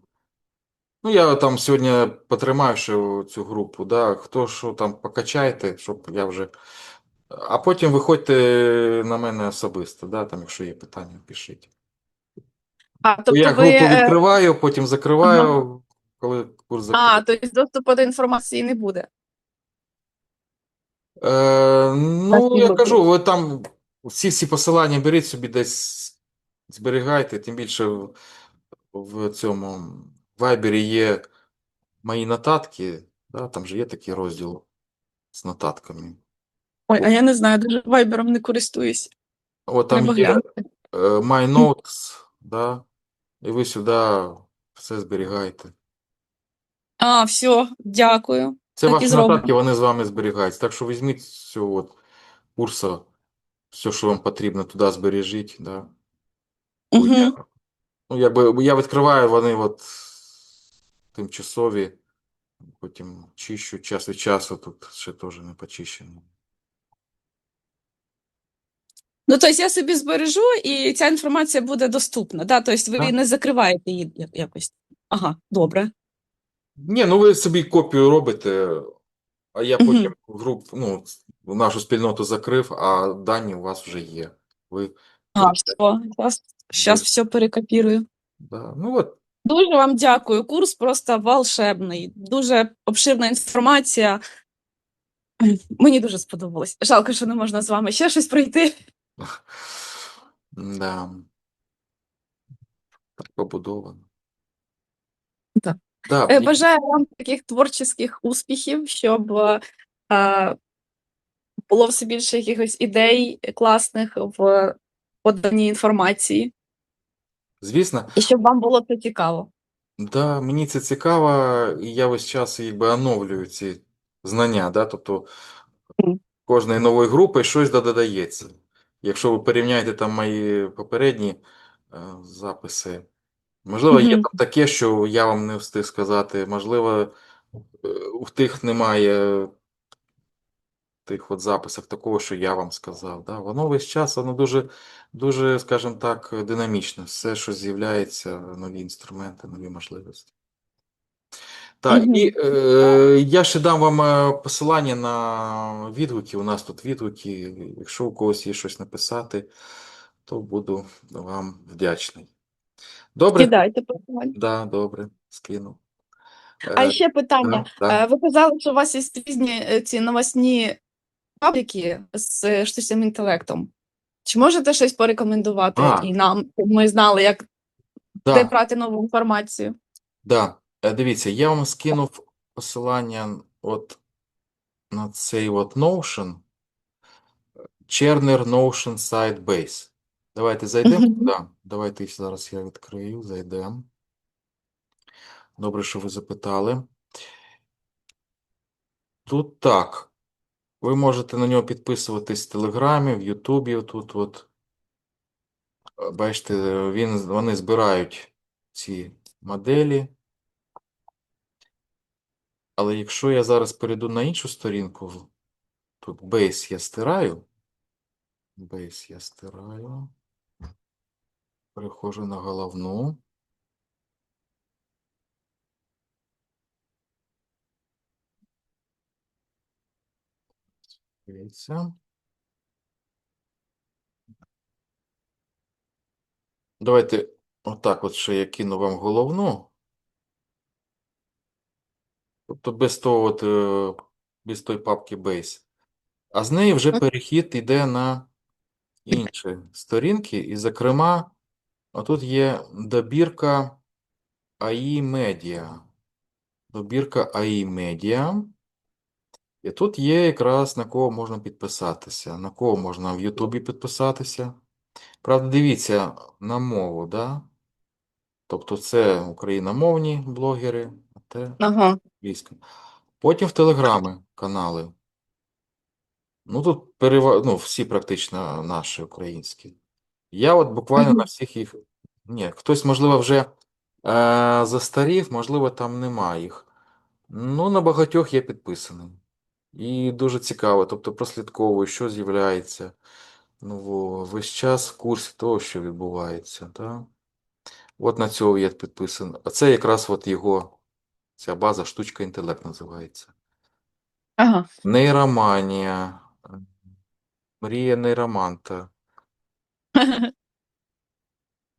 Ну, я там сьогодні потримаю ще цю групу, да, хто що там покачайте, щоб я вже. А потім виходьте на мене особисто, да, там, якщо є питання, пишіть. А, Бо тобто я ви. групу відкриваю, потім Ага. закриваю, коли курс А, закриє. тобто доступу до інформації не буде на Ну, цій я групі. кажу, ви там всі посилання беріть собі десь зберігайте, тим більше в цьому вайбері є мої нотатки, да, там же є такий розділ з нотатками. Ой, а я не знаю, дуже вайбером не користуюсь. Там Треба є глянути. My Notes, да, і ви сюди все зберігаєте. А, все, дякую. Це Так і ваші нотатки, зробимо. вони з вами зберігаються. Так що візьміть з цього курсу, все, що вам потрібно, туди збережіть. Да. Бо Угу. якби я відкриваю, вони тимчасові, потім чищу час від часу, тут ще теж не почищено. Ну, тобто я собі збережу, і ця інформація буде доступна. Да? Тобто ви Так? не закриваєте її якось. Ага, добре. Ні, ви собі копію робите, а я Угу. потім групу, нашу спільноту закрив, а дані у вас вже є. Ви А, все, зараз все перекопірую. Да. Дуже вам дякую. Курс просто волшебний. Дуже обширна інформація. Мені дуже сподобалось. Жалко, що не можна з вами ще щось пройти. Да, так побудовано. Так. Да, Бажаю вам таких творчих успіхів, щоб було все більше якихось ідей класних в поданні інформації, звісно, і щоб вам було це цікаво. да, мені це цікаво, і я весь час якби оновлюю ці знання, да, тобто Мгм. кожної нової групи щось додається. Якщо ви порівняєте там мої попередні записи, можливо, є Мгм. там таке, що я вам не встиг сказати, можливо, у тих немає тих от записах такого, що я вам сказав. Да? Воно весь час, воно дуже, дуже, скажімо так, динамічне. Все, що з'являється, нові інструменти, нові можливості. Так, і Мгм. я ще дам вам посилання на відгуки. У нас тут відгуки. Якщо у когось є щось написати, то буду вам вдячний. Добре? Кидайте посилання. Да, добре, скину. А Е, ще питання. да, да. Ви казали, що у вас є різні ці новосні пабліки з штучним інтелектом. Чи можете щось порекомендувати А, і нам, щоб ми знали, як де да, брати нову інформацію? да. Дивіться, я вам скинув посилання от на цей от Notion, Чернер Notion Sitebase. Давайте зайдемо Мгм. туди. Давайте зараз я відкрию, зайдемо. Добре, що ви запитали. Тут так. Ви можете на нього підписуватись в Телеграмі, в Ютубі. Тут от, бачите, вони збирають ці моделі. Але якщо я зараз перейду на іншу сторінку, тут Base я стираю. Base я стираю. Переходжу на головну. Дивіться. Давайте отак от ще я кину вам головну. Тобто без того от, без тої папки Base. А з неї вже перехід йде на інші сторінки. І, зокрема, отут є добірка AI Media. Добірка AI Media. І тут є якраз на кого можна підписатися. На кого можна в Ютубі підписатися. Правда, дивіться на мову, да? Тобто це україномовні блогери, а те Ага. англійська. Потім в Телеграми канали. Ну тут всі практично наші українські. Я от буквально на Мгм. всіх їх. Ні, хтось, можливо, вже застарів, можливо, там немає їх. Ну, на багатьох я підписаний. І дуже цікаво, тобто прослідковую, що з'являється. Ну, весь час в курсі того, що відбувається. Да? От на цього я підписаний. А це якраз от його, ця база штучка інтелект називається. Ага. Нейроманія, мрія нейроманта.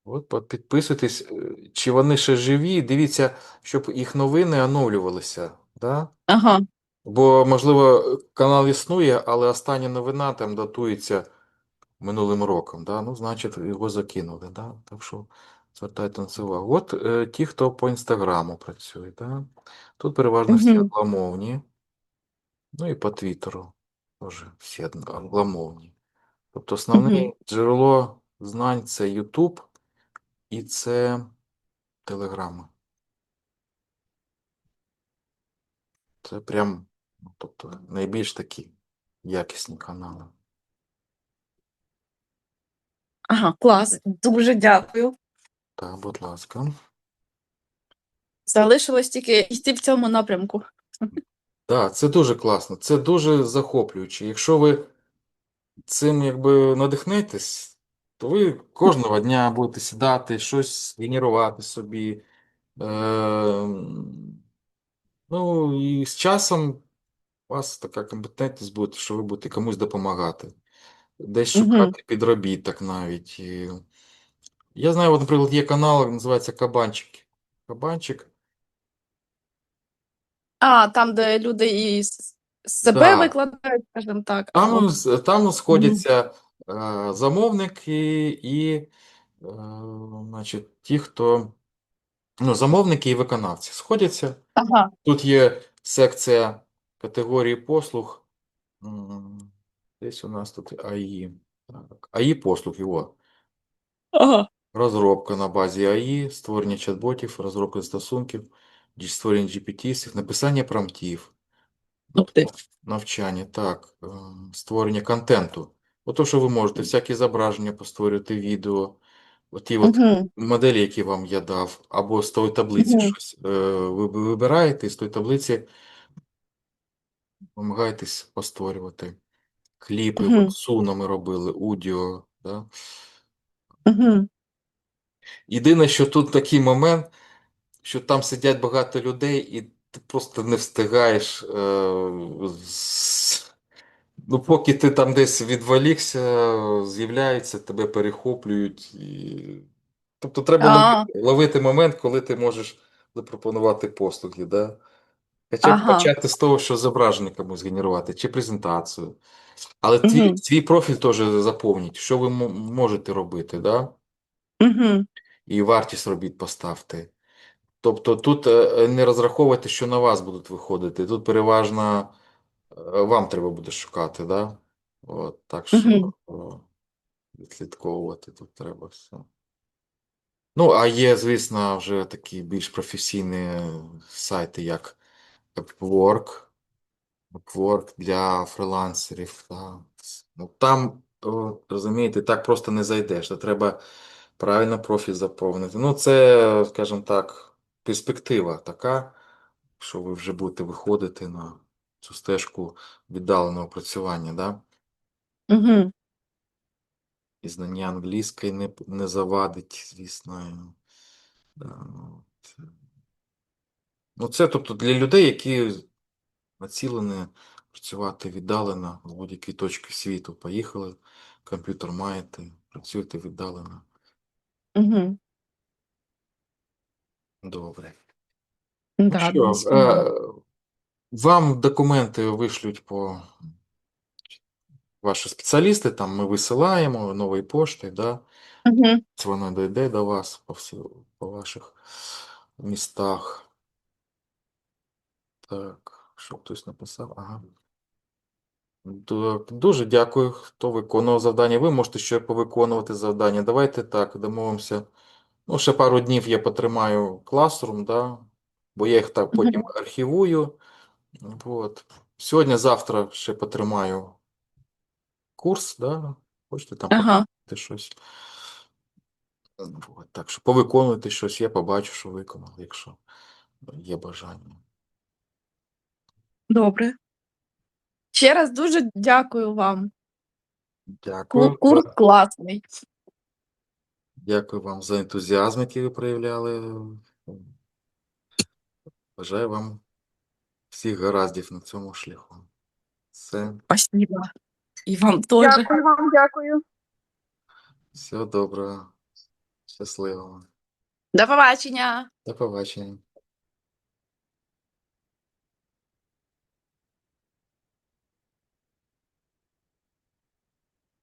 От підписуйтесь, чи вони ще живі. Дивіться, щоб їх новини оновлювалися. Да? Ага. Бо, можливо, канал існує, але остання новина там датується минулим роком. Да? Ну, значить, його закинули. Да? Так що звертайте на це увагу. От ті, хто по інстаграму працює. Да? Тут переважно всі Мгм. англомовні. Ну і по Твіттеру теж всі англомовні. Тобто Мгм. основне джерело знань це YouTube і це Телеграми. Це прям, ну, тобто, найбільш такі якісні канали. Ага, клас. Дуже дякую. Так, будь ласка. Залишилось тільки йти в цьому напрямку. Так, це дуже класно, це дуже захоплююче. Якщо ви цим якби надихнетесь, то ви кожного дня будете сідати, щось генерувати собі. Ну і з часом у вас така компетентність буде, що ви будете комусь допомагати. Десь Мгм. шукати підробіток навіть. І я знаю, от, наприклад, є канал, називається Кабанчик. Кабанчик. А, там, де люди і себе Да. викладають, скажімо так, або. Там Мгм. сходяться замовники і значить, ті, хто. Ну, замовники і виконавці сходяться. Ага. Тут є секція категорії послуг. Десь у нас тут АІ. Так. АІ послуг, його. Ага. Розробка на базі АІ, створення чат-ботів, розробка застосунків, створення GPT, написання промптів, Ух ти. навчання, так, створення контенту. Ото, що ви можете, всякі зображення постворювати, відео, оті от Мгм. моделі, які вам я дав, або з тої таблиці Мгм. щось ви вибираєте, і з тої таблиці намагайтесь постворювати кліпи, от Угу. Суно ми робили, Удіо, да. Угу. Єдине, що тут такий момент, що там сидять багато людей, і ти просто не встигаєш. Ну, поки ти там десь відволікся, з'являються, тебе перехоплюють. Тобто треба А, ловити момент, коли ти можеш запропонувати послуги. Да? Хоча б ага. почати з того, що зображення комусь генерувати, чи презентацію. Але твій, Угу. свій профіль теж заповніть, що ви можете робити, да? Угу. І вартість робіт поставте. Тобто тут не розраховуйте, що на вас будуть виходити. Тут переважно вам треба буде шукати, да? От, так Угу. що відслідковувати тут треба все. Ну, а є, звісно, вже такі більш професійні сайти, як Upwork для фрилансерів. Да. Ну, там, розумієте, так просто не зайдеш. То треба правильно профіль заповнити. Ну, це, скажімо так, перспектива така, що ви вже будете виходити на цю стежку віддаленого працювання, да? Угу. І знання англійської не завадить, звісно. Да, ну, це тобто для людей, які націлені працювати віддалено з будь-якої точки світу. Поїхали, комп'ютер маєте, працюєте віддалено. Угу. Добре. Ну Да, що, дійсно. вам документи вишлють по ваші спеціалісти, там ми висилаємо новою поштою, да? Угу. Воно дійде до вас по ваших містах. Так, що хтось написав? Ага. Дуже дякую, хто виконував завдання. Ви можете ще повиконувати завдання. Давайте так, домовимося. Ну, ще пару днів я потримаю Classroom, да? Бо я їх так потім Угу. архівую. От. Сьогодні-завтра ще потримаю курс, да? Хочете там Ага. показати щось. От. Так що повиконуйте щось, я побачу, що виконали, якщо є бажання. Добре. Ще раз дуже дякую вам. Дякую. Курс класний. Дякую вам за ентузіазм, який ви проявляли. Бажаю вам всіх гараздів на цьому шляху. Все, Спасибо. І вам теж. Дякую вам, дякую. всього доброго, щасливого. До побачення. До побачення.